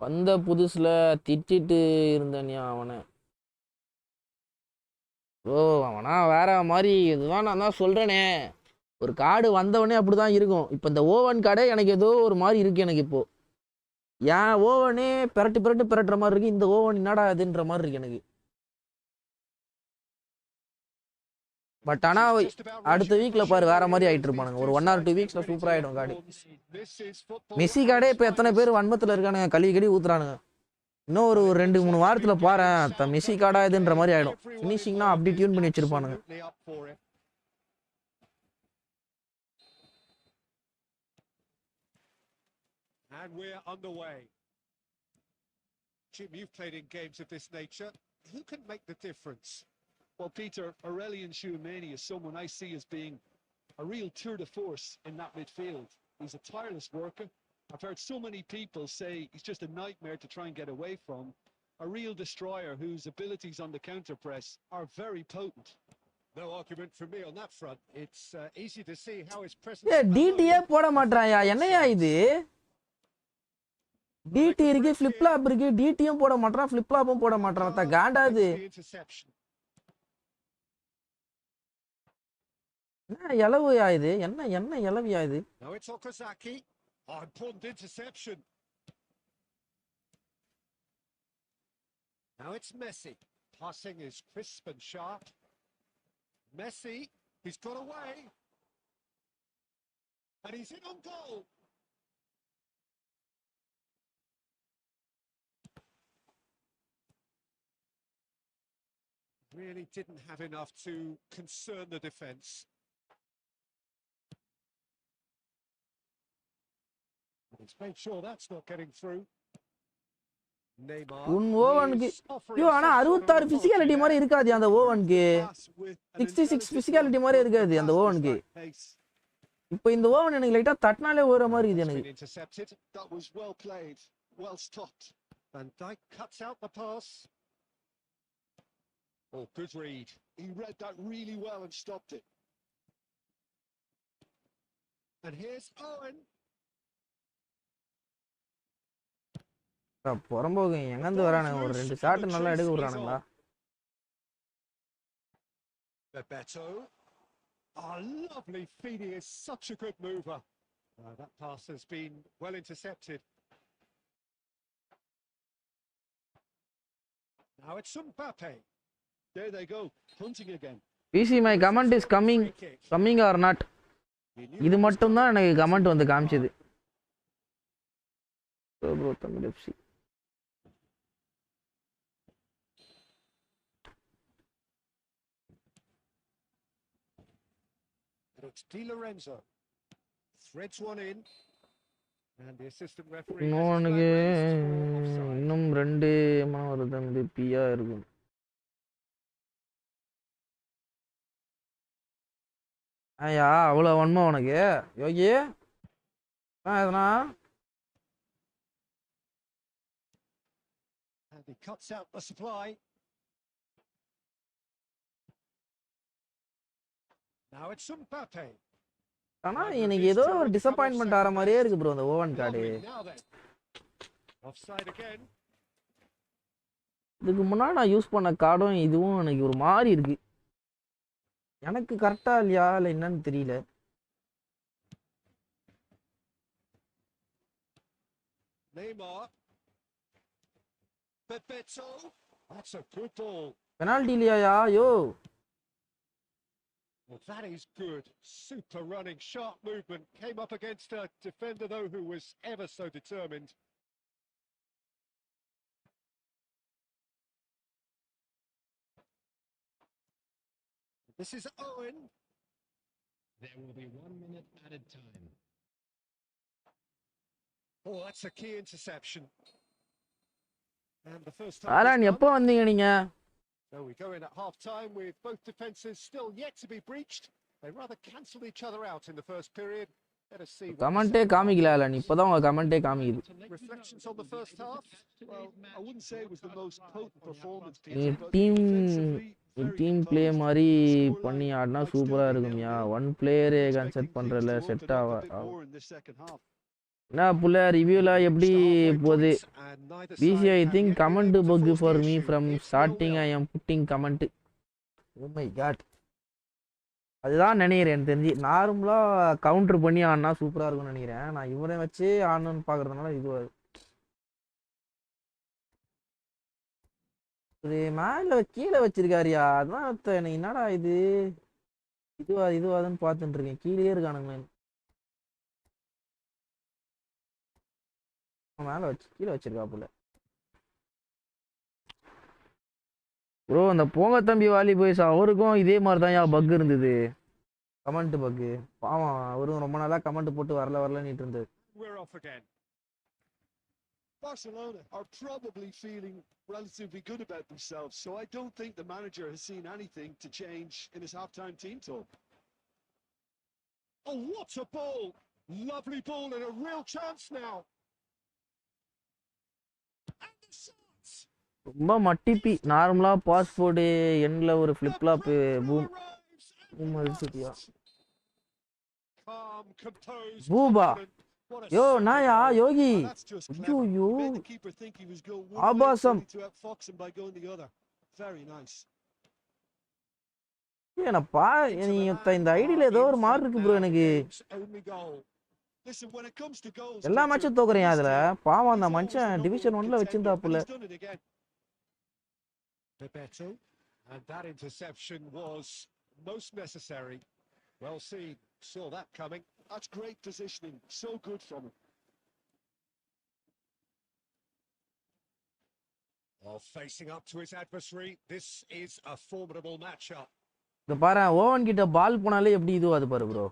வந்த புதுசில் திட்டிட்டு இருந்தனியா அவனை. ஓ அவனா வேற மாதிரி இதுதான் நான் தான் சொல்கிறேனே. ஒரு கார்டு வந்தவொடனே அப்படி தான் இருக்கும். இப்போ இந்த ஓவன் கார்டே எனக்கு ஏதோ ஒரு மாதிரி இருக்குது எனக்கு இப்போது. ஏன் ஓவனே பெரட்டுற மாதிரி இருக்குது. இந்த ஓவன் என்னடா இதுன்ற மாதிரி இருக்குது எனக்கு. பட் ஆனால் அடுத்த வீக்கில் பாரு வேற மாதிரி ஆகிட்டு இருப்பானுங்க. ஒரு 1 or 2 வீக்ஸில் சூப்பராக ஆகிடும் கார்டு. மெஸ்ஸி கார்டே இப்போ எத்தனை பேர் வன்மத்தில் இருக்கானுங்க, கழுவி ஊற்றுறானுங்க. இன்னும் ஒரு 2-3 வாரத்தில் பாரு மெஸ்ஸி கார்டா இதுன்ற மாதிரி ஆகிடும். ஃபினிஷிங்னா அப்படி டியூன் பண்ணி வச்சிருப்பானுங்க. And we're underway. Jim, you've played in games of this nature. Who can make the difference? Well, Peter, Aurelian Tchouameni is someone I see as being a real tour de force in that midfield. He's a tireless worker. I've heard so many people say he's just a nightmare to try and get away from. A real destroyer whose abilities on the counter press are very potent. No argument from me on that front. It's easy to see how his presence. டிடியே போட மாட்டாயா? என்னையா இது? DD இருக்கு, flip flop இருக்கு, டிடியும் போட மாட்டான், flip ஃப்ளாப்பும் போட மாட்டான். காண்டாது. என்ன இலவுயா இது? என்ன இலவியா இது? Now it's Okazaki. Important interception. Now it's Messi. Passing is crisp and sharp. Messi, he's got away. And he's in on goal. Really didn't have enough to concern the defence. Let's make sure that's not getting through. Neymar. உன் ஓவனுக்கு ஐயோ ஆனா 66 physicality மாதிரி இருக்காது அந்த ஓவனுக்கு. 66 physicality மாதிரி இருக்காது அந்த ஓவனுக்கு. இப்போ இந்த ஓவன் எனக்கு லைட்டா தட்டினாலே ஓர மாதிரி இது எனக்கு. That was well played, well stopped. Van Dijk cuts out the pass. Oh, good read. He read that really well and stopped it. And here's Owen. புறம்போக எங்கேருந்து வரானுங்க? ஒரு 2 ஷாட் நல்லா எடுக்க விடுறானுங்களா? Bebeto. Oh, lovely feed. He is such a good mover. That pass has been well intercepted. Now it's Mbappe. There they go, hunting again. BGMI comment is coming or not. இது மட்டும் தான் எனக்கு comment வந்து காமிச்சது. Bro Tamil FC. It's Di Lorenzo. Threads one in. And the assistant referee. இன்னும் 2 மணி வருது வந்து பியா இருக்கும். ஐயா அவ்வளோ வன்மா உனக்கு யோகி? எதனா? And he cuts out the supply. Now it's Mbappe. ஆனா எனக்கு ஏதோ ஒரு டிசப்பாயின்மெண்ட் ஆற மாதிரியே இருக்கு ப்ரோ அந்த ஓவன் கார்டு. Offside again. இதுக்கு முன்னாடி நான் யூஸ் பண்ண கார்டும் இதுவும் எனக்கு ஒரு மாதிரி இருக்கு. எனக்கு கரெக்டா இல்லையா இல்லை என்னன்னு தெரியல. Neymar. Bebeto. That's a good ball. Penalty இல்லையா யோ? Well, that is good. Super running, sharp movement. Came up against a defender, though, who was ever so determined. This is Owen. There will be 1 minute added time. Oh, that's a key interception. And the first time. Alan எப்போ வந்தீங்க நீங்க? So we go in at half time with both defences still yet to be breached. They rather cancelled each other out in the first period. Let us see. கமெண்டே காமிக்கல நீ இப்பதான் உங்க கமெண்டே காமிக்குது. Reflections on the first half. Well, I wouldn't say it was the most potent performance, நீ Peter, but team defensively very team play composed. மாதிரி Scoreline பண்ணி ஆடினா might still சூப்பரா be இருக்கும்யா. 0-0. ஒன் பிளேயரே Expecting கன்செப்ட் things பண்றல to set open up Aava. a bit more in this second half. என்ன புள்ள ரிவ்யூலாம் எப்படி போகுது? BGMI I think comment bug for me from starting I am putting comment. Oh my god. அதுதான் நினைக்கிறேன் எனக்கு தெரிஞ்சு. நார்மலா கவுண்டர் பண்ணி ஆடினா சூப்பரா இருக்கும்னு நினைக்கிறேன். நான் இவரை வச்சு ஆடணும்னு பாக்குறதுனால இது ஒரு மேல கீழே வச்சிருக்காருயா. அதான் எனக்கு என்னடா இது இதுவாதுன்னு பார்த்துட்டு இருக்கேன். கீழே இருக்கானுங்க. மேல வச்சு கீழே வச்சிருக்காப்புல. ப்ரோ அந்த போங்க தம்பி வாலி பாய்ஸ் அவருக்கும் இதே மாதிரி தான் பக் இருந்தது. Comment buck. பாவம் அவரும் ரொம்ப நாளா கமெண்ட் போட்டு வரலன்னுட்டு இருந்தாரு. We're off again. Barcelona are probably feeling relatively good about themselves, so I don't think the manager has seen anything to change in his half-time team talk. Oh, what a ball! Lovely ball and a real chance now. And the shots! ரொம்ப மட்டிப்பி. நார்மலா passport எண்ட்ல ஒரு flip flap boom boom அடிச்சிட்டியா. Calm, composed, பூபா what a யோ நாயா Yogi. Well, that's just clever. ஐயோ He made the keeper think he was going one way ஆபாசம். only to outfox him by going the other. Very nice. ஏனப்பா நீ இந்த ஐடியில ஏதோ ஒரு மார்க் இருக்கு ப்ரோ எனக்கு. only goal. Listen, when it comes to goals, எல்லா Peter, மேட்சும் தோக்குறேன் அதுல. பாவம் அந்த he's always the மனுஷன் number டிவிஷன் 1ல one contender, வச்சிருந்தாப்புல. and he's done it again. Bebeto, and that interception was most necessary. Well seen, saw that coming. That's great positioning. So good from him. While facing up to his adversary, this is a formidable matchup. இந்த பாரு oven கிட்ட பால் போனாலே எப்படி இதுவாது பாரு bro.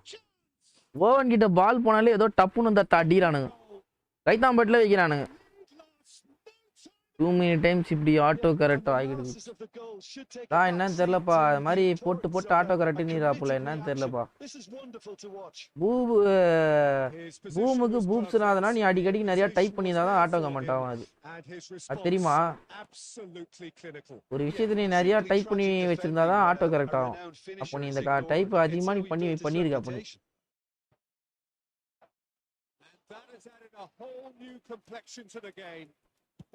Oven கிட்ட பால் போனாலே ஏதோ டப்புன்னு இந்த அடிக்கிறானுங்க. கைத்தாம்பட்டில் வைக்கிறானுங்க. too many times இப்படி ஆட்டோ கரெக்ட் ஆகிடுது. நான் என்னன்னு தெரியலப்பா. அது மாதிரி போட்டு ஆட்டோ கரெக்ட் நீராப்புல என்னன்னு தெரியலப்பா. பூமுக்கு பூப்ஸ்னாதனா நீ அடிக்கடி நிறைய டைப் பண்ணிதான் ஆட்டோ கமெண்ட் ஆகும். அது தெரியுமா? ஒரு விஷயத்தை நீ நிறைய டைப் பண்ணி வச்சிருந்தாதான் ஆட்டோ கரெக்ட் ஆகும். அப்போ நீ இந்த டைப் அதிகமா நீ பண்ணிருக்க. அப்போ நீ That has added a whole new complexion to the game.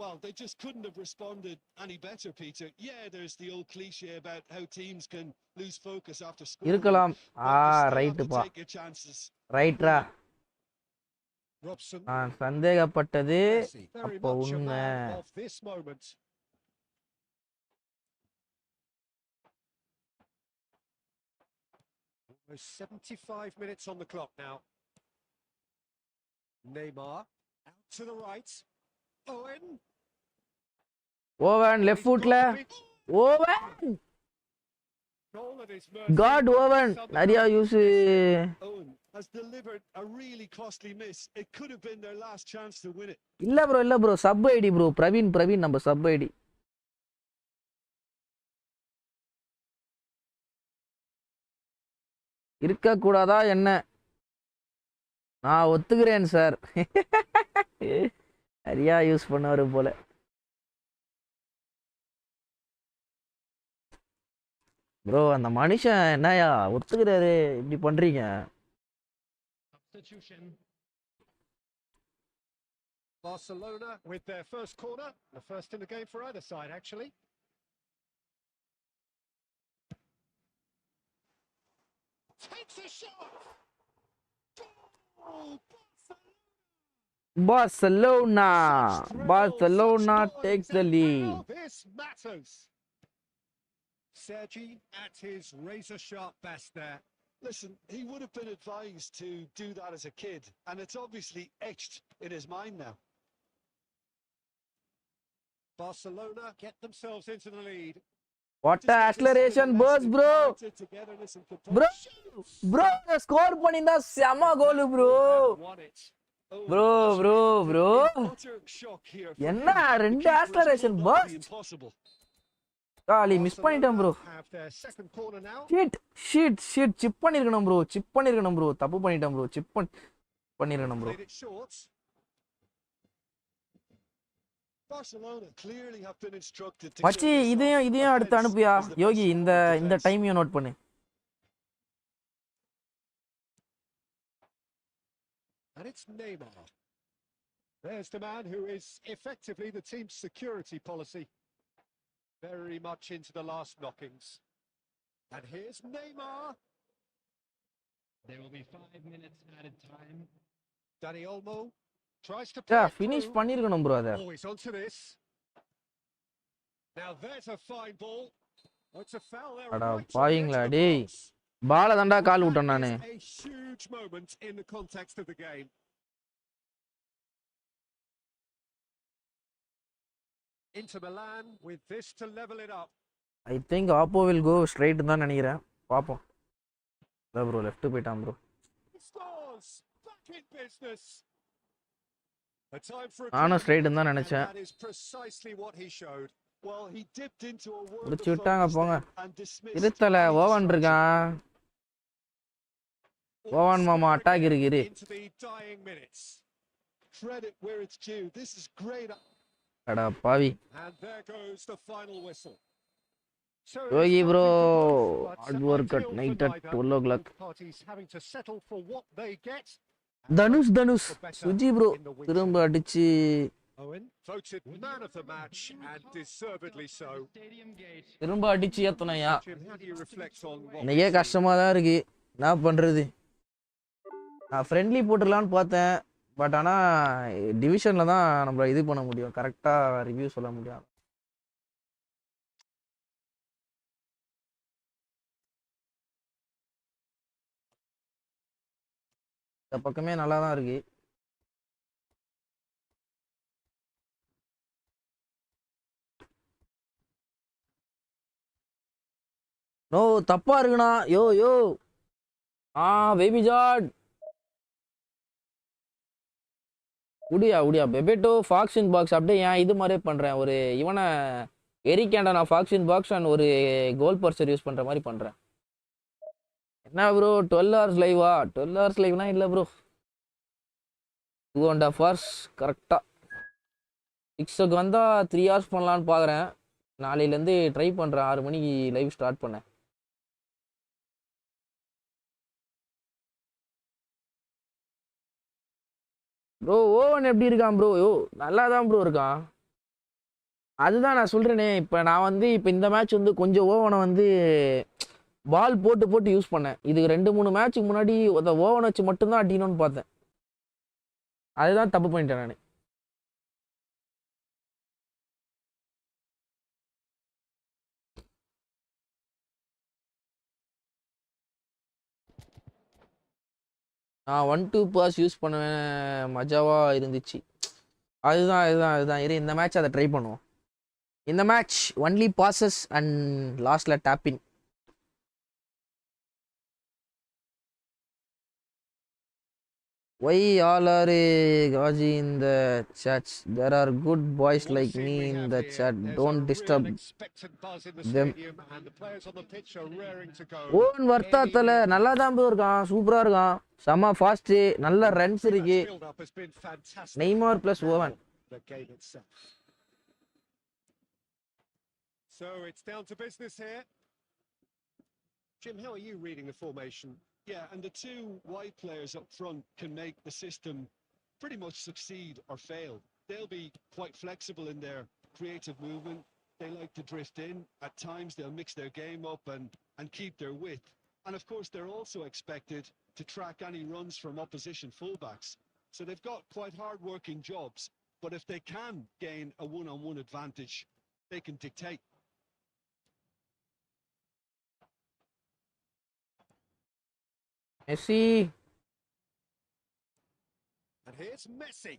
Well, they just couldn't have responded any better, Peter. Yeah, there's the old cliche about how teams can lose focus after scoring. இருக்கலாம். ரைட்டுப்பா. ரைட்ரா. நான் சந்தேகப்பட்டது அப்போ உண்மை. 75 minutes on the clock now. Neymar out to the right. Owen left footல. Owen God Owen நிறைய use. Owen has delivered a really costly miss. It could have been their last chance to win it. இல்ல bro sub ID bro. Praveen நம்ம sub ID. இருக்க கூடாதா என்ன? நான் ஒத்துக்கிறேன் sir. நிறைய use பண்ணுவாரு போல. ப்ரோ அந்த மனுஷன் என்னயா ஒத்துக்கிறாரு இப்படி பண்றீங்க? Barcelona with their first corner, the first in the game for either side actually. Takes a shot. Oh, Barcelona takes the lead. This matters. Sergi at his razor sharp best there. Listen, he would have been advised to do that as a kid, and it's obviously etched in his mind now. Barcelona get themselves into the lead. What an acceleration burst, bro. Bro, score பண்ணிந்தா செம கோல் bro. Bro. என்ன ரெண்டு acceleration burst. காலி miss பண்ணிட்டேன் bro. have their second corner now. Shit chip பண்ணிருக்கணும் bro. தப்பு பண்ணிட்டேன் bro. பண்ணிருக்கணும் bro. Played it short. Barcelona clearly have been instructed to மச்சி இதையும் அடுத்து அனுப்பியா யோகி. இந்த டைமையும் நோட் பண்ணு. And it's Neymar. There's the man who is effectively the team's security policy. Very much into the last knockings. And here's Neymar. There will be 5 minutes added time. Dani Olmo tries to play finish through. பண்ணிருக்கணும் bro அத. Always onto this. Now there's a fine ball. It's a foul there. அட பாயிங்களா டேய். பால தான்டா கால் விட்டேன் நானு. A huge moment in the context of the game. Into Milan with this to level it up. I think Oppo will go straight தான் நினைக்கிறேன். பாப்போம். Bro left போய்ட்டான் bro. Scores back in business. A time for நானும் straight தான் நினைச்சேன். That is precisely what he showed. Well, he dipped into a world முடிச்சு விட்டாங்க போங்க. இருத்தல ஓவன் இருக்கான். ஓவன் மாமா அட்டாக் இருக்கு. Into the dying minutes. Credit where it's due. This is great. அட பாவி. And there goes the final whistle. Yogi bro hard work at night at 12 o'clock. Parties having to settle for what they get. Dhanush Suji bro திரும்ப அடிச்சு Owen voted man of the match and deservedly so. திரும்ப அடிச்சு ஏத்தனையா. How do you reflect on what எனக்கே கஷ்டமா தான் இருக்கு. என்ன பண்றது? நான் ஃப்ரெண்ட்லி போட்டுடலான்னு பார்த்தேன். பட் ஆனா டிவிஷன்ல தான் நம்மள இது பண்ண முடியும். கரெக்டா ரிவ்யூ சொல்ல முடியும். இந்த பக்கமே நல்லா தான் இருக்கு. நோ தப்பா இருக்குண்ணா. யோ பேபி ஜாட் உடியா பெபேட்டோ ஃபாக்ஸின் பாக்ஸ் அப்படியே ஏன் இது மாதிரியே பண்றேன். ஒரு இவனை எரிக்கேண்டா நான் ஃபாக்ஸின் பாக்ஸ் அண்ட் ஒரு கோல் பர்சர் யூஸ் பண்ற மாதிரி பண்றேன். என்ன ப்ரோ 12 hours லைவா? 12 hours லைவ்னா இல்லை ப்ரோ. 2.5 hours கரெக்டாக. 6 வந்தால் 3 hours பண்ணலான்னு பார்க்குறேன். நாளையிலேருந்து ட்ரை பண்ணுறேன். 6 மணிக்கு லைவ் ஸ்டார்ட் பண்ணேன். ப்ரோ ஓவன் எப்படி இருக்கான் ப்ரோ? நல்லா தான் ப்ரோ இருக்கான். அதுதான் நான் சொல்கிறேனே. இப்போ நான் இப்போ இந்த மேட்ச் கொஞ்சம் ஓவனை பால் போட்டு யூஸ் பண்ணேன். இதுக்கு 2-3 மேட்சுக்கு முன்னாடி அந்த ஓவன் வச்சு மட்டும்தான் அடிக்கணும்னு பார்த்தேன். அதுதான் தப்பு பண்ணிட்டேன் நான். நான் 1-2 பாஸ் யூஸ் பண்ணுவேன். மஜாவாக இருந்துச்சு. அதுதான் இரு இந்த மேட்ச் அதை ட்ரை பண்ணுவோம். இந்த மேட்ச் ஒன்லி பாசஸ் அண்ட் லாஸ்ட்டில் டேப்பின். Why all are Gaji in the chats? There are good boys like me in the chat. Don't disturb them. Owen வர்த்தாத்தல நல்லா தான் ப்ரோ இருக்கான். சூப்பரா இருக்கான். செம ஃபாஸ்ட். நல்ல ரன்ஸ் இருக்கு. Neymar plus Owen. So it's down to business here. Jim, how are you reading the formation? Yeah, and the two wide players up front can make the system pretty much succeed or fail. They'll be quite flexible in their creative movement. They like to drift in. At times they'll mix their game up and keep their width. And of course they're also expected to track any runs from opposition fullbacks. So they've got quite hard-working jobs. But if they can gain a one-on-one advantage, they can dictate. Messi. And here's Messi.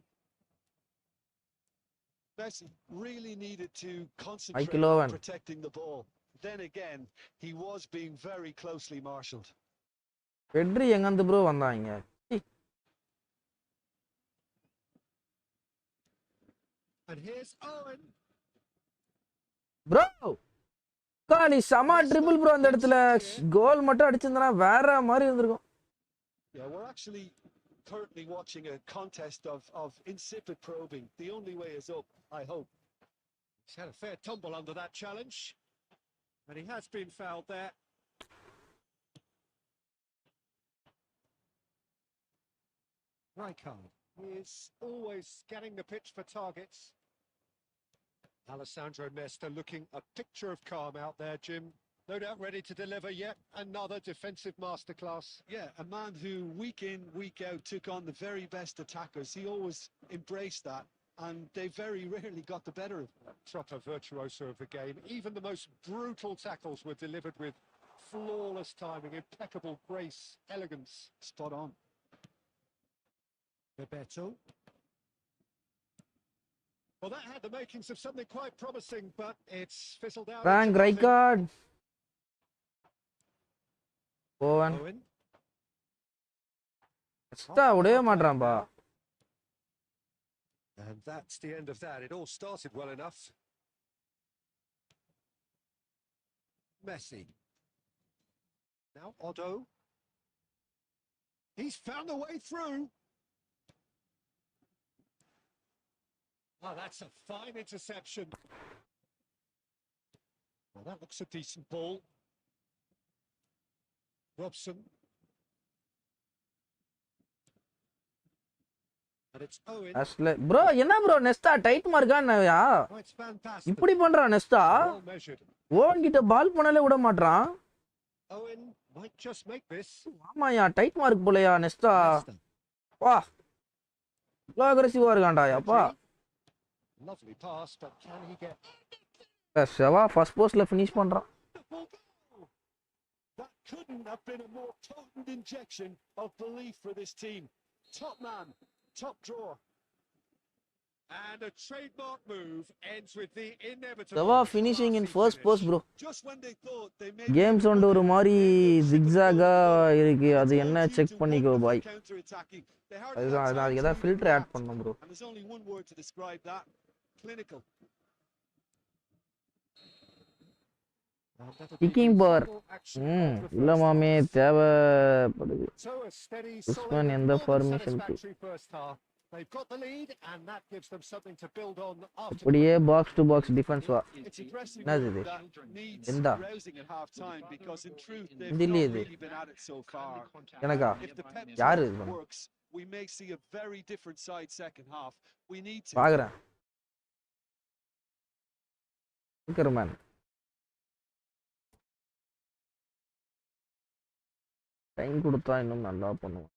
Messi really needed to concentrate on protecting the ball. Then again, he was being very closely marshalled. Pedri எங்கந்து bro வந்தாங்க? And here's Owen. Bro. அப்பா நீ சமா triple bro அந்த இடத்துல கோல் மட்டும் அடிச்சிருந்தா வேற மாதிரி இருந்திருக்கும். Yeah, we're actually currently watching a contest of insipid probing. The only way is up, I hope. He's had a fair tumble under that challenge, and he has been fouled there. Rijkaard is always scanning the pitch for targets. Alessandro Nesta looking a picture of calm out there, Jim. No doubt ready to deliver yet another defensive masterclass. Yeah, a man who week in, week out took on the very best attackers. He always embraced that, and they very rarely got the better of him. Proper virtuoso of the game. Even the most brutal tackles were delivered with flawless timing, impeccable grace, elegance. Spot on. Bebeto. Well, that had the makings of something quite promising, but it's fizzled out. Frank Rijkaard. Owen. விடவே மாட்றான்பா. And that's the end of that. It all started well enough. Messi. Now Otto. He's found a way through. Oh, that's a fine interception. Well, that looks a decent ball. Robson. And it's Owen. bro என்ன bro Nesta tight மார்க்கானயா? Oh, it's fantastic. இப்படி பண்றான் நெஸ்டா. Well measured. Oven கிட்ட பால் பண்ணாலே விட மாட்றான். Owen might just make this. ஆமாயா tight mark போலயா நெஸ்டா. வா. இவ்வளவு அக்ரெசிவா இருக்கான்டா அப்பா. Lovely pass, but can he get? Schwa first போஸ்ட்ல ஃபினிஷ் பண்றான். That couldn't have been a more potent injection of belief for this team. Top man, top draw. And a trademark move ends with the inevitable. Schwa finishing in first post bro. Just when they thought they made game sound ஒரு மாதிரி zigzag-ஆ இருக்கு. அது என்ன check பண்ணிக்கோ பாய். counter-attacking. அதுதான் அதுக்கு ஏதாவது filter add பண்ணனும் bro. And there's only one word to describe that. Clinical. Kicking power. இல்ல மாமே தேவைப்படுது. உஸ்மான் எந்த formation They've got the lead and that gives them something to build on after. அப்படியே பாக்ஸ் டு பாக்ஸ் டிஃபென்ஸ் வா. It's impressive என்னது இது? that needs எந்தா? rousing at half time because in truth they've இந்திலே not இது. really been at it so far. எனக்கா? If the Pep யாரு plan இது பண்ணா? works, we may see a very different side second half. We need to. பாக்குறேன். Man. Time கொடுத்தா இன்னும் நல்லா பண்ணுவோம்.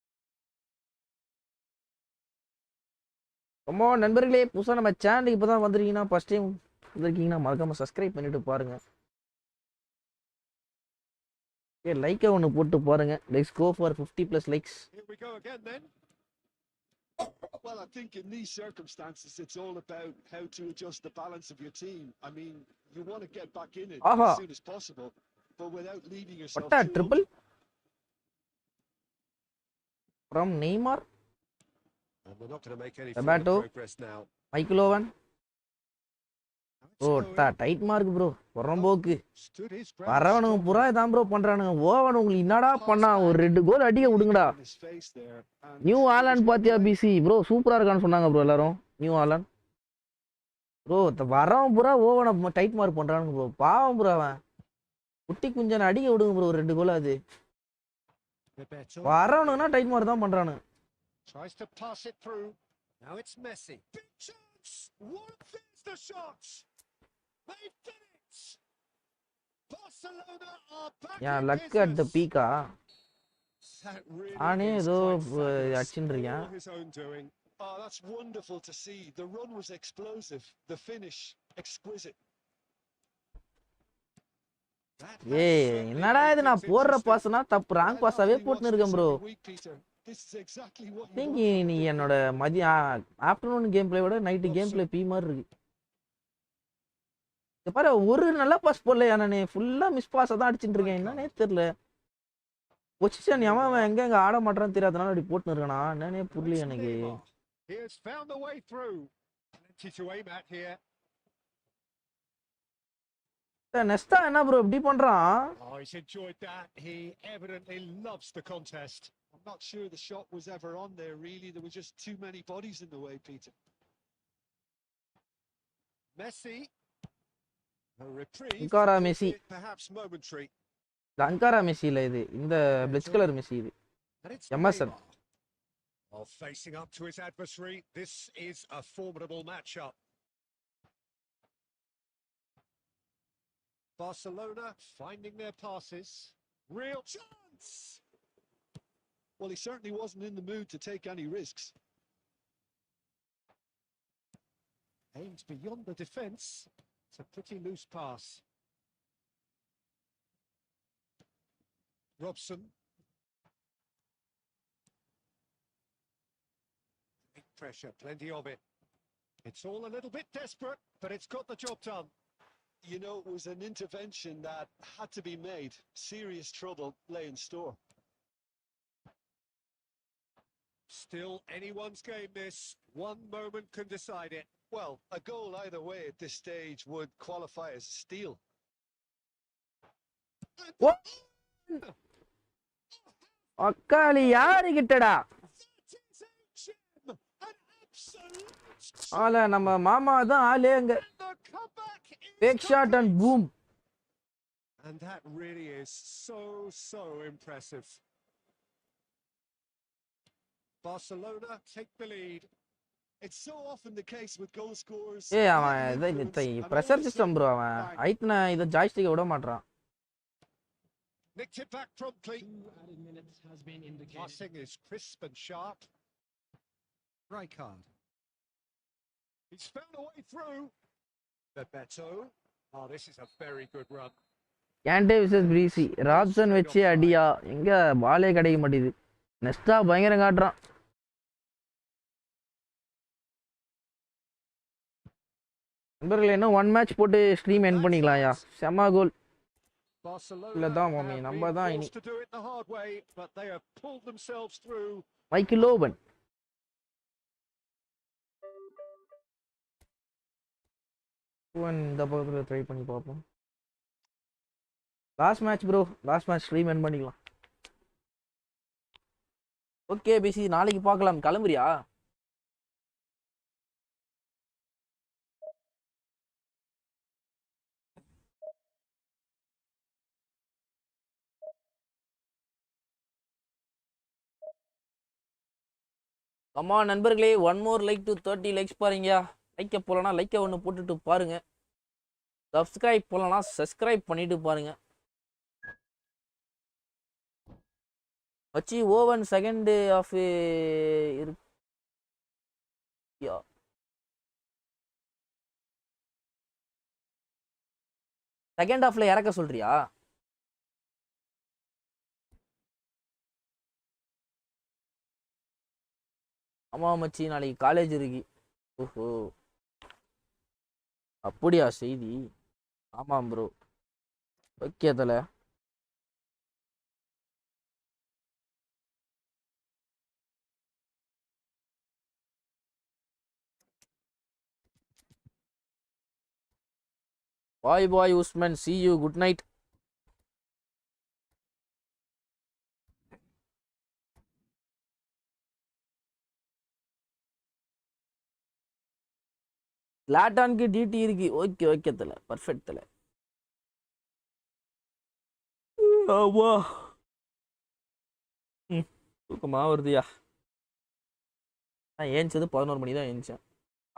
ரொம்ப நண்பர்களே புதுசாக நம்ம சேனலுக்கு இப்போ தான் வந்திருக்கீங்கன்னா ஃபர்ஸ்ட் டைம் வந்திருக்கீங்கன்னா மறக்காம சப்ஸ்கிரைப் பண்ணிட்டு பாருங்க. லைக்கை ஒன்று போட்டு பாருங்க. Let's go for 50+ likes. Here we go again then. Well, I think in these circumstances, it's all about how to adjust the balance of your team. I mean, you want to get back in it as soon as possible, but without leaving yourself What a too triple from Neymar. And we're not going to make any progress now. Michael Owen. Oh, tight mark bro. வரம்போக்கு. வரவனுங்க புறா இதான் bro பண்றானுங்க. Oven உங்களுக்கு என்னடா பண்ணா ஒரு 2 கோல் அடிக்க விடுங்கடா. நியூ ஆலண்ட் பாத்தியா பிசி ப்ரோ சூப்பரா இருக்கான்னு சொன்னாங்க ப்ரோ எல்லாரும். நியூ ஆலண்ட் ப்ரோ வரவன் புறா ஓவனை டைட் மார்க் பண்றானுங்க ப்ரோ. பாவம் ப்ரோ அவன். குட்டி குஞ்சனை அடிக்க விடுங்க ப்ரோ 2 கோல் அது. வரவனுங்கன்னா டைட் மார்க் தான் பண்றானுங்க. Tries to pass it through. Now it's Messi. Big chance. What is the shot? They've done it. Barcelona are back. Yeah, luck at the peak. ஆனே ஏதோ அடிச்சிட்டு இருக்கேன். Oh, that's wonderful to see. The run was explosive. The finish exquisite. ஏய் என்னடா இது நான் போடுற பாஸ்னா தப்பு wrong பாஸாவே போட்டுன்னு இருக்கேன் ப்ரோ. நீங்க நீ என்னோட மதியம் ஆஃப்டர்நூன் கேம் பிளே விட நைட் கேம் பிளே பி மாதிரி இருக்கு. இங்க பாரு ஒரு நல்ல பாஸ் போடலையா நானே ஃபுல்லா மிஸ் பாஸா தான் அடிச்சிட்டு இருக்கேன். என்னன்னே தெரியல. பொசிஷன் அவன் எங்க ஆட மாட்டான்னு தெரியாதனால அப்படி போட்டுன்னு இருக்கானா என்னன்னே புரியல எனக்கு. He has found the way through. Plenty to aim at here. நெஸ்டா என்ன ப்ரோ இப்படி பண்றான்? Oh, he's enjoyed that. He evidently loves the contest. I'm not sure the shot was ever on there, really. There were just too many bodies in the way, Peter. Messi. A reprieve, Ankara Messi. albeit perhaps momentary. Ankara Messi இல்ல இது. இந்த பிளட்ச் colour Messi இது. And it's Emerson. Neymar. While facing up to his adversary, this is a formidable matchup. Barcelona finding their passes. Real chance! Well, he certainly wasn't in the mood to take any risks. Aimed beyond the defence. It's a pretty loose pass. Robson. Big pressure, plenty of it. It's all a little bit desperate, but it's got the job done. You know, it was an intervention that had to be made. Serious trouble lay in store. Still anyone's game this. One moment can decide it. Well, a goal either way at this stage would qualify as a steal. What? அக்காளி யாரு கிட்டடா? ஆல நம்ம மாமா தான் ஆளே அங்க. Big shot and boom. And that really is so impressive. Barcelona take the lead. It's so often the case with goal scorers. அவன் இதை pressure system bro அவன். ஐட்னா இத ஜாய்ஸ்டிக் விட மாட்டறான். Nicked it back promptly. 2 added minutes has been indicated. Passing is crisp and sharp. Rijkaard. He's found a way through. Bebeto. Oh, this is a very good run. Kante விசஸ் பிரீசி. Robson வெச்சு அடியா. எங்க பாலே கிடைக்க மாட்டேங்குது. நெஸ்டா பயங்கரம் காட்டுறான். நண்பர்களே இன்னும் 1 மேட்ச் போட்டு ஸ்ட்ரீம் எண்ட் பண்ணிக்கலாம்யா. செம கோல். நம்ம தான் இனி. Michael Owen. இந்த பக்கத்துல ட்ரை பண்ணி பார்ப்போம். Last match bro. Last match stream end பண்ணிக்கலாம். ஓகே பிசி நாளைக்கு பார்க்கலாம். கிளம்புறியா? அம்மா நண்பர்களே 1 more like to 30 likes பாருங்கயா. லைக்க போலனா லைக்க ஒன்று போட்டுட்டு பாருங்க. சப்ஸ்கிரைப் போலனா சப்ஸ்கிரைப் பண்ணிட்டு பாருங்க. வச்சி ஓவன் செகண்ட் ஆஃப் யா செகண்ட் ஆஃப்ல இறக்க சொல்றியா? ஆமா மச்சி நாளைக்கு காலேஜ் இருக்கு. ஓஹோ அப்படியா செய்தி? ஆமாம் ப்ரோ. ஓகே தல. Bye Usman, see you, good night. லாட்டானுக்கு டிடி இருக்கு. ஓகே தல, பர்ஃபெக்ட் தல. தூக்கமா வருதுயா. நான் ஏஞ்சது 11 மணி தான் ஏஞ்சேன்.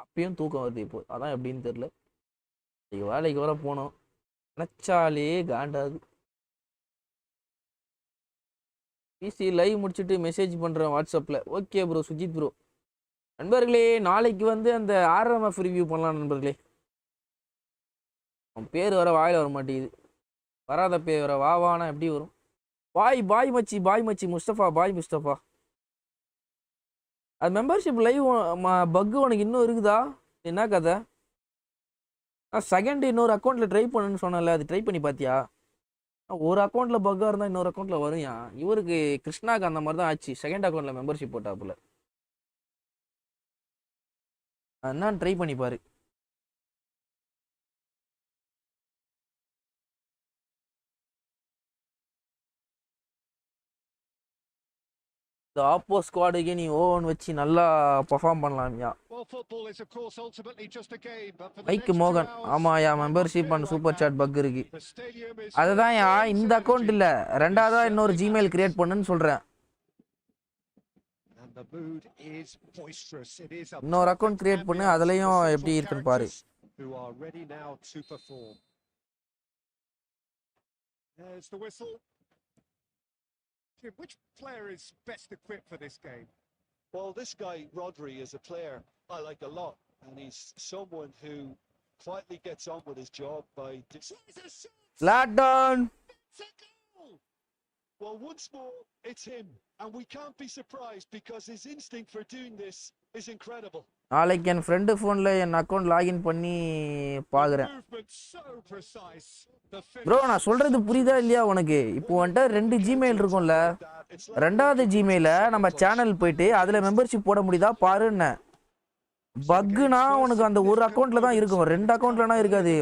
அப்பயும் தூக்கம் வருது இப்போ. அதான் எப்படின்னு தெரியல. வேலைக்கு வர போனோம். நினச்சாலே காண்டாது. பிசி லைவ் முடிச்சுட்டு மெசேஜ் பண்ணுறேன் வாட்ஸ்அப்பில். Okay bro Sujith bro. நண்பர்களே நாளைக்கு வந்து அந்த ஆர்எம்எஃப் ரிவ்யூ பண்ணலாம் நண்பர்களே. அவன் பேர் வர வாயில் வர மாட்டேங்குது. வராத பேர் வர வாவானா எப்படி வரும்? பாய் மச்சி முஸ்தபா. பாய் முஸ்தபா. அது மெம்பர்ஷிப் லைவ் பக்கு உனக்கு இன்னும் இருக்குதா? என்ன கதை? நான் செகண்ட் இன்னொரு அக்கௌண்ட்டில் ட்ரை பண்ணுன்னு சொன்னேன்ல, அது ட்ரை பண்ணி பார்த்தியா? ஒரு அக்கௌண்ட்டில் பக்காக இருந்தால் இன்னொரு அக்கௌண்ட்டில் வரும். இவருக்கு கிருஷ்ணாக்கு அந்த மாதிரி தான் ஆச்சு. செகண்ட் அக்கௌண்ட்டில் மெம்பர்ஷிப் போட்டாப்புல. அதான் ட்ரை பண்ணி பாரு. இந்த ஆப்போ ஸ்குவாடுக்கு நீ ஓவன் வச்சு நல்லா perform பண்ணலாம்யா. Well, football is of course ultimately just a game, but for the mic next 2 மோகன் hours ஆமாயா it might not membership feel and like super that. Chat bug இருக்கு. The stadium is full of அதுதான்யா noise இந்த and account energy. இல்ல It ரெண்டாவதா இன்னொரு certainly Gmail happens. Create பண்ணுன்னு சொல்றேன். And the mood is boisterous. It is a இன்னொரு account perfect create பண்ணு, ambience for the அதுலயும் central எப்படி இருக்குன்னு பாரு. characters who are ready now to perform. There's the whistle. Jim, which player is best equipped for this game? Well, this guy, Rodri, is a player I like a lot, and he's someone who quietly gets on with his job by... lockdown. Well, once more, it's him, and we can't be surprised because his instinct for doing this is incredible. நாளைக்கு என் friend ஃபோன்ல என் account login பண்ணி பாக்குறேன். Bro நான் சொல்றது புரியுதா இல்லையா உனக்கு? இப்போ வந்துட்டு 2 ஜிமெயில் இருக்கும்ல, ரெண்டாவது ஜிமெயில நம்ம சேனல் போயிட்டு அதுல மெம்பர்ஷிப் போட முடியுதா பாருன்னு. பக்குனா உனக்கு அந்த ஒரு அக்கௌண்ட்ல தான் இருக்கும், 2 அக்கௌண்ட்லனா இருக்காது.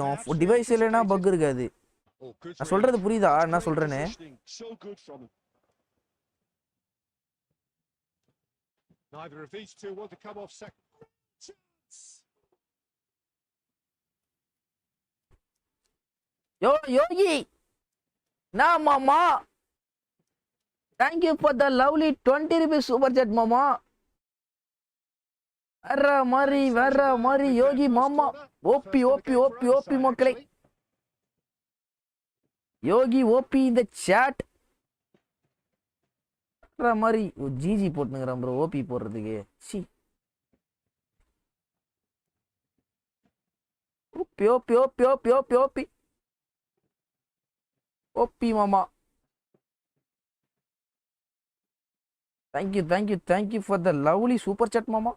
டிவைஸ் இல்லைன்னா பக் இருக்காது. நான் சொல்றது புரியுதா என்ன சொல்றேன்னு? Neither of these two want to come off second. Yogi, nah mama, thank you for the lovely 20 rupees super chat mama. Vera Mari Yogi mama, OP மக்களை. யோகி ஓபி இந்த chat. மாதிரி ஜிஜி போட்டுங்கிறான் ப்ரோ ஓபி போடுறதுக்கு. சி OP மாமா. Thank you for the lovely super chat மாமா.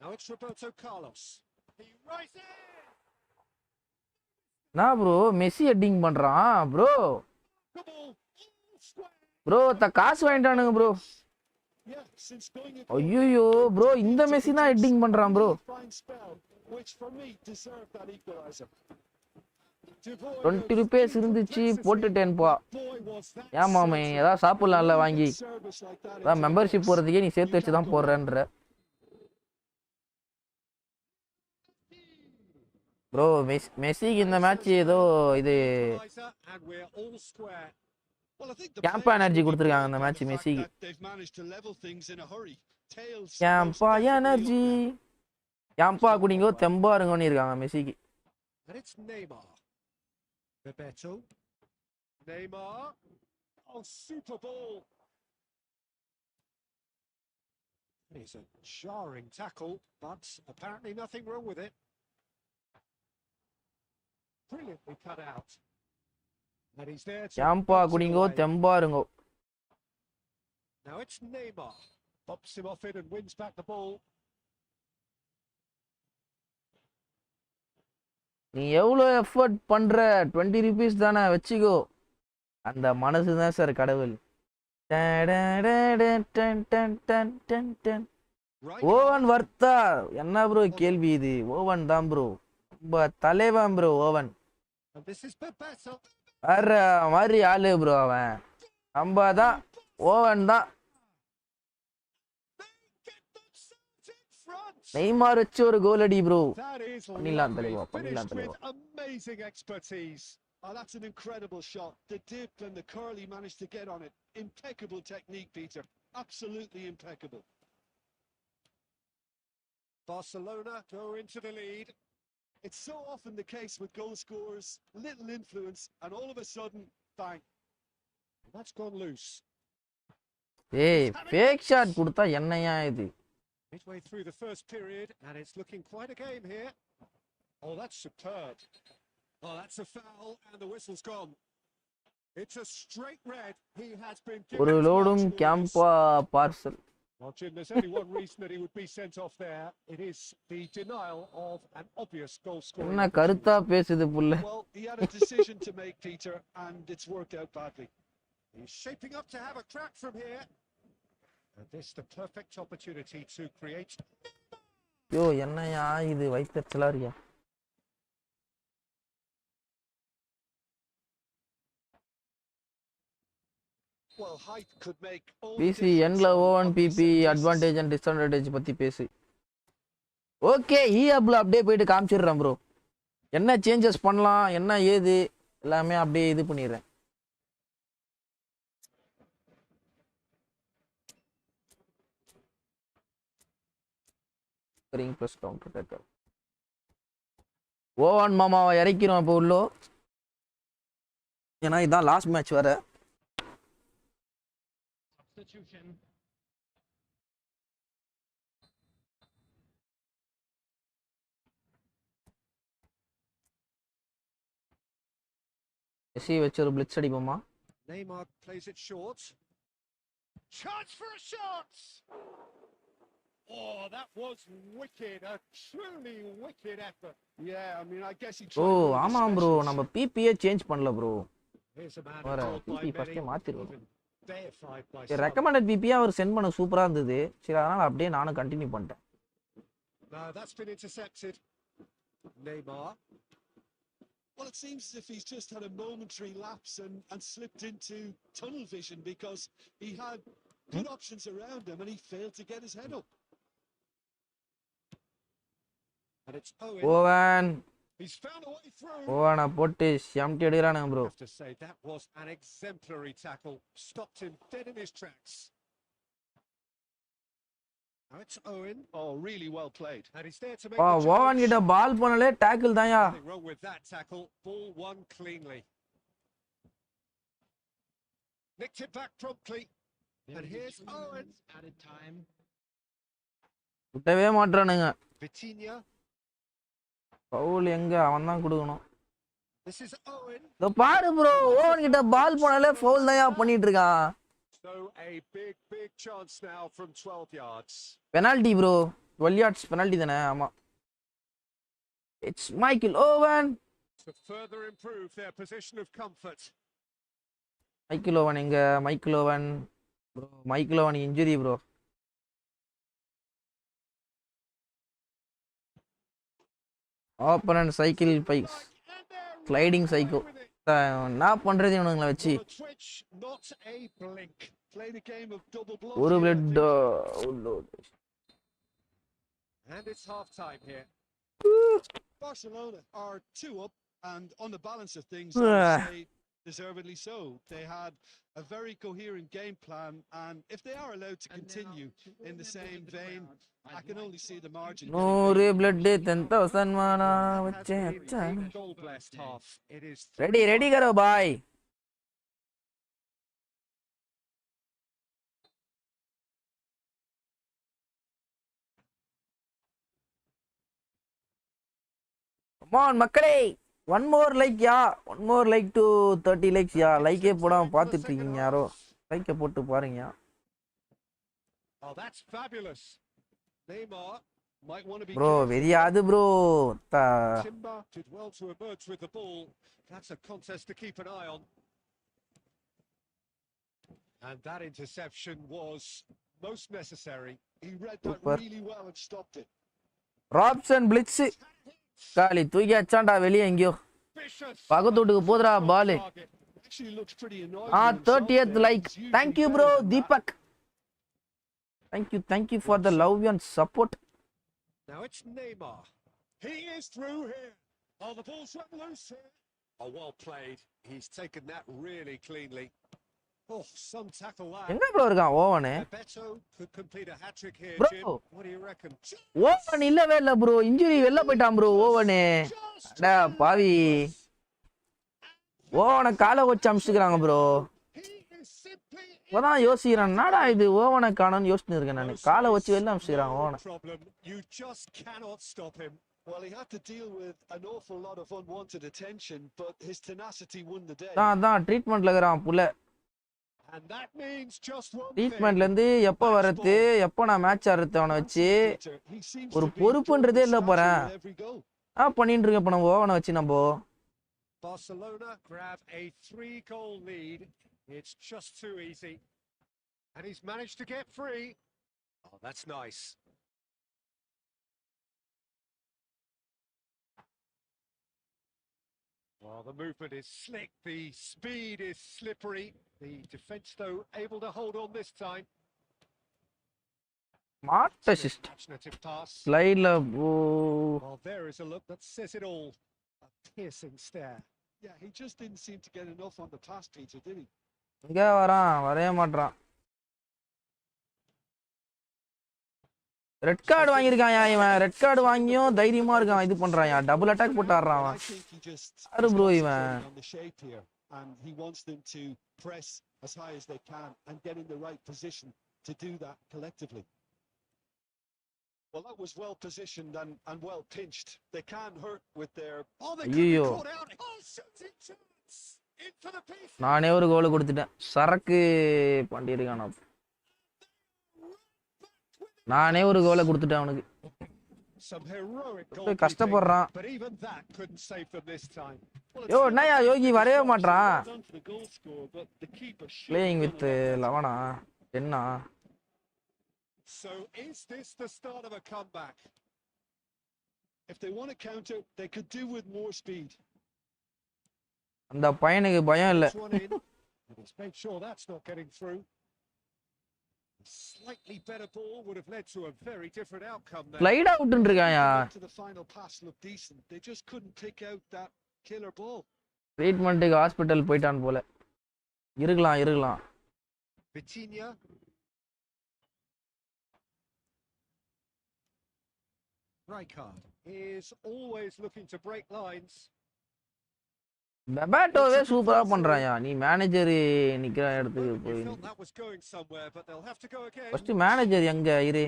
Now it's Roberto Carlos. He rises. நான் bro Messi heading பண்றான் ப்ரோ. ப்ரோ காசு வாங்கிட்டானுங்க ப்ரோ. ஐயோ ப்ரோ இந்த மெஸ்ஸி தான் ஹெட்டிங் பண்றான் ப்ரோ. 20 rupees இருந்துச்சு போட்டுட்டேன்பா. ஏன் மாமே ஏதாவது சாப்பிடலாம்ல வாங்கி, அதான் மெம்பர்ஷிப் போறதுக்கே நீ சேர்த்து வச்சு தான் போடுறேன்ற. ப்ரோ மெஸ்ஸிக்கு இந்த மேட்ச் ஏதோ இது கேம்பா எனர்ஜி கொடுத்துருக்காங்க இந்த மேட்ச் மெஸ்ஸிக்கு. கேம்பா எனர்ஜி, கேம்பா குடிங்கோ தெம்பா இருங்கன்னு இருக்காங்க மெஸ்ஸிக்கு. It's a jarring tackle, but apparently nothing wrong with it. Brilliantly cut out. And he's there to Campa குடிங்கோ தெம்பா இருங்கோ. Now it's Neymar. Pops him off it and wins back the ball. நீ எவ்வளோ effort பண்ற, 20 rupees தானே வச்சுக்கோ. அந்த மனசு தான் சார் கடவுள். ஓவன் வர்த்தா என்ன ப்ரோ கேள்வி இது? ஓவன் தான் ப்ரோ, தலைவன் ப்ரோ ஓவன். வர்ற மாதிரி ஆளு ப்ரோ அவன். நம்ம தான் ஓவன் தான். நெய்மார் வச்சு ஒரு கோல் அடி ப்ரோ. பண்ணிடலாம் தலைவா, பண்ணிடலாம் தலைவா. Amazing expertise. Oh, that's an incredible shot. The dip and the curl he managed to get on it. Impeccable technique, Peter. Absolutely impeccable. Barcelona go into the lead. It's so often the case with goal scorers, little influence, and all of a sudden, bang. That's gone loose. ஏய் fake shot கொடுத்தா என்னையா இது? Midway through the first period, and it's looking quite a game here. Oh, that's superb. Oh, that's a foul, and the whistle's gone. It's a straight red. He has been given ஒரு லோடும் Campa parcel. Well, Jim, there's only one reason that he would be sent off there. It is the denial of an obvious goal scoring. என்ன கருத்தா பேசுது புள்ள. Well, he had a decision to make, Peter, and it's worked out badly. He's shaping up to have a crack from here. And this the perfect opportunity to create. யோ என்னையா இது வயித்தச்சலா இருக்கியா? Well, height could make all the PC difference எண்ட்ல on Owen these பிபி set pieces. Advantage and disadvantage பத்தி பேசு. Okay ஈஆப்ல அப்படியே போயிட்டு காமிச்சிடுறேன் ப்ரோ. என்ன சேஞ்சஸ் பண்ணலாம் என்ன ஏது எல்லாமே அப்படியே இது பண்ணிடுறேன். ப்ளஸ் கவுண்டர் அட்டாக்கர் ஓவன் மாமாவை இறக்கிறோம் இப்போ உள்ளோ. ஏன்னா இதுதான் லாஸ்ட் மேட்ச் வேற. Substitution. மெஸ்ஸி வச்சு ஒரு blitz அடிப்போமா? Neymar plays it short. Chance for a shot! Oh, that was wicked. A truly wicked effort. Yeah, I mean, I guess he oh tried all the ஆமாம் bro specials. நம்ம பிபியே change பண்ணல bro. Here's a man வேற called by PP ஃபர்ஸ்டே many, மாத்திடுவோம். even deified by some. Recommended பிபியே அவர் சென்ட் பண்ண சூப்பரா இருந்தது. சரி அதனால அப்படியே நானும் கண்டினியூ பண்ணிட்டேன். No, that's been intercepted. Neymar. Well, it seems as if he's just had a momentary lapse and slipped into tunnel vision because he had good options around him and he failed to get his head up. And it's Owen. Owen He's found a way through. ஓவனை போட்டு empty எடுக்கிறானுங்க bro. I have to say that was an exemplary tackle. Stopped him dead in his tracks. Now it's Owen. Oh, really well played. And he's there to make the Owen கிட்ட challenge. Ball பண்ணலே tackle தான்யா. Nothing wrong with that tackle. Ball won cleanly. Nicked it back promptly. There And will be here's 2 Owen. minutes added time. விட்டவே மாட்டானுங்க. Vitinha. Pavul எங்க அவன் தான் கொடுக்கணும். This is Owen. இதோ பாரு ப்ரோ ஓவன் கிட்ட பால் போனாலே ஃபவுல் தான்யா பண்ணிட்டு இருக்கான். So a big chance now from 12 yards. Penalty bro 12 yards penalty தானே? ஆமா. It's Michael Owen. To further improve their position of comfort. Michael Owen எங்க? Michael Owen bro Michael Owen injury bro. Opponent cycle bikes sliding psycho. என்ன பண்றது இவனுங்களை வச்சு? On a twitch, not a blink. Played a game of double block. ஒரு here, I blood. think. And it's half time here. Barcelona are 2 up, and on the balance of things, I would say deservedly so. They had a very coherent game plan, and if they are allowed to continue in the same vein, I can only see the margin. நூறு blood 10,000 மானா Has வச்சேன் been அச்சான். a goal-blessed half. It is ready ready கரோ பாய். Come on மக்களே, one more like யா, one more like to 30 likes யா. லைக்கே போடாம பார்த்துட்டு இருக்கீங்க யாரோ. லைக்கை போட்டு பாருங்க. Oh, that's fabulous. Neymar might want to be bro careful. வெறியாது bro. Timber did well to emerge with the ball. That's a contest to keep an eye on. And that interception was most necessary. He read that Super. really well and stopped it. Raphson blitz காலி தூக்கி அச்சான்டா வெளியே எங்கேயோ. Vicious. பக்கத்து வீட்டுக்கு போதுடா பால். Target. Actually looks pretty annoying. 30th like. Thank you bro Deepak. Thank you for the love and support. Now it's Neymar. He is through here. Oh, the ball's run loose here. Oh, well played. He's taken that really cleanly. Oh, some tackle that. எங்க bro இருக்கான் oven? Beto could complete a hat-trick here, Bro. Jim. What do you reckon? Owen இல்லவே இல்ல bro. Injury வெளில போயிட்டான் bro oven. அடா பாவி. ஓவனை காலை வச்சு அமிச்சுக்கிறாங்க ப்ரோ. He is simply இப்பதான் யோசிக்கிறேன் என்னடா இது ஓவனை காணோன்னு யோசிச்சுட்டு இருக்கேன் நான். காலை வச்சு வெளில அமிச்சுக்கிறாங்க ஓவனை. problem. You just cannot stop him. Well, he had to deal with an awful lot of unwanted attention, but his tenacity won the day. அதான் ட்ரீட்மெண்ட்ல இருக்கிறான் புள்ள. And that means just one thing. ட்ரீட்மெண்ட்ல இருந்து எப்போ வரது எப்போ நான் மேட்ச் ஆடுறது அவனை வச்சு He seems ஒரு to be பொறுப்புன்றதே இல்ல starting போறேன். with every goal. பண்ணிட்டு இருக்க இப்போ நம்ம ஓவனை வச்சு நம்ம. Barcelona grab a 3-goal lead. It's just too easy. And he's managed to get free. Oh, that's nice. Well, the movement is slick, the speed is slippery. The defence, though, able to hold on this time. Smart assist. Imaginative pass. Slideல Well, there is a look that says it all. A piercing stare. Yeah, he just didn't seem to get enough on the pass, Peter, did he? இங்க வரவே மாட்றான். Red card வாங்கியிருக்கான் இவன். Red card வாங்கியும் தைரியமா இருக்கான். இது பண்றான். Double attack போட்டு ஆடுறான் அவன். யாரு ப்ரோ இவன்? And he wants them to press as high as they can and get in the right position to do that collectively. Well, that was well positioned and well pinched. They can't hurt with their... Oh, they could be caught out. Oh, shooting chance. In for the piece. நானே ஒரு கோல் கொடுத்துட்டேன். சரக்கு பண்ணிருக்கானா. நானே ஒரு கோலை கொடுத்துட்டேன் அவனுக்கு. Some heroic goal. கஷ்டப்படுறான். But even that couldn't save them this time. யோ என்னயா யோகி வரவே மாட்றான். Playing with 11 10. So is this the start of a comeback? If they want to counter, they could do with more speed. அந்த பையனுக்கு பயம் இல்ல. He's made sure that's not getting through. A slightly better ball would have led to a very different outcome there. Slide out ன்றிருக்காயா. To the final pass looked decent. They just couldn't pick out that killer ball. ட்ரீட்மென்ட்க்கு hospital போய்ட்டான் போல. இருக்கலாம். Vitinha. Rijkaard is always looking to break lines. பெபாட்டோவே சூப்பரா பண்றாயா. நீ manager நிக்கிற இடத்துக்கு போய். First manager எங்க இரு.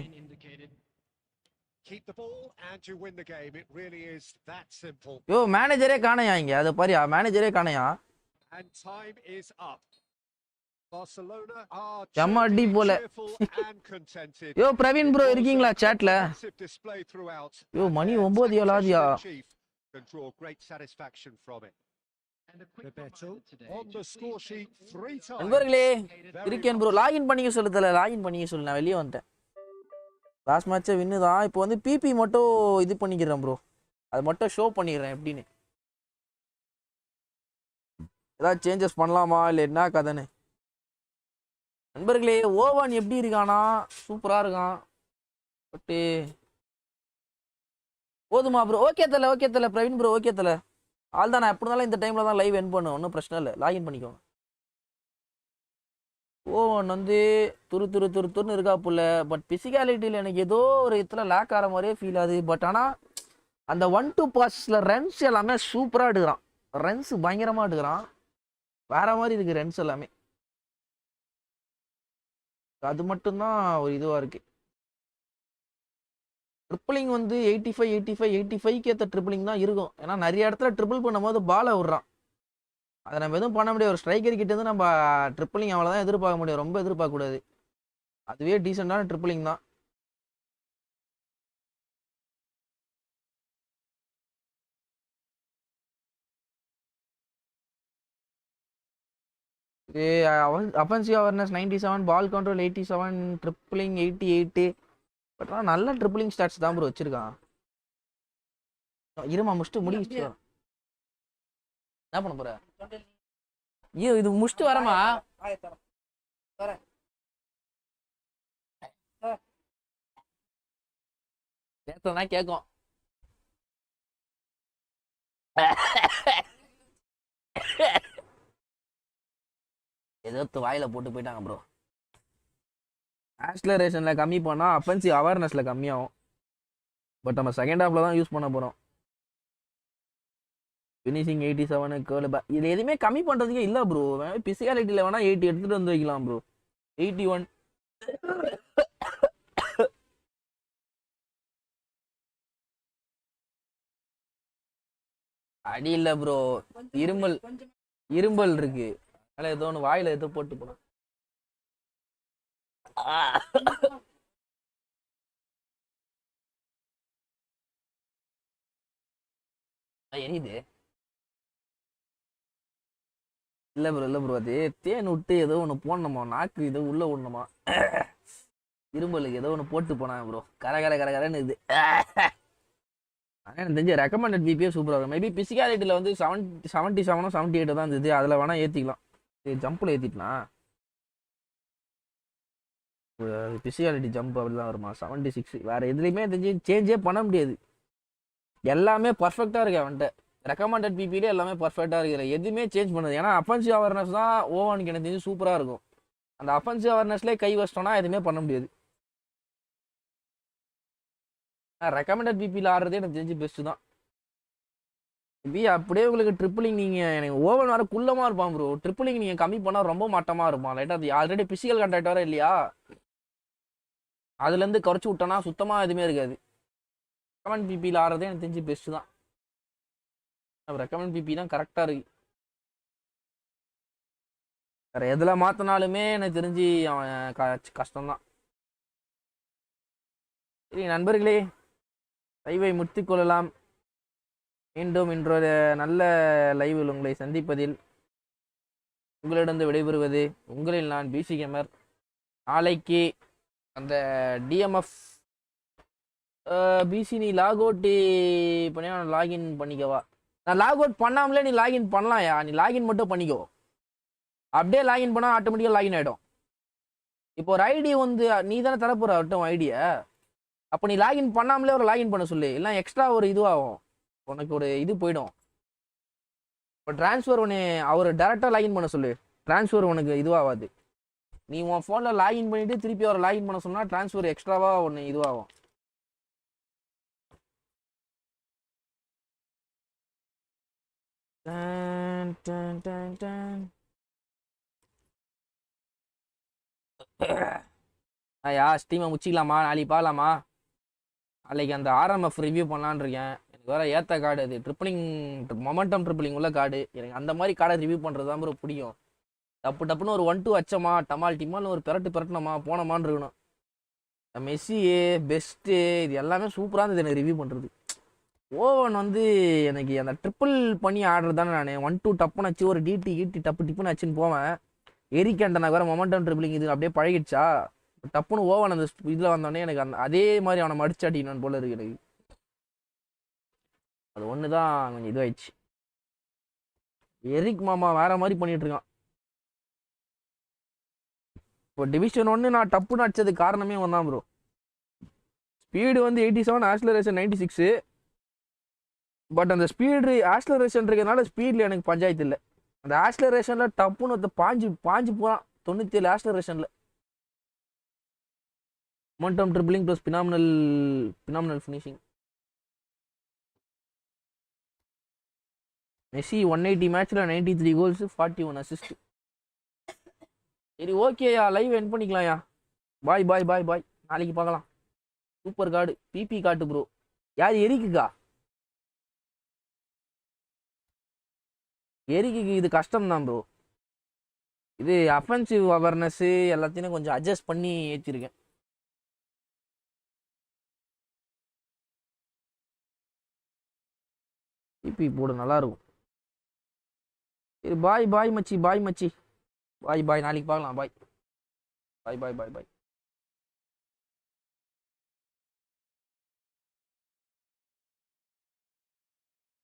Keep the ball and you win the game. It really is that simple. யோ மேனேஜரே காணையா இங்க. அத பாரியா மேனேஜரே காணையா. And time is up. Barcelona are ஜம்மாடி போல. யோ பிரவீன் ப்ரோ இருக்கீங்களா chatல? யோ மணி 9 ஆதியா. Can draw great satisfaction from it. Bebeto on the score sheet 3 times. நண்பர்களே இருக்கேன் bro. Login பண்ணிக்க சொல்லுதல. Login பண்ணிக்க சொல்லு. நான் வெளிய வந்துட்டேன். லாஸ்ட் மேட்சே வின்னு தான். இப்போ வந்து பிபி மட்டும் இது பண்ணிக்கிறேன் ப்ரோ. அது மட்டும் ஷோ பண்ணிடுறேன் எப்படின்னு. ஏதாவது சேஞ்சஸ் பண்ணலாமா இல்லை என்ன கதைன்னு. நண்பர்களே ஓவன் எப்படி இருக்கானா? சூப்பராக இருக்கான். பட்டு போதுமா ப்ரோ? ஓகே தல பிரவீன் ப்ரோ ஓகே தல. ஆள் தான். நான் எப்படி இருந்தாலும் இந்த டைமில் தான் லைவ் என் பண்ணுவேன். ஒன்றும் பிரச்சனை இல்லை. லாகின் பண்ணிக்கோங்க. ஓவன் வந்து துருன்னு இருக்கா புள்ள. பட் பிசிக்காலிட்டியில் எனக்கு ஏதோ ஒரு இதில் லேக் ஆகிற மாதிரியே ஃபீல் ஆகுது. பட் ஆனால் அந்த 1-2 பாஸில் ரன்ஸ் எல்லாமே சூப்பராக எடுக்கிறான். ரன்ஸ் பயங்கரமாக எடுக்கிறான். வேற மாதிரி இருக்குது ரன்ஸ் எல்லாமே. அது மட்டும்தான் ஒரு இதுவாக இருக்குது. ட்ரிப்பிளிங் வந்து 85 ஏற்ற ட்ரிப்பிளிங் தான் இருக்கும். ஏன்னா நிறைய இடத்துல ட்ரிப்பிள் பண்ணும்போது பாலை விட்றான். அதை நம்ம எதுவும் பண்ண முடியாது. ஒரு ஸ்ட்ரைக்கர் கிட்டேருந்து நம்ம ட்ரிப்பிளிங் அவ்வளோதான் எதிர்பார்க்க முடியும். ரொம்ப எதிர்பார்க்கக்கூடாது. அதுவே டீசெண்டான ட்ரிப்பிளிங் தான். Offensive awareness 97, ball control 87, dribbling 88. But ஆனால் நல்ல ட்ரிப்பிளிங் ஸ்டாட்ஸ் தான் ப்ரோ வச்சிருக்கான். இருமா முடிச்சுட்டு முடிச்சு என்ன பண்ண போற? ஐயோ இது முடிச்சுட்டு வரமா? கேட்கலன்னா கேட்கும். ஏதோ வாயில போட்டு போயிட்டாங்க ப்ரோ. ஆக்ஸலரேஷன்ல கம்மி பண்ணா அஃபென்சிவ் அவேர்னஸ்ல கம்மியாகும். பட் நம்ம செகண்ட் ஹாஃப்ல தான் யூஸ் பண்ண போறோம். ஃபினிஷிங் 87 கேர்ல் இது எதுவுமே கம்மி பண்றதுக்கே இல்லை ப்ரோ. பிசிக்காலிட்டியில் வேணா 80 எடுத்துட்டு வந்து வைக்கலாம் ப்ரோ. 81 அடி இல்லை ப்ரோ. இரும்பல் இருக்கு. அதனால ஏதோ ஒன்று வாயில ஏதோ போட்டு போனோம். எரியுது. இல்லை ப்ரோ அது தேன் விட்டு ஏதோ ஒன்று போடணுமா? நாக்கு ஏதோ உள்ள விடணுமா? இரும்பலுக்கு ஏதோ ஒன்று போட்டு போனாங்க ப்ரோ. கரன்னு இது. ஆனால் எனக்கு தெரிஞ்ச ரெக்கமெண்டட் பிபியே சூப்பராக இருக்கும். மேபி பிசிக்காலிட்டியில் வந்து 77 78 தான் இருந்தது. அதில் வேணால் ஏற்றிக்கலாம். ஜம்பில் ஏற்றிக்கலாம். பிசிக்காலிட்டி ஜம்ப் அப்படி தான் வருமா? 76. வேறு எதுலேயுமே தெரிஞ்சு சேஞ்சே பண்ண முடியாது. எல்லாமே பர்ஃபெக்டாக இருக்கு அவன்கிட்ட. ரெக்கமெண்டட் பிபிலே எல்லாமே பர்ஃபெக்டாக இருக்குது. எதுவுமே சேஞ்ச் பண்ணுது. ஏன்னா அஃபென்சிவ் அவேர்னஸ் தான் ஓவனுக்கு எனக்கு தெரிஞ்சு சூப்பராக இருக்கும். அந்த அஃபென்சிவ் அவேர்னஸ்லேயே கை வச்சிட்டோன்னா எதுவுமே பண்ண முடியாது. ரெக்கமெண்டட் பிபியில் ஆடுறதே எனக்கு தெரிஞ்சு பெஸ்ட்டு தான். மேபி அப்படியே உங்களுக்கு ட்ரிப்பிளிங் நீங்கள் எனக்கு ஓவன் வர குள்ளமாக இருப்பான் ப்ரோ. ட்ரிப்பிளிங் நீங்கள் கம்மி பண்ணால் ரொம்ப மட்டமாக இருப்பான். லைட்டாக அது ஆல்ரெடி பிசிக்கல் கண்டாக்ட் வர இல்லையா, அதுலேருந்து குறைச்சி விட்டோன்னா சுத்தமாக எதுவுமே இருக்காது. ரெக்கமெண்ட் பிபியில் ஆடுறதே எனக்கு தெரிஞ்சு பெஸ்ட்டு தான். ரெக்கமெண்ட் பிபி தான் கரெக்டாக இருக்கு. வேறு எதில் மாற்றினாலுமே எனக்கு தெரிஞ்சு அவன் கஷ்டம்தான். சரி நண்பர்களே, லைவை முடித்துக்கொள்ளலாம். மீண்டும் இன்றொரு நல்ல லைவில் உங்களை சந்திப்பதில் உங்களிடம் விடைபெறுவது உங்களில் நான் பிசி கேமர். நாளைக்கு அந்த டிஎம்எஃப் பிசி நீ லாக் அவுட் பண்ணி நான் லாகின் பண்ணிக்கவா? நான் லாக் அவுட் பண்ணாமலே நீ லாகின் பண்ணலாம்யா. நீ லாகின் மட்டும் பண்ணிக்கோ. அப்படியே லாகின் பண்ணால் ஆட்டோமேட்டிக்காக லாகின் ஆகிடும். இப்போ ஒரு ஐடி வந்து நீ தானே தரப்போற அவட்டும் ஐடியை. அப்போ நீ லாகின் பண்ணாமலே ஒரு லாகின் பண்ண சொல்லு. இல்லை எக்ஸ்ட்ரா ஒரு இதுவாகும், உனக்கு ஒரு இது போயிடும். இப்போ ட்ரான்ஸ்ஃபர் ஒன்று அவர் டேரெக்டாக லாகின் பண்ண சொல்லு. ட்ரான்ஸ்ஃபர் உனக்கு இதுவாகாது. நீ உன் ஃபோனில் லாகின் பண்ணிவிட்டு திருப்பி அவரை லாகின் பண்ண சொன்னால் ட்ரான்ஸ்ஃபர் எக்ஸ்ட்ராவாக ஒன்று இதுவாகும். ஐயா ஸ்டீமை முடிச்சிக்கலாமா? நாளைக்கு பார்க்கலாமா? நாளைக்கு அந்த ஆர்எம்எஃப் ரிவ்யூ பண்ணலான்னு இருக்கேன். எனக்கு வேறு ஏற்ற கார்டு அது ட்ரிப்பிளிங் மொமெண்டம் ட்ரிப்பிளிங் உள்ள கார்டு. எனக்கு அந்த மாதிரி கார்டை ரிவ்யூ பண்ணுறது தான் ப்ரோ பிடிக்கும். டப்புன்னு ஒரு 1-2 அச்சமா டமால் டிமால் ஒரு பெரட்டுனமா போனமான்னு இருக்கணும். மெஸ்ஸி பெஸ்ட்டு இது எல்லாமே சூப்பராக இருந்தது எனக்கு ரிவ்யூ பண்ணுறது. ஓவன் வந்து எனக்கு அந்த ட்ரிப்பிள் பண்ணி ஆடுறது தானே. நான் 1-2 டப்புன்னு வச்சு ஒரு டிடி டப்பு டிப்புன்னு வச்சுன்னு போவேன். எரிக்கண்ட நான் வேறு மொமெண்டம் ட்ரிப்பிளிங் இது அப்படியே பழகிடுச்சா. டப்புன்னு ஓவன் அந்த இதில் வந்தோடனே எனக்கு அந்த அதே மாதிரி அவனை மடிச்சாட்டினான்னு போல இருக்கு எனக்கு. அது ஒன்று தான் கொஞ்சம் இதுவாயிடுச்சு. எரிக் மாமா வேற மாதிரி பண்ணிட்டு இருக்கான். இப்போ டிவிஷன் 1 நான் டப்புன்னு அடிச்சதுக்கு காரணமே வந்தான் ப்ரோ. ஸ்பீடு வந்து 87, ஆக்ஸலரேஷன் 96. பட் அந்த ஸ்பீடு ஆக்ஸலரேஷன் இருக்கிறதுனால ஸ்பீடில் எனக்கு பஞ்சாயத்து இல்லை. அந்த ஆக்ஸலரேஷனில் டப்புன்னு ஒருத்த பாஞ்சு போகிறான். 97 ஆக்ஸலரேஷனில். Momentum dribbling plus phenomenal finishing. Messi 180 மேட்ச்சில் 93 கோல்ஸ் 41 அசிஸ்ட். சரி ஓகேயா, லைவ் என் பண்ணிக்கலாம்யா. பாய். நாளைக்கு பார்க்கலாம். சூப்பர் கார்டு பிபி காட்டு ப்ரோ. யார் எரிக்குக்கா? எரிக்கு இது கஷ்டம்தான் ப்ரோ. இது அஃபென்சிவ் அவேர்னஸ்ஸு எல்லாத்தையும் கொஞ்சம் அட்ஜஸ்ட் பண்ணி ஏற்றிருக்கேன். பிபி போட நல்லாயிருக்கும். சரி பாய் மச்சி. பாய். நாளைக்கு பார்க்கலாம். பாய்.